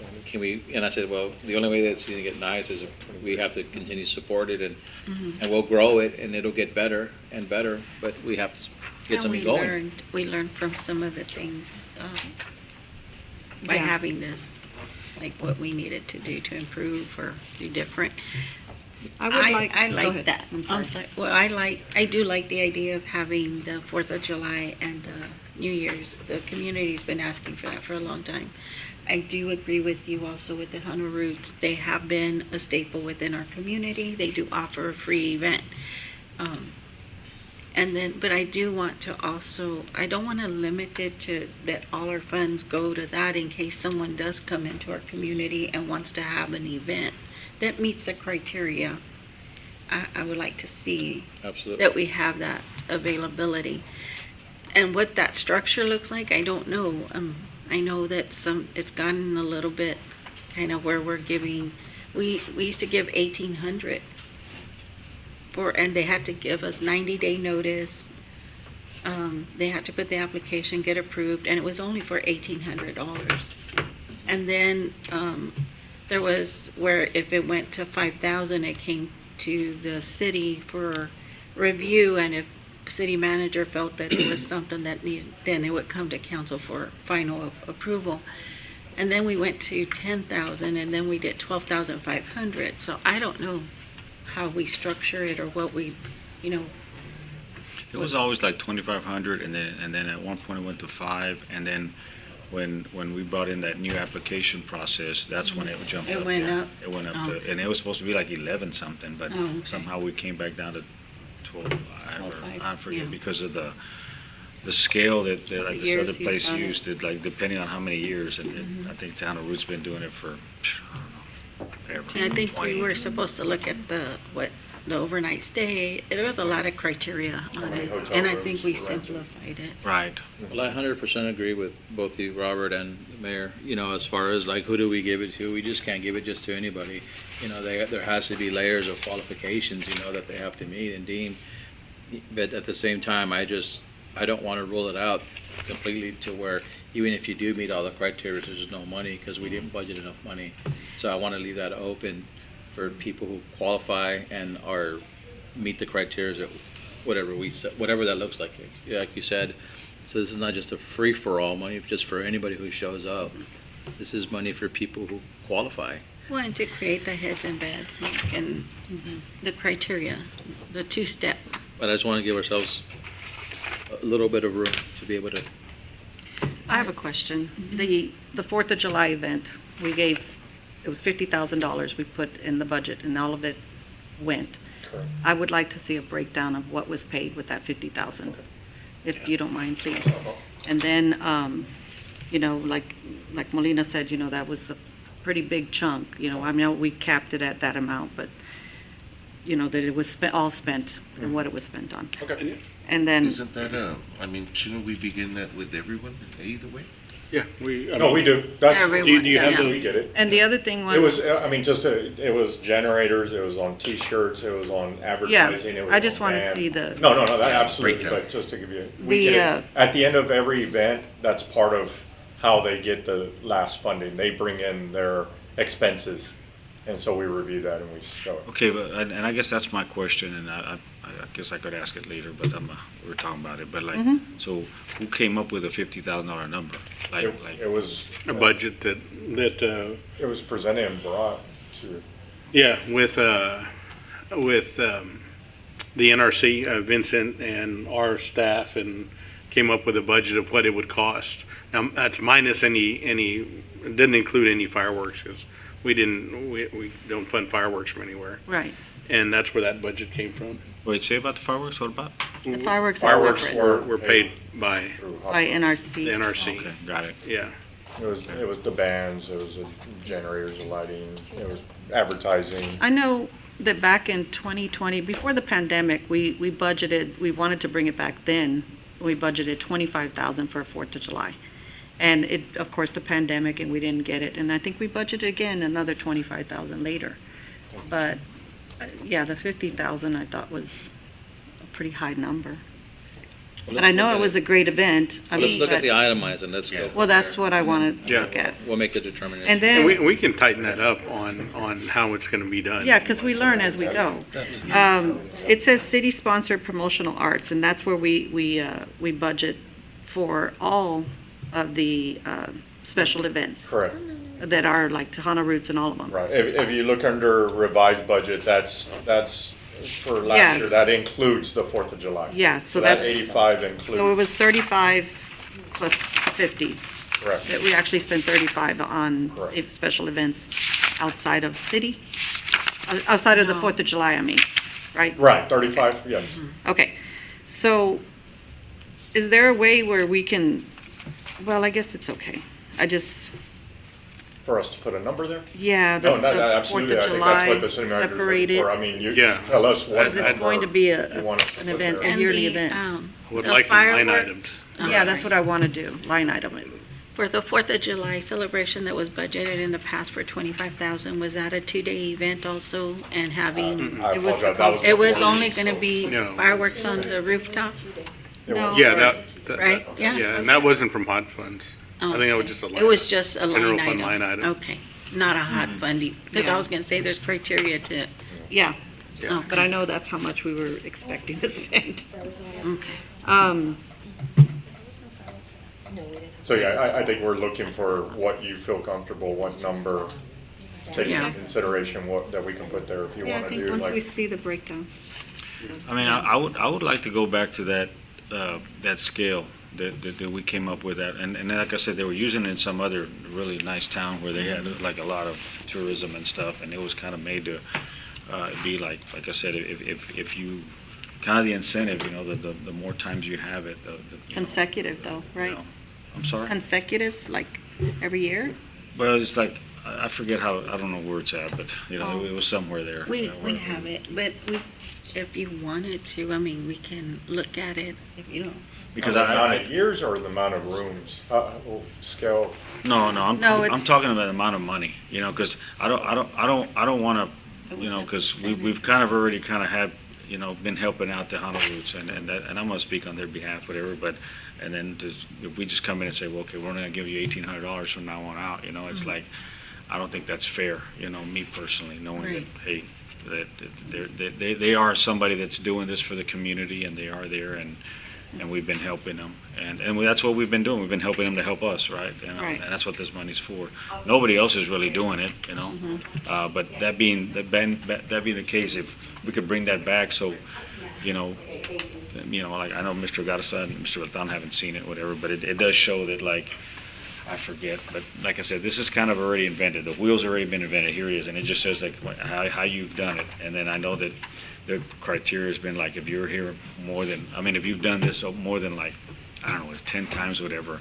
and I said, well, the only way that's going to get nice is if we have to continue to support it and we'll grow it and it'll get better and better, but we have to get And something going. we learned from some of the things, by Yeah. having this, like what we needed to do to improve or do different. I would like. I go like ahead. that. I'm sorry. Well, I do like the idea of having the 4th of July and New Year's. The community's been asking for that for a long time. I do agree with you also with the Hunter Roots. They have been a staple within our community. They do offer a free event. But I do want to also, I don't want to limit it to that all our funds go to that in case someone does come into our community and wants to have an event that meets the criteria. I would like to see Absolutely. that we have that availability. And what that structure looks like, I don't know. I know that it's gotten a little bit kind of where we're giving, we used to give 1,800 and they had to give us 90-day notice. They had to put the application, get approved, and it was only for $1,800. And then there was where if it went to 5,000, it came to the city for review, and if city manager felt that it was something that needed, then it would come to council for final approval. And then we went to 10,000, and then we did 12,500. So I don't know how we structure it or what we, It was always like 2,500, and then at one point it went to 5, and then when we brought in that new application process, that's when it jumped It up. went yeah. up? It went up, Okay. and it was supposed to be like 11 something, but Oh, okay. somehow we came back down to 12, or 12.5, I forget, yeah. because of the scale that like this Years other he's place done it. used, it like depending on how many years, and Mhm. I think Tejano Root's been doing it for, I don't know, forever. I think we 20. were supposed to look at the overnight stay. There was a lot of criteria on many it, hotel and I rooms think we were rented. simplified it. Right. Well, I 100% agree with both you, Robert and the Mayor. You know, as far as like, who do we give it to? We just can't give it just to anybody. You know, there has to be layers of qualifications, you know, that they have to meet and deem. But at the same time, I don't want to rule it out completely to where even if you do meet all the criteria, there's just no money because we didn't budget enough money. So I want to leave that open for people who qualify and meet the criteria that whatever that looks like. Like you said, so this is not just a free-for-all money just for anybody who shows up. This is money for people who qualify. Well, and to create the heads and beds and the criteria, the two-step. But I just want to give ourselves a little bit of room to be able to. I have a question. The 4th of July event, it was $50,000 we put in the budget, and all of it went. Correct. I would like to see a breakdown of what was paid with that 50,000, if you don't mind, please. And then, you know, like Molina said, you know, that was a pretty big chunk, you know, I know we capped it at that amount, but, you know, that it was all spent and what it was spent on. Okay. And then, Isn't that, I mean, shouldn't we begin that with everyone either way? Yeah, No, we do. That's, Everyone, do you have yeah. we get it. and the other thing It was, was, I mean, just, it was generators, it was on T-shirts, it was on advertising, it was I just on want to van. see the, No, that absolutely, breakdown. but just to give you, we The, get it. At the end of every event, that's part of how they get the last funding. They bring in their expenses, and so we review that and we show it. Okay, but, and I guess that's my question, and I guess I could ask it later, but we were talking about it, but like, so who came up with a $50,000 number? Like, It was, a budget that it was presented and brought to, yeah, with the NRC, Vincent and our staff, and came up with a budget of what it would cost. Now, that's minus it didn't include any fireworks, because we don't fund fireworks from anywhere. right, And that's where that budget came from. wait, say about the fireworks, what about? the fireworks are Fireworks separate Were paid by through by the NRC. NRC, Okay, got it. yeah. It was the bands, it was the generators, the lighting, it was advertising. I know that back in 2020, before the pandemic, we budgeted, we wanted to bring it back then. We budgeted 25,000 for 4th of July. And it, of course, the pandemic, and we didn't get it. And I think we budgeted again another 25,000 later. But, yeah, the 50,000 I thought was a pretty high number. Well, But let's I know look it at was a great event. I Let's mean, look at but- the itemized and let's go. Well, that's what I wanted to Yeah. look at. We'll make the determination. And And then, we can tighten that up on how it's gonna be done. yeah, because we learn as we go. It says city-sponsored promotional arts, and that's where we budget for all of the special events. Correct. That are like Tejano Roots and all of them. Right, if you look under revised budget, that's for Yeah. last year, that includes the 4th of July. Yeah, so that that's- 85 So it includes, was 35 plus 50, correct. that we actually spent 35 on Correct. special events outside of city, outside of the 4th of July, I mean, right? Right, 35, yes. Okay, so is there a way where we can, well, I guess it's okay. I just, For us to put a number there? yeah, No, the no, 4th absolutely, of I think that's July what the city manager's looking separated. for. I mean, you Yeah. tell us what Because it's going to number be you want us to an put event, there. a yearly And the, event. Would the like in line firework- items. Yeah, that's what I want to do, line item it. For the 4th of July celebration that was budgeted in the past for 25,000, was that a 2-day event also? And having, I It was apologize, that was it was before only me, going to so be No. fireworks on the rooftop? it No. was- Yeah, that. Right, yeah. Yeah, and that wasn't from hot funds. I think that was just a line. It was just a General line fund item? line item. Okay, not a hot funding, because I Yeah. was going to say there's criteria to, Yeah, Yeah. but I know that's how much we were expecting to spend. okay. So, yeah, I think we're looking for what you feel comfortable, what number, taking Yeah. into consideration what, that we can put there if you Yeah, I want to think do once we like. see the breakdown. I mean, I would like to go back to that, that scale that we came up with that. And like I said, they were using it in some other really nice town where they had like a lot of tourism and stuff, and it was kind of made to be like I said, if you, kind of the incentive, you know, the more times you have it, you know, Consecutive though, right? know. I'm sorry? Consecutive, like every year? Well, it's like, I forget how, I don't know where it's at, but, you know, it was somewhere there. We where- have it, but if you wanted to, I mean, we can look at it, if you know. Because The amount I, of years or the amount of rooms, scale? no, No, I'm talking about the amount of money, you know, because I don't want to, you know, because we've kind of already kind of had, you know, been helping out the Hunter Roots, and I'm gonna speak on their behalf, whatever, but, and then if we just come in and say, well, okay, we're only gonna give you $1,800 from now on out, you know, it's like, I don't think that's fair, you know, me personally, knowing that, Right. hey, that they are somebody that's doing this for the community, and they are there, and we've been helping them, and that's what we've been doing, we've been helping them to help us, right? You know, Right. and that's what this money's for. Nobody else is really doing it, you know? But that being the case, if we could bring that back, so, you know, like, I know Mr. Garza and Mr. Baton haven't seen it, whatever, but it does show that, like, I forget, but like I said, this is kind of already invented, the wheel's already been invented, here it is, and it just says like how you've done it, and then I know that the criteria has been like, if you're here more than, I mean, if you've done this more than like, I don't know, 10 times, whatever.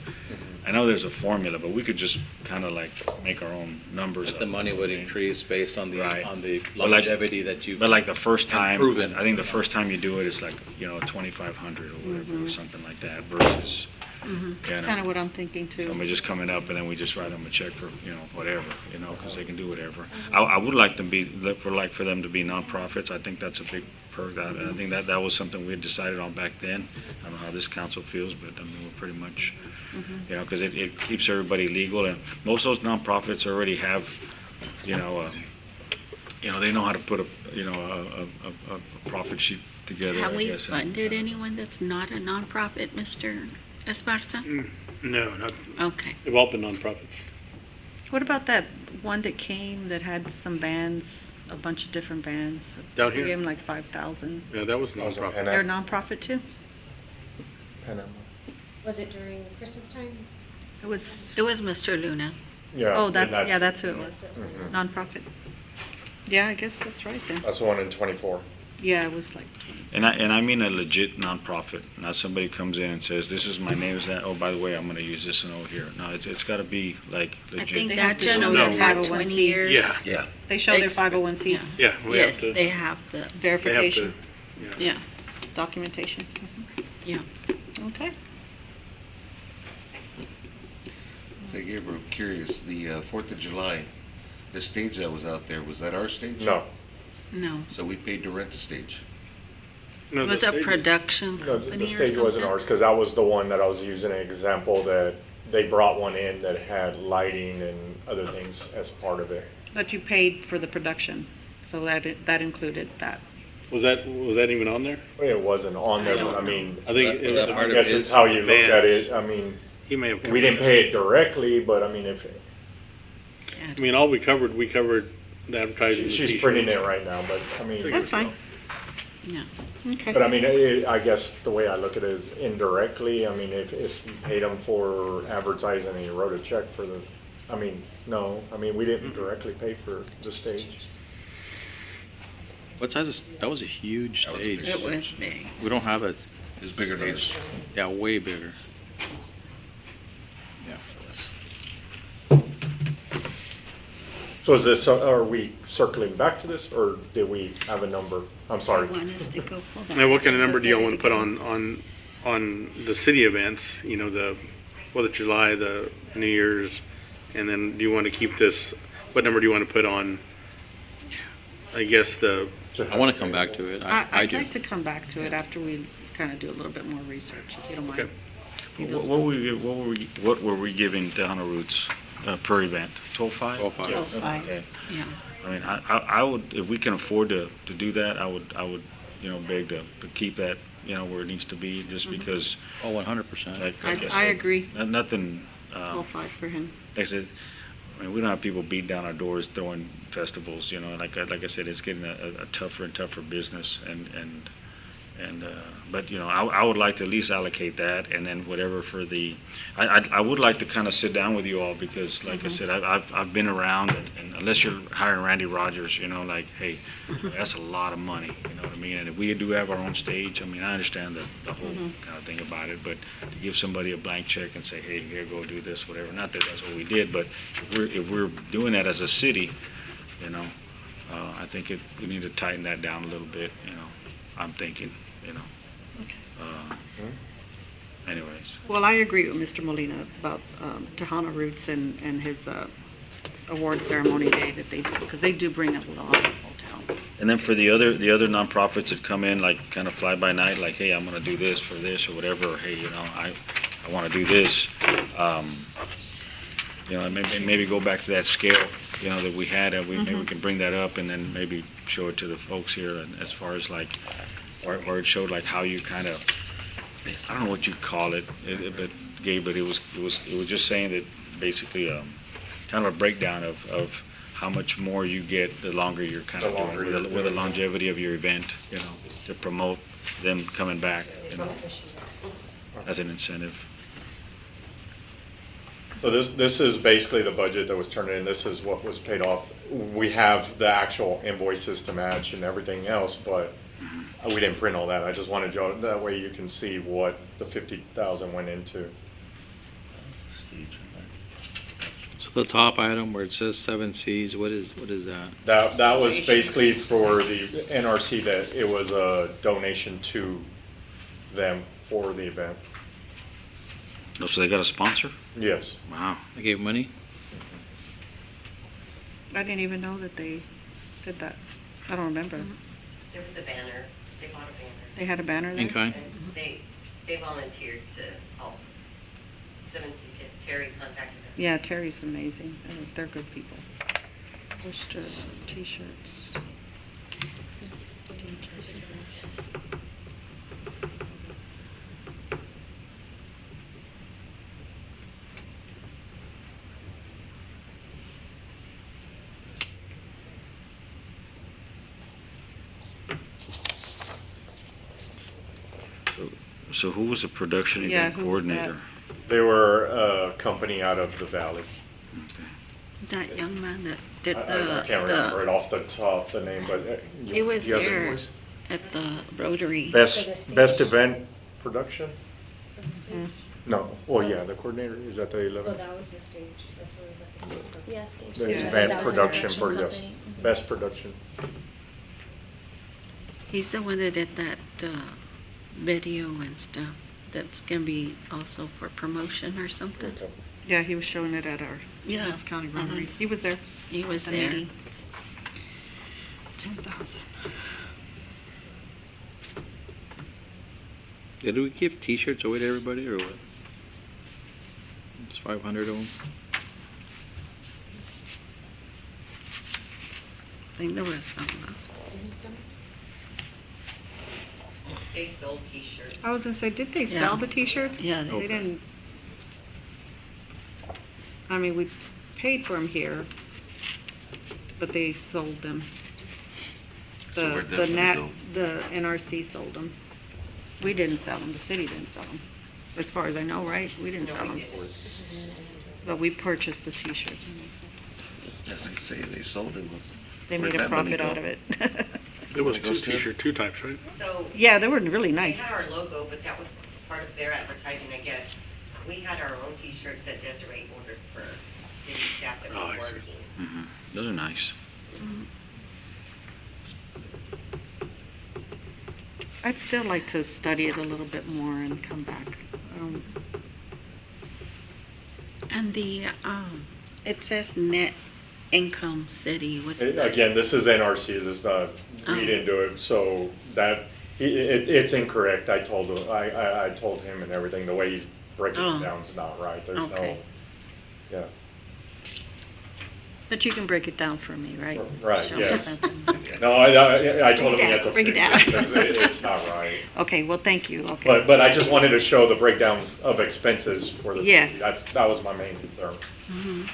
I know there's a formula, but we could just kind of like make our own numbers. But the money would increase based on the, Right. on the But like- longevity that you've. But like the first time, Proven. I think the first time you do it, it's like, you know, 2,500 or whatever, or something like that, versus, you know, Kind of what I'm thinking too. somebody just coming up and then we just write them a check for, you know, whatever, you know, because they can do whatever. I would like them for them to be nonprofits. I think that's a big perk. I think that was something we had decided on back then. I don't know how this council feels, but I mean, we're pretty much, you know, because it keeps everybody legal, and most of those nonprofits already have, you know, they know how to put a profit sheet together, Have I we guess. and- funded anyone that's not a nonprofit, Mr. Esparza? No, not, Okay. they've all been nonprofits. What about that one that came that had some bands, a bunch of different bands? Down We here? gave them like 5,000. Yeah, that was That was in nonprofit. They're Panama. nonprofit too? Panama. Was it during Christmas time? It was, It was Mr. Luna. Yeah. oh, and that's who it was. Mhm. Nonprofit. Yeah, I guess that's right then. That's the one in 24. Yeah, it was like, And I mean a legit nonprofit, not somebody comes in and says, this is my name, is that, oh, by the way, I'm gonna use this and over here. No, it's gotta be like I legit. think They that have to show gentleman their had 501c. 20 years. Yeah. Yeah. they show their Expert. 501c Yeah, we have Yes, to. they have the, they have to- verification, yeah, documentation. yeah. Okay. Say, Gabriel, I'm curious, the 4th of July, the stage that was out there, was that our stage? No, No. So we paid to rent the stage? No, It was the a stage- production no, company the or stage wasn't something? ours, because that was the one that I was using an example that they brought one in that had lighting and other things as part of it. But you paid for the production, so that included that. Was that even on there? It wasn't on there, but I mean, I think. Was that it- part I of guess his it's how you look at bands. it. I mean, He may have. we didn't pay it directly, but I mean, if, I mean, all we covered the advertising. the she's t-shirts. printing it right now, but I mean. That's fine. Yeah. Okay. But I mean, I guess the way I look at it is indirectly, I mean, if you paid them for advertising and you wrote a check for the, I mean, no, I mean, we didn't directly pay for the stage. What size is, that was a huge That was stage. big. It was big. We don't have it. It's bigger than ours. Yeah, way bigger. Yeah. So is this, are we circling back to this, or did we have a number? I'm sorry. Want us to go pull that Now, what up kind of and number look do y'all at want it to put again? on the city events? You know, the 4th of July, the New Year's, and then do you want to keep this, what number do you want to put on, I guess, I want to come back to it. I I'd do. like to come back to it after we kind of do a little bit more research, if you don't mind. Okay. See those- What were we giving the Hunter Roots per event? 12.5? 12.5. Yes. Okay. Yeah. I mean, I would, if we can afford to do that, I would, you know, beg to keep that, you know, where it needs to be, just because, Oh, 100%. like I said, agree. Nothing, All 5 for him. like I said, I mean, we don't have people beating down our doors throwing festivals, you know, like I said, it's getting a tougher and tougher business, and And, but, you know, I would like to at least allocate that, and then whatever for the, I would like to kind of sit down with you all, because like I said, I've been around, and unless you're hiring Randy Rogers, you know, like, hey, that's a lot of money, you know what I mean? And if we do have our own stage, I mean, I understand the whole kind of thing about it, but to give somebody a blank check and say, hey, here, go do this, whatever, not that that's what we did, but if we're doing that as a city, you know, I think we need to tighten that down a little bit, you know, I'm thinking, you know. Anyways. Well, I agree with Mr. Molina about Tejano Roots and his award ceremony day that they do, because they do bring up a lot of whole town. And then for the other nonprofits that come in, like kind of fly by night, like, hey, I'm gonna do this for this or whatever, or hey, you know, I wanna do this. You know, maybe go back to that scale, you know, that we had, and maybe we can bring that up and then maybe show it to the folks here, and as far as like, where it showed like how you kind of, I don't know what you'd call it, but Gabe, but it was just saying that basically, kind of a breakdown of how much more you get the longer you're kind of doing, with the longevity of your event, you know, to promote them coming back, you know, as an incentive. So this is basically the budget that was turned in. This is what was paid off. We have the actual invoices to match and everything else, but we didn't print all that. I just wanted you, that way you can see what the 50,000 went into. So the top item where it says 7Cs, what is that? That was basically for the NRC, that it was a donation to them for the event. Oh, so they got a sponsor? Yes. Wow. They gave money? I didn't even know that they did that. I don't remember. There was a banner, they bought a banner. They had a banner there? In kind? And they volunteered to help. 7Cs did. Terry contacted us. Yeah, Terry's amazing. They're good people. Posters, T-shirts. So who was the production Yeah, event who was that? coordinator? They were a company out of the valley. That young man that did I can't remember it off the top, the name, but. He was you have the there invoice? at the Rotary. Best event production? No, well, yeah, the coordinator, is that the 11th? that was the stage, that's where we got the stage. Yeah, stage. The stage. event That was a production for, yes, company. best production. He's the one that did that video and stuff. That's gonna be also for promotion or something. Okay. Yeah, he was showing it at our Yeah. Dallas County Rotary. He was there. He was The there. meeting. 10,000. Did we give T-shirts away to everybody or what? It's 500 of them. I think there was some. They sold T-shirts. I was gonna say, did they Yeah. sell the T-shirts? Yeah, They they didn't. I mean, we paid for them here, but they sold them. So we're The definitely NAT, go- the NRC sold them. We didn't sell them, the city didn't sell them. As far as I know, right? We didn't sell No, them. we didn't. But we purchased the T-shirts. As they say, they sold it. They Where'd made a that money profit go? out of it. There was Wanna go, two Steve? T-shirt, two types, right? So. Yeah, they were really They nice. had our logo, but that was part of their advertising, I guess. We had our own T-shirts that Desiree ordered for city staff that Oh, I was see. working. Mhm. Those are nice. I'd still like to study it a little bit more and come back. And the, it says net income city. What's that? Again, this is NRC's, it's not, Oh. we didn't do it, so that, it's incorrect. I told him, I told him and everything, the way he's breaking Oh. it down is not right. There's no, Okay. yeah. But you can break it down for me, right? Right, Show yes. something. No, I told him Break he had to it fix down. it, because it's not right. Okay, well, thank you, okay. But I just wanted to show the breakdown of expenses for the. Yes. That was my main concern. Mhm.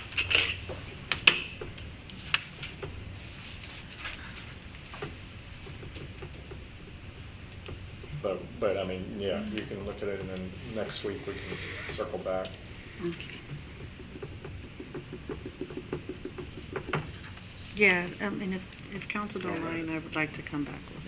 But I mean, yeah, you can look at it and then next week we can circle back. Okay. Yeah, I mean, if council don't mind, I would like to come back with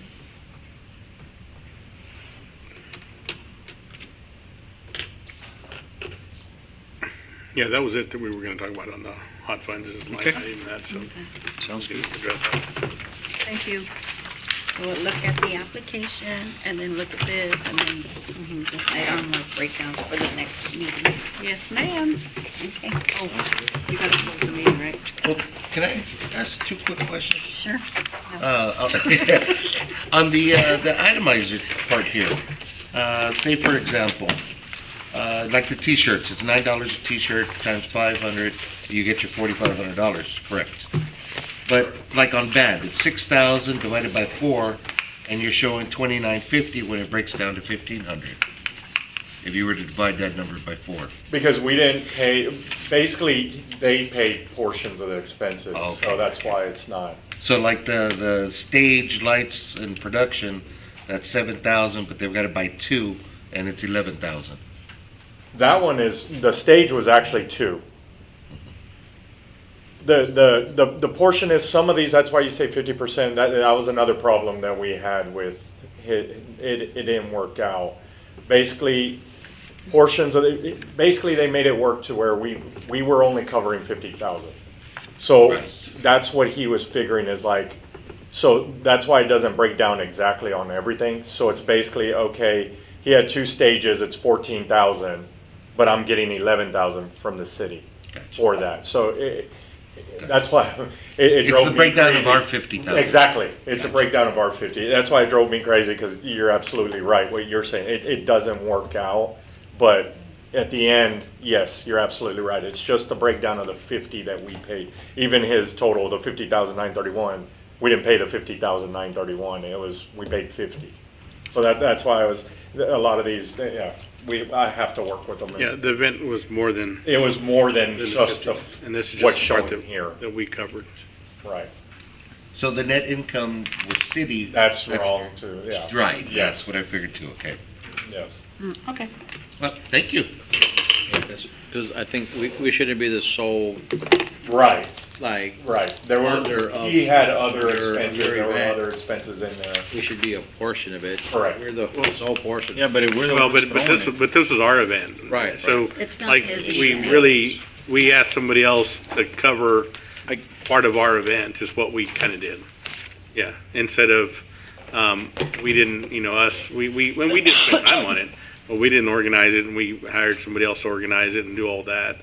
it. Yeah, that was it that we were gonna talk about on the hot funds is line Okay. item that, so. Sounds we good. can address that. Thank you. So we'll look at the application and then look at this and then decide on the breakdown for the next meeting. Yes, ma'am. Okay. Oh, you gotta close the meeting, right? Well, can I ask two quick questions? Sure. On the itemizer part here, say for example, like the T-shirts, it's $9 a T-shirt times 500, you get your $4,500, correct? But like on band, it's 6,000 divided by 4, and you're showing 2,950 when it breaks down to 1,500. If you were to divide that number by 4. Because we didn't pay, basically, they paid portions of the expenses, Okay. so that's why it's not. So like the stage lights and production, that's 7,000, but they've got to buy 2, and it's 11,000. That one is, the stage was actually 2. The portion is, some of these, that's why you say 50%, that was another problem that we had with, it didn't work out. Basically, portions of it, basically they made it work to where we were only covering 50,000. So Right. that's what he was figuring is like, so that's why it doesn't break down exactly on everything. So it's basically, okay, he had 2 stages, it's 14,000, but I'm getting 11,000 from the city for that. So that's why it It's drove the me breakdown of crazy. our 50,000. Exactly. It's a breakdown of our 50. That's why it drove me crazy, because you're absolutely right, what you're saying. It doesn't work out, but at the end, yes, you're absolutely right. It's just the breakdown of the 50 that we paid. Even his total, the 50,931, we didn't pay the 50,931. It was, we paid 50. So that's why a lot of these, yeah, I have to work with them. Yeah, the event was more than. It was more than than just 50. And this is what's just the part showing here. that we covered. Right. So the net income with city. That's wrong too, yeah. Right, Yes. that's what I figured too, okay. Yes. Okay. Well, thank you. Because I think we shouldn't be the sole, Right, like, right. There Under were, of he had other your- expenses, your there were event. other expenses in there. we should be a portion of it. Correct. We're the sole portion. Yeah, but if we're the Well, ones but this, throwing it. but this is our event. Right. So, It's not like, his we event. really, we asked somebody else to cover part of our event is what we kind of did. Yeah, instead of, we didn't, when we did spend time on it, but we didn't organize it and we hired somebody else to organize it and do all that.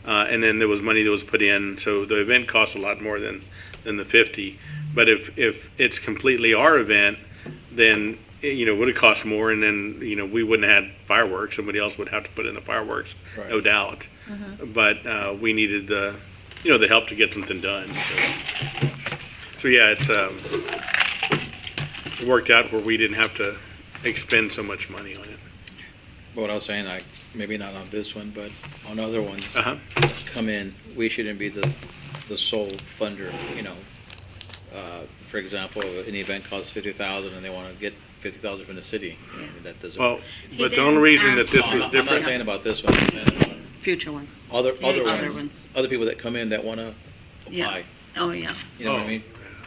And then there was money that was put in, so the event costs a lot more than the 50. But if it's completely our event, then, it would have cost more and then, we wouldn't have had fireworks. Somebody else would have to put in the fireworks, no Right. doubt. But, we needed the help to get something done, so yeah, it's, it worked out where we didn't have to expend so much money on it. But what I was saying, like, maybe not on this one, but on other ones Uh-huh. that come in, we shouldn't be the sole funder, For example, if an event costs 50,000 and they want to get 50,000 from the city, that doesn't. Well, but the only reason that this was I'm not different. saying about this one, I'm saying about Future ones. other Other ones, ones. other people that come in that want to Yeah. apply. Oh, yeah. You know what I mean?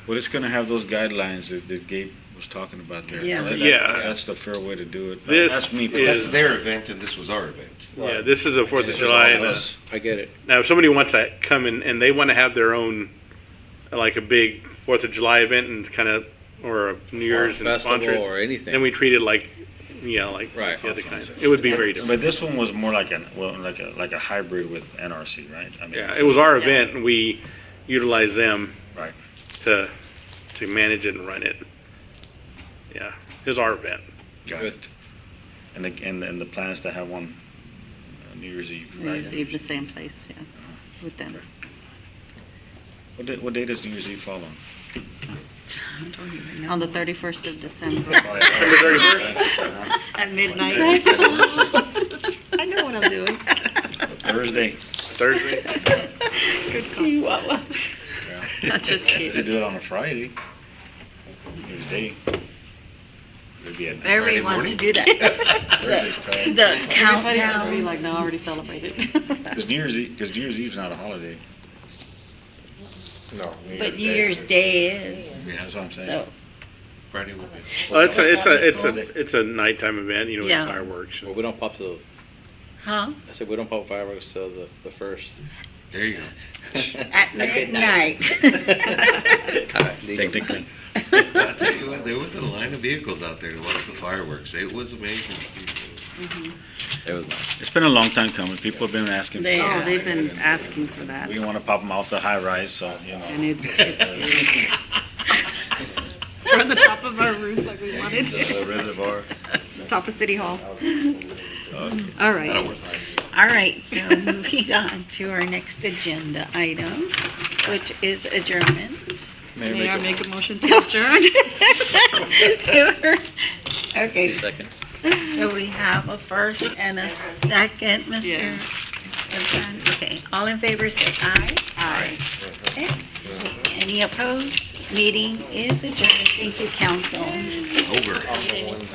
Well, it's gonna have those guidelines that Gabe was talking about there. Yeah. Yeah. That's the fair way to do it. This That's me. But that's is- their event and this was our event. Yeah, this is a Fourth of This is July. all And us. I get it. now, if somebody wants to come in and they want to have their own, like a big Fourth of July event and kind of, or a New Year's and sponsor Festival it, or anything. then we treat it like, like Right. the other kind. It would be very different. But this one was more like like a hybrid with NRC, right? I mean, Yeah, it was our event and we utilized them Right. to manage it and run it. Yeah, it was our event. Got Good. it. And the plan is to have one New Year's Eve, New right? Year's Eve, the same place, yeah, with them. What day does New Year's Eve fall on? I don't even know. On the 31st of December. At midnight. I know what I'm doing. Thursday. Thursday. Good Chihuahua. Not just They kidding. do it on a Friday. New Year's Day. be at night. Everybody wants to do that. Thursday's packed. The Everybody's gonna be countdown. like, no, I already celebrated. Because New Year's Eve's not a holiday. No. But New Year's Day is, That's what I'm saying. so, Friday will be. Well, it's a nighttime event, you know, with Yeah. fireworks. Well, we don't pop the, huh? I said we don't pop fireworks till the first. There you go. At midnight. Technically. I tell you what, there was a line of vehicles out there to watch the fireworks. It was amazing to see. It was nice. It's been a long time coming. People have been asking. They- Oh, they've been asking for that. We don't want to pop them off the high rise, so, you know. And it's we're on the top of our roof like we wanted, The reservoir. top of City Hall. Okay. All right. That'll work. All right, so moving on to our next agenda item, which is adjournment. May I make a motion to adjourn? Okay, 2 seconds. so we have a first and a second, Mr. Yeah. Gonzalez. Okay, all in favor say aye. Aye. Okay. Any opposed? Meeting is adjourned. Thank you, council. Over.